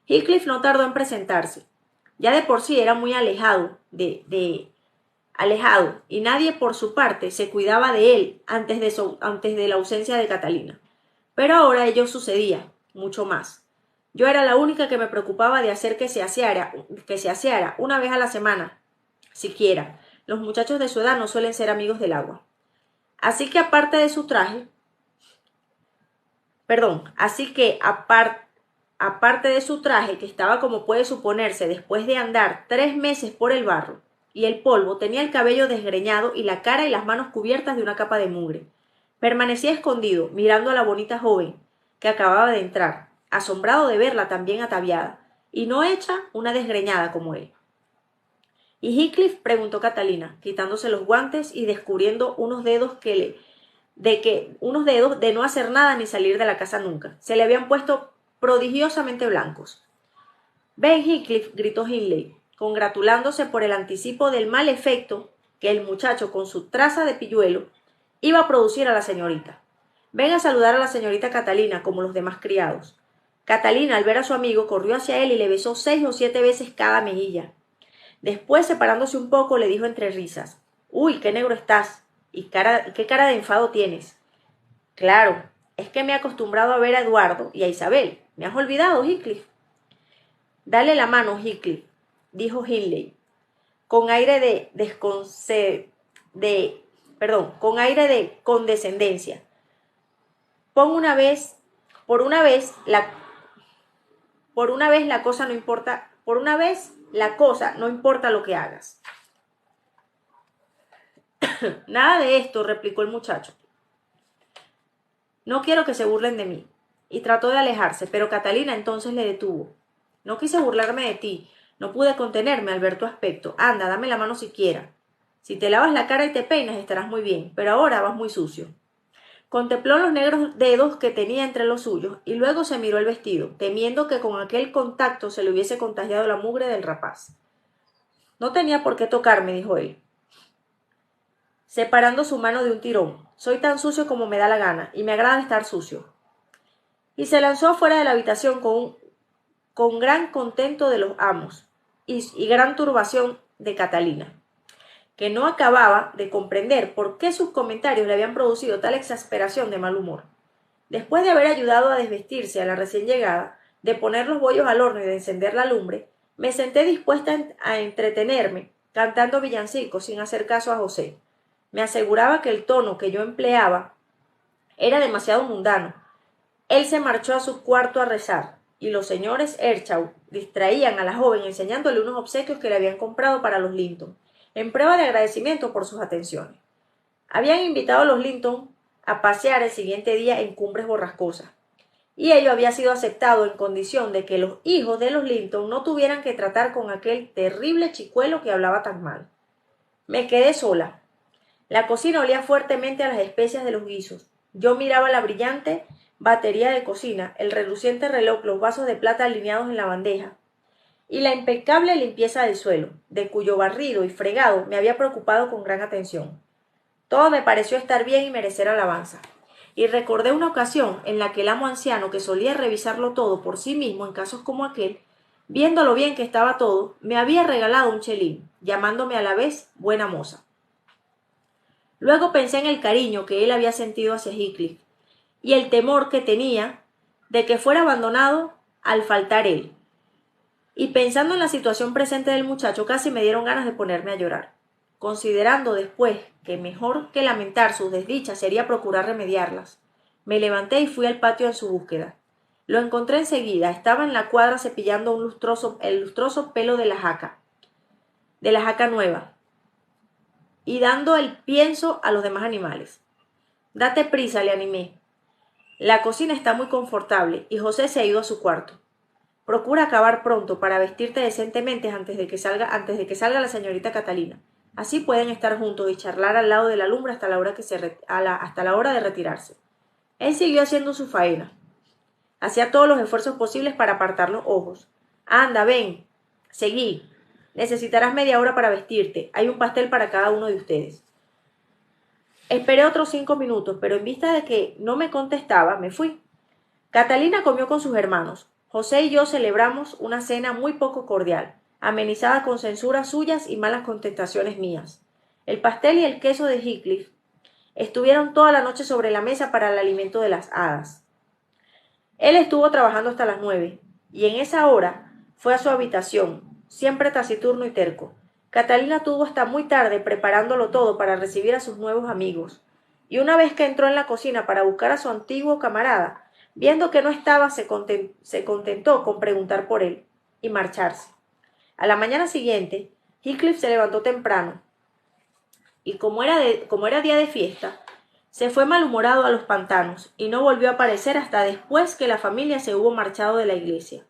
Heathcliff no tardó en presentarse. Ya de por sí era muy alejado y nadie por su parte se cuidaba de él antes de la ausencia de Catalina. Pero ahora ello sucedía, mucho más. Yo era la única que me preocupaba de hacer que se aseara una vez a la semana, siquiera. Los muchachos de su edad no suelen ser amigos del agua. Así que aparte de su traje que estaba como puede suponerse después de andar 3 meses por el barro y el polvo, tenía el cabello desgreñado y la cara y las manos cubiertas de una capa de mugre. Permanecía escondido, mirando a la bonita joven que acababa de entrar, asombrado de verla tan bien ataviada, y no hecha una desgreñada como él. ¿Y Heathcliff?, preguntó Catalina, quitándose los guantes y descubriendo unos dedos que le unos dedos de no hacer nada ni salir de la casa nunca. Se le habían puesto prodigiosamente blancos. «Ben Heathcliff», gritó Hindley, congratulándose por el anticipo del mal efecto que el muchacho con su traza de pilluelo iba a producir a la señorita. «Ven a saludar a la señorita Catalina como los demás criados». Catalina, al ver a su amigo, corrió hacia él y le besó 6 o 7 veces cada mejilla. Después, separándose un poco, le dijo entre risas: «Uy, qué negro estás, y qué cara de enfado tienes». «Claro, es que me he acostumbrado a ver a Eduardo y a Isabel. ¿Me has olvidado, Heathcliff?» «Dale la mano, Heathcliff», dijo Hindley, con aire de condescendencia. Por una vez la cosa no importa lo que hagas. «Nada de esto», replicó el muchacho. «No quiero que se burlen de mí». Y trató de alejarse, pero Catalina entonces le detuvo. «No quise burlarme de ti. No pude contenerme al ver tu aspecto. Anda, dame la mano siquiera. Si te lavas la cara y te peinas estarás muy bien, pero ahora vas muy sucio». Contempló los negros dedos que tenía entre los suyos y luego se miró el vestido, temiendo que con aquel contacto se le hubiese contagiado la mugre del rapaz. «No tenía por qué tocarme», dijo él, separando su mano de un tirón. «Soy tan sucio como me da la gana, y me agrada estar sucio». Y se lanzó afuera de la habitación con gran contento de los amos y gran turbación de Catalina, que no acababa de comprender por qué sus comentarios le habían producido tal exasperación de mal humor. Después de haber ayudado a desvestirse a la recién llegada, de poner los bollos al horno y de encender la lumbre, me senté dispuesta a entretenerme cantando villancicos sin hacer caso a José. Me aseguraba que el tono que yo empleaba era demasiado mundano. Él se marchó a su cuarto a rezar, y los señores Earnshaw distraían a la joven enseñándole unos obsequios que le habían comprado para los Linton, en prueba de agradecimiento por sus atenciones. Habían invitado a los Linton a pasear el siguiente día en Cumbres Borrascosas, y ello había sido aceptado en condición de que los hijos de los Linton no tuvieran que tratar con aquel terrible chicuelo que hablaba tan mal. Me quedé sola. La cocina olía fuertemente a las especias de los guisos. Yo miraba la brillante batería de cocina, el reluciente reloj, los vasos de plata alineados en la bandeja, y la impecable limpieza del suelo, de cuyo barrido y fregado me había preocupado con gran atención. Todo me pareció estar bien y merecer alabanza. Y recordé una ocasión en la que el amo anciano, que solía revisarlo todo por sí mismo en casos como aquel, viendo lo bien que estaba todo, me había regalado un chelín, llamándome a la vez buena moza. Luego pensé en el cariño que él había sentido hacia Heathcliff y el temor que tenía de que fuera abandonado al faltar él. Y pensando en la situación presente del muchacho, casi me dieron ganas de ponerme a llorar, considerando después que mejor que lamentar sus desdichas sería procurar remediarlas. Me levanté y fui al patio en su búsqueda. Lo encontré enseguida. Estaba en la cuadra cepillando el lustroso pelo de la jaca nueva, y dando el pienso a los demás animales. «Date prisa», le animé. «La cocina está muy confortable y José se ha ido a su cuarto. Procura acabar pronto para vestirte decentemente antes de que salga la señorita Catalina. Así pueden estar juntos y charlar al lado de la lumbre hasta la hora de retirarse». Él siguió haciendo su faena. Hacía todos los esfuerzos posibles para apartar los ojos. «Anda, ven, seguí. Necesitarás media hora para vestirte. Hay un pastel para cada uno de ustedes». Esperé otros 5 minutos, pero en vista de que no me contestaba, me fui. Catalina comió con sus hermanos. José y yo celebramos una cena muy poco cordial, amenizada con censuras suyas y malas contestaciones mías. El pastel y el queso de Heathcliff estuvieron toda la noche sobre la mesa para el alimento de las hadas. Él estuvo trabajando hasta las 9, y en esa hora fue a su habitación, siempre taciturno y terco. Catalina tuvo hasta muy tarde preparándolo todo para recibir a sus nuevos amigos, y una vez que entró en la cocina para buscar a su antiguo camarada, viendo que no estaba, se contentó con preguntar por él y marcharse. A la mañana siguiente, Heathcliff se levantó temprano, y como era día de fiesta, se fue malhumorado a los pantanos y no volvió a aparecer hasta después que la familia se hubo marchado de la iglesia.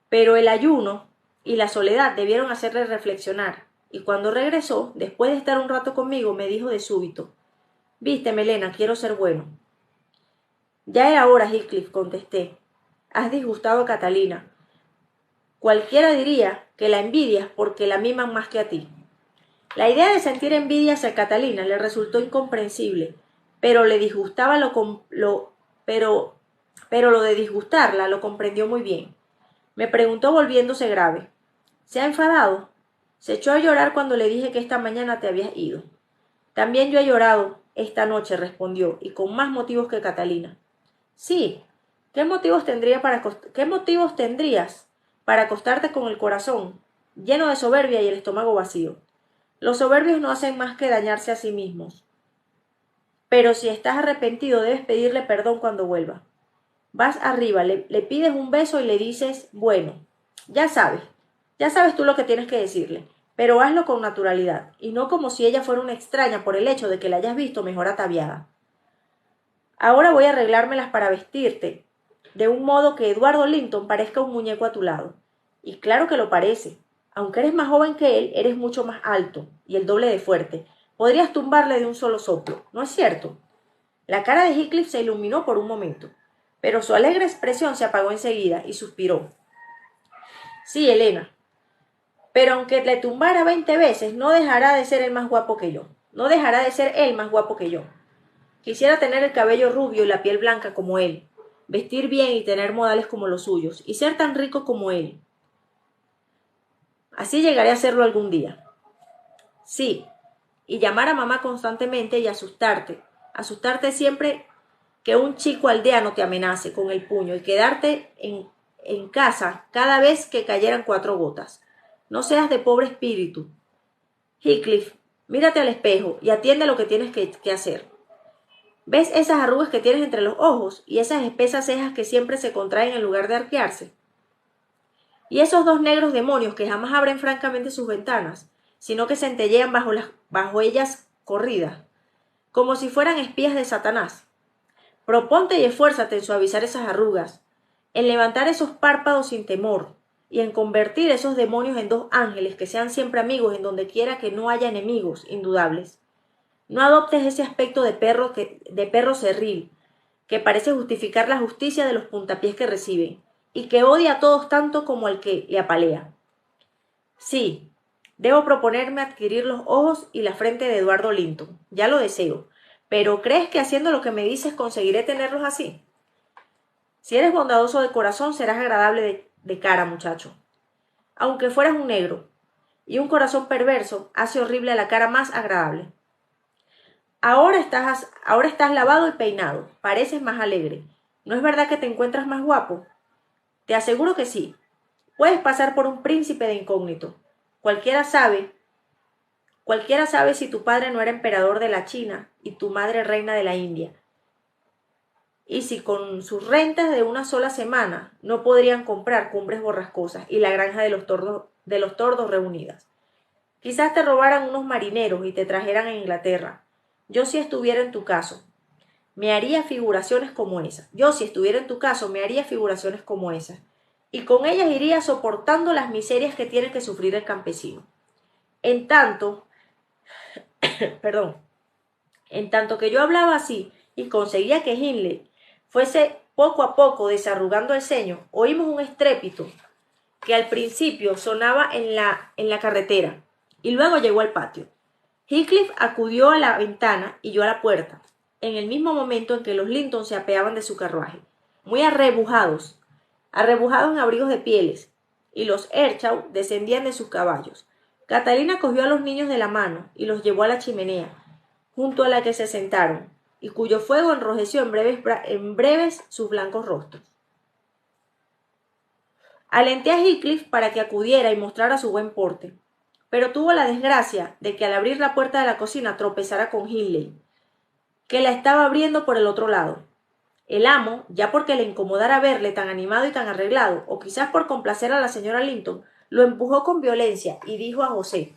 Pero el ayuno y la soledad debieron hacerle reflexionar, y cuando regresó, después de estar un rato conmigo, me dijo de súbito: Viste, Melena, quiero ser bueno. Ya era hora, Heathcliff, contesté. Has disgustado a Catalina. Cualquiera diría que la envidias porque la miman más que a ti. La idea de sentir envidia hacia Catalina le resultó incomprensible, pero le disgustaba pero lo de disgustarla lo comprendió muy bien. Me preguntó volviéndose grave. ¿Se ha enfadado? Se echó a llorar cuando le dije que esta mañana te habías ido. También yo he llorado esta noche, respondió, y con más motivos que Catalina. Sí, ¿qué motivos tendrías para acostarte con el corazón lleno de soberbia y el estómago vacío? Los soberbios no hacen más que dañarse a sí mismos. Pero si estás arrepentido, debes pedirle perdón cuando vuelva. Vas arriba, le pides un beso y le dices, bueno, ya sabes tú lo que tienes que decirle, pero hazlo con naturalidad, y no como si ella fuera una extraña por el hecho de que la hayas visto mejor ataviada. Ahora voy a arreglármelas para vestirte, de un modo que Eduardo Linton parezca un muñeco a tu lado. Y claro que lo parece. Aunque eres más joven que él, eres mucho más alto, y el doble de fuerte. Podrías tumbarle de un solo soplo, ¿no es cierto? La cara de Heathcliff se iluminó por un momento, pero su alegre expresión se apagó enseguida, y suspiró. Sí, Elena, pero aunque le tumbara 20 veces, no dejará de ser el más guapo que yo. No dejará de ser él más guapo que yo. Quisiera tener el cabello rubio y la piel blanca como él, vestir bien y tener modales como los suyos, y ser tan rico como él. Así llegaré a serlo algún día. Sí, y llamar a mamá constantemente y asustarte siempre que un chico aldeano te amenace con el puño y quedarte en casa cada vez que cayeran 4 gotas. No seas de pobre espíritu. Heathcliff, mírate al espejo y atiende lo que tienes que hacer. ¿Ves esas arrugas que tienes entre los ojos y esas espesas cejas que siempre se contraen en lugar de arquearse? Y esos 2 negros demonios que jamás abren francamente sus ventanas, sino que centellean bajo ellas corridas, como si fueran espías de Satanás. Proponte y esfuérzate en suavizar esas arrugas, en levantar esos párpados sin temor, y en convertir esos demonios en 2 ángeles que sean siempre amigos en donde quiera que no haya enemigos indudables. No adoptes ese aspecto de perro cerril, que parece justificar la justicia de los puntapiés que reciben, y que odia a todos tanto como al que le apalea. Sí, debo proponerme adquirir los ojos y la frente de Eduardo Linton. Ya lo deseo. Pero ¿crees que haciendo lo que me dices conseguiré tenerlos así? Si eres bondadoso de corazón, serás agradable de cara, muchacho. Aunque fueras un negro, y un corazón perverso hace horrible a la cara más agradable. Ahora estás lavado y peinado, pareces más alegre. ¿No es verdad que te encuentras más guapo? Te aseguro que sí. Puedes pasar por un príncipe de incógnito. Cualquiera sabe si tu padre no era emperador de la China y tu madre reina de la India. Y si con sus rentas de una sola semana no podrían comprar Cumbres Borrascosas y la granja de los tordos reunidas. Quizás te robaran unos marineros y te trajeran a Inglaterra. Yo si estuviera en tu caso, me haría figuraciones como esas. Y con ellas iría soportando las miserias que tiene que sufrir el campesino. En tanto que yo hablaba así y conseguía que Hindley fuese poco a poco desarrugando el ceño, oímos un estrépito que al principio sonaba en la carretera y luego llegó al patio. Heathcliff acudió a la ventana y yo a la puerta, en el mismo momento en que los Linton se apeaban de su carruaje, muy arrebujados en abrigos de pieles, y los Earnshaw descendían de sus caballos. Catalina cogió a los niños de la mano y los llevó a la chimenea, junto a la que se sentaron, y cuyo fuego enrojeció en breves sus blancos rostros. Alenté a Heathcliff para que acudiera y mostrara su buen porte, pero tuvo la desgracia de que al abrir la puerta de la cocina tropezara con Hindley, que la estaba abriendo por el otro lado. El amo, ya porque le incomodara verle tan animado y tan arreglado, o quizás por complacer a la señora Linton, lo empujó con violencia y dijo a José: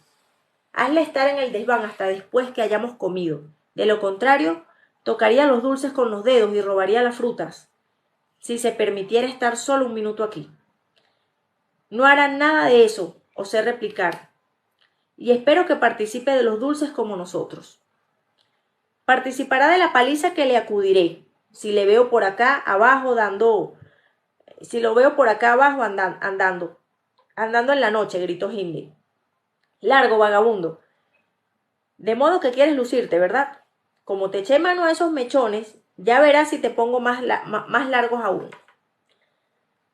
«Hazle estar en el desván hasta después que hayamos comido. De lo contrario, tocaría los dulces con los dedos y robaría las frutas, si se permitiera estar solo un minuto aquí». «No hará nada de eso», osé replicar, «y espero que participe de los dulces como nosotros». Participará de la paliza que le acudiré, si le veo por acá abajo si lo veo por acá abajo andando en la noche, gritó Hindley. Largo, vagabundo. De modo que quieres lucirte, ¿verdad? Como te eché mano a esos mechones, ya verás si te pongo más largos aún.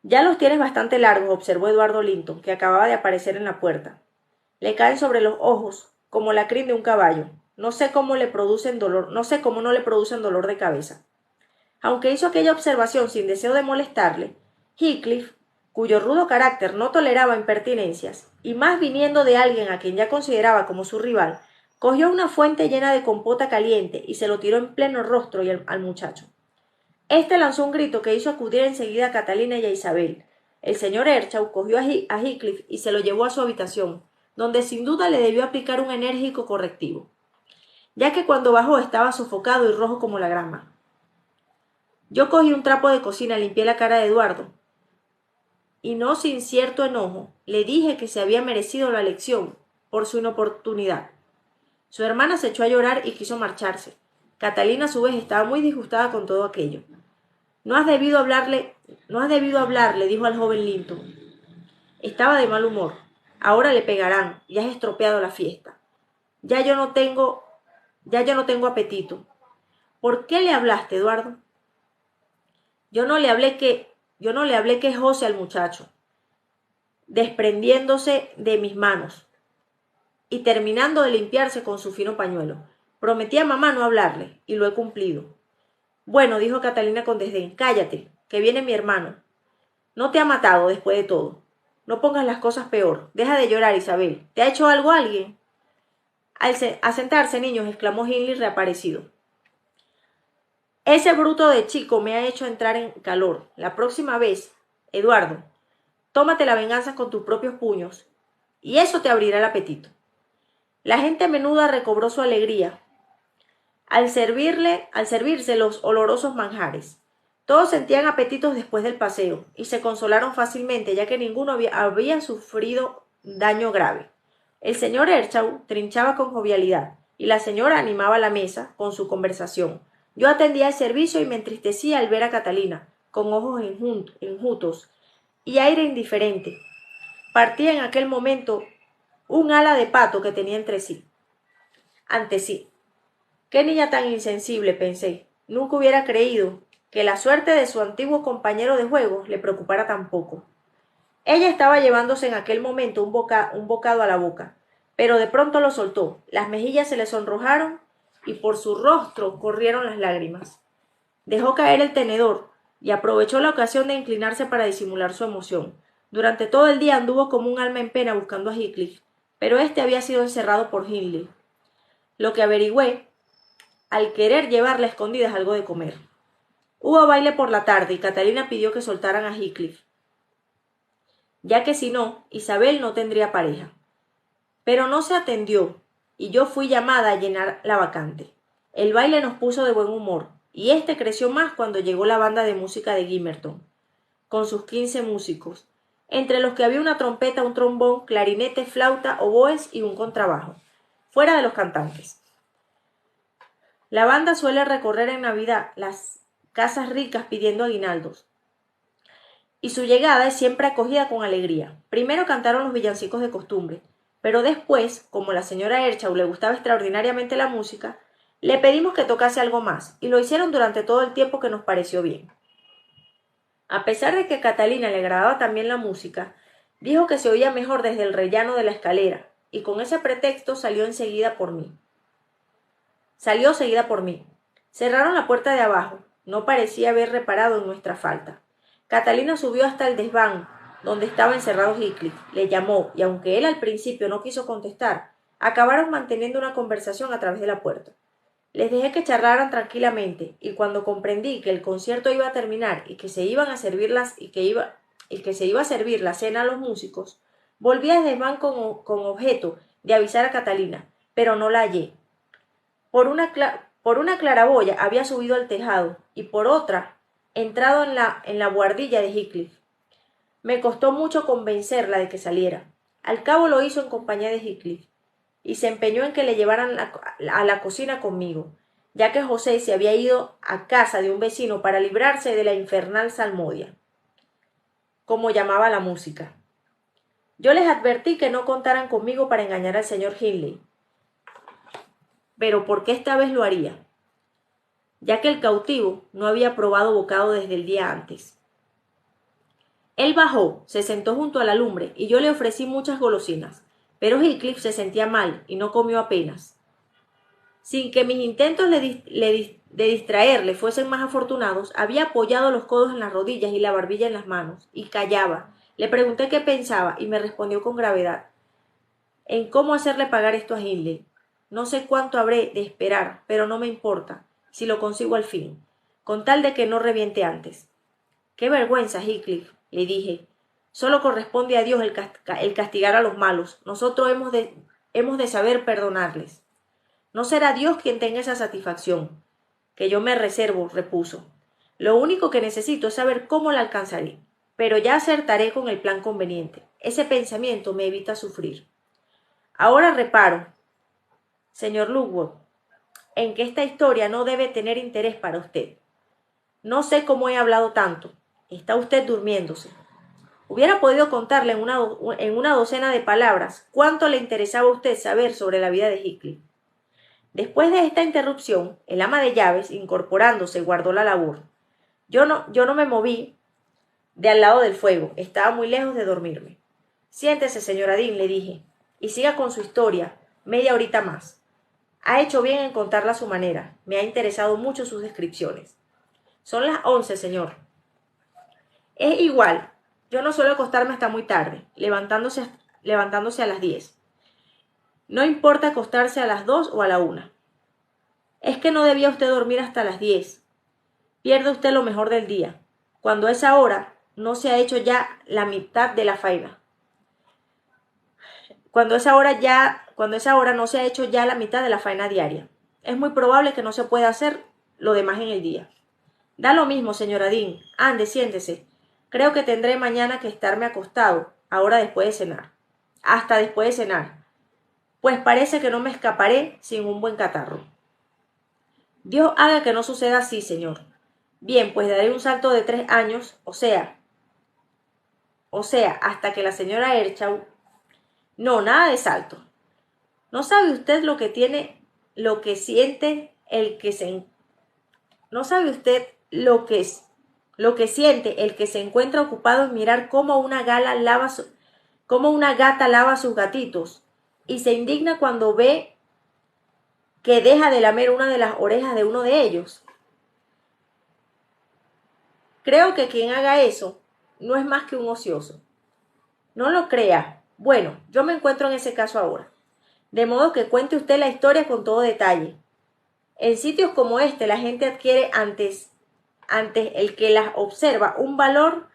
Ya los tienes bastante largos, observó Eduardo Linton, que acababa de aparecer en la puerta. Le caen sobre los ojos, como la crin de un caballo. No sé cómo no le producen dolor de cabeza. Aunque hizo aquella observación sin deseo de molestarle, Heathcliff, cuyo rudo carácter no toleraba impertinencias, y más viniendo de alguien a quien ya consideraba como su rival, cogió una fuente llena de compota caliente y se lo tiró en pleno rostro al muchacho. Este lanzó un grito que hizo acudir enseguida a Catalina y a Isabel. El señor Earnshaw cogió a Heathcliff y se lo llevó a su habitación, donde sin duda le debió aplicar un enérgico correctivo, ya que cuando bajó estaba sofocado y rojo como la grama. Yo cogí un trapo de cocina, limpié la cara de Eduardo, y no sin cierto enojo, le dije que se había merecido la lección por su inoportunidad. Su hermana se echó a llorar y quiso marcharse. Catalina, a su vez, estaba muy disgustada con todo aquello. No has debido hablarle, dijo al joven Linton. Estaba de mal humor. Ahora le pegarán y has estropeado la fiesta. Ya yo no tengo apetito. ¿Por qué le hablaste, Eduardo? Yo no le hablé quejoso al muchacho, desprendiéndose de mis manos y terminando de limpiarse con su fino pañuelo. Prometí a mamá no hablarle, y lo he cumplido. Bueno, dijo Catalina con desdén, cállate, que viene mi hermano. No te ha matado después de todo. No pongas las cosas peor. Deja de llorar, Isabel. ¿Te ha hecho algo alguien? A sentarse, niños, exclamó Hindley reaparecido. Ese bruto de chico me ha hecho entrar en calor. La próxima vez, Eduardo, tómate la venganza con tus propios puños, y eso te abrirá el apetito. La gente menuda recobró su alegría al servirse los olorosos manjares. Todos sentían apetitos después del paseo, y se consolaron fácilmente, ya que ninguno había sufrido daño grave. El señor Earnshaw trinchaba con jovialidad, y la señora animaba la mesa con su conversación. Yo atendía el servicio y me entristecía al ver a Catalina, con ojos enjutos y aire indiferente. Partía en aquel momento un ala de pato que tenía ante sí. Qué niña tan insensible, pensé. Nunca hubiera creído que la suerte de su antiguo compañero de juegos le preocupara tan poco. Ella estaba llevándose en aquel momento un bocado a la boca, pero de pronto lo soltó. Las mejillas se le sonrojaron y por su rostro corrieron las lágrimas. Dejó caer el tenedor y aprovechó la ocasión de inclinarse para disimular su emoción. Durante todo el día anduvo como un alma en pena buscando a Heathcliff, pero éste había sido encerrado por Hindley. Lo que averigüé al querer llevarle a escondidas algo de comer. Hubo baile por la tarde y Catalina pidió que soltaran a Heathcliff, ya que si no, Isabel no tendría pareja. Pero no se atendió, y yo fui llamada a llenar la vacante. El baile nos puso de buen humor, y este creció más cuando llegó la banda de música de Gimmerton, con sus 15 músicos, entre los que había una trompeta, un trombón, clarinete, flauta, oboes y un contrabajo, fuera de los cantantes. La banda suele recorrer en Navidad las casas ricas pidiendo aguinaldos, y su llegada es siempre acogida con alegría. Primero cantaron los villancicos de costumbre, pero después, como a la señora Earnshaw le gustaba extraordinariamente la música, le pedimos que tocase algo más, y lo hicieron durante todo el tiempo que nos pareció bien. A pesar de que a Catalina le agradaba también la música, dijo que se oía mejor desde el rellano de la escalera, y con ese pretexto salió seguida por mí. Cerraron la puerta de abajo. No parecía haber reparado en nuestra falta. Catalina subió hasta el desván, donde estaba encerrado Heathcliff. Le llamó, y aunque él al principio no quiso contestar, acabaron manteniendo una conversación a través de la puerta. Les dejé que charlaran tranquilamente, y cuando comprendí que el concierto iba a terminar y que se iba a servir la cena a los músicos, volví al desván con objeto de avisar a Catalina, pero no la hallé. Por una claraboya había subido al tejado y por otra entrado en la buhardilla de Heathcliff. Me costó mucho convencerla de que saliera. Al cabo lo hizo en compañía de Heathcliff y se empeñó en que le llevaran a la cocina conmigo. ya que José se había ido a casa de un vecino para librarse de la infernal salmodia, como llamaba la música. Yo les advertí que no contaran conmigo para engañar al señor Hindley, pero ¿por qué esta vez lo haría? Ya que el cautivo no había probado bocado desde el día antes. Él bajó, se sentó junto a la lumbre y yo le ofrecí muchas golosinas, pero Heathcliff se sentía mal y no comió apenas. Sin que mis intentos de distraerle fuesen más afortunados, había apoyado los codos en las rodillas y la barbilla en las manos, y callaba. Le pregunté qué pensaba y me respondió con gravedad: en cómo hacerle pagar esto a Hindley. No sé cuánto habré de esperar, pero no me importa, si lo consigo al fin, con tal de que no reviente antes. Qué vergüenza, Heathcliff, le dije. Solo corresponde a Dios el castigar a los malos. Nosotros hemos de saber perdonarles. No será Dios quien tenga esa satisfacción, que yo me reservo, repuso. Lo único que necesito es saber cómo la alcanzaré, pero ya acertaré con el plan conveniente. Ese pensamiento me evita sufrir. Ahora reparo, señor Lockwood, en que esta historia no debe tener interés para usted. No sé cómo he hablado tanto. Está usted durmiéndose. Hubiera podido contarle en una docena de palabras cuánto le interesaba a usted saber sobre la vida de Heathcliff. Después de esta interrupción, el ama de llaves, incorporándose, guardó la labor. Yo no me moví de al lado del fuego. Estaba muy lejos de dormirme. Siéntese, señora Dean, le dije, y siga con su historia media horita más. Ha hecho bien en contarla a su manera. Me ha interesado mucho sus descripciones. Son las 11, señor. Es igual. Yo no suelo acostarme hasta muy tarde, levantándose a las 10. No importa acostarse a las 2 o a la 1. Es que no debía usted dormir hasta las 10. Pierde usted lo mejor del día. Cuando a esa hora no se ha hecho ya la mitad de la faena. Cuando a esa hora no se ha hecho ya la mitad de la faena diaria. Es muy probable que no se pueda hacer lo demás en el día. Da lo mismo, señora Dean. Ande, siéntese. Creo que tendré mañana que estarme acostado, ahora después de cenar. Hasta después de cenar. Pues parece que no me escaparé sin un buen catarro. Dios haga que no suceda así, señor. Bien, pues daré un salto de 3 años, o sea, hasta que la señora Erchaw... No, nada de salto. ¿No sabe usted lo que siente el que se... ¿No sabe usted lo que siente el que se encuentra ocupado en mirar cómo una gata lava sus gatitos y se indigna cuando ve que deja de lamer una de las orejas de uno de ellos? Creo que quien haga eso no es más que un ocioso. No lo crea. Bueno, yo me encuentro en ese caso ahora. De modo que cuente usted la historia con todo detalle. En sitios como este la gente adquiere antes el que las observa un valor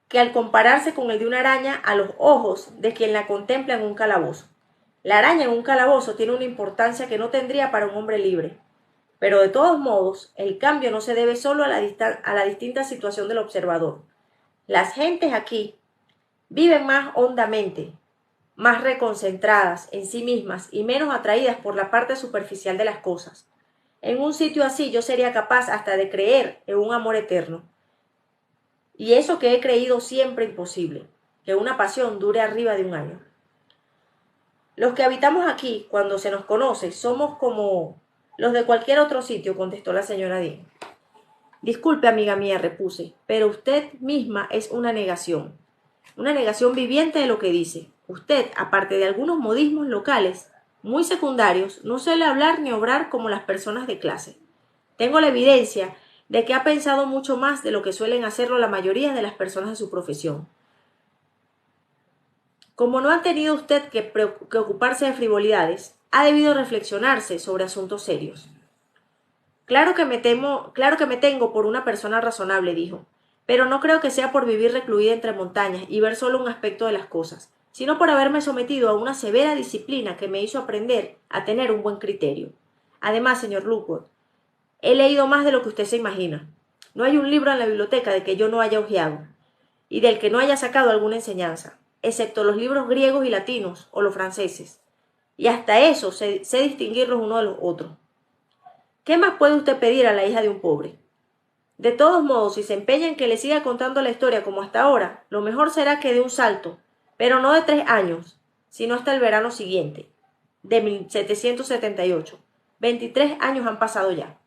que al compararse con el de una araña a los ojos de quien la contempla en un calabozo. La araña en un calabozo tiene una importancia que no tendría para un hombre libre. Pero de todos modos, el cambio no se debe solo a la distinta situación del observador. Las gentes aquí viven más hondamente, más reconcentradas en sí mismas y menos atraídas por la parte superficial de las cosas. En un sitio así yo sería capaz hasta de creer en un amor eterno. Y eso que he creído siempre imposible, que una pasión dure arriba de un año. Los que habitamos aquí, cuando se nos conoce, somos como los de cualquier otro sitio, contestó la señora Dean. Disculpe, amiga mía, repuse, pero usted misma es una negación viviente de lo que dice. Usted, aparte de algunos modismos locales, muy secundarios, no suele hablar ni obrar como las personas de clase. Tengo la evidencia de que ha pensado mucho más de lo que suelen hacerlo la mayoría de las personas de su profesión. Como no ha tenido usted que ocuparse de frivolidades, ha debido reflexionarse sobre asuntos serios. Claro que me tengo por una persona razonable, dijo, pero no creo que sea por vivir recluida entre montañas y ver solo un aspecto de las cosas, sino por haberme sometido a una severa disciplina que me hizo aprender a tener un buen criterio. Además, señor Lockwood, he leído más de lo que usted se imagina. No hay un libro en la biblioteca de que yo no haya hojeado y del que no haya sacado alguna enseñanza, excepto los libros griegos y latinos o los franceses. Y hasta eso sé distinguirlos uno de los otros. ¿Qué más puede usted pedir a la hija de un pobre? De todos modos, si se empeña en que le siga contando la historia como hasta ahora, lo mejor será que dé un salto, pero no de 3 años, sino hasta el verano siguiente, de 1778. 23 años han pasado ya.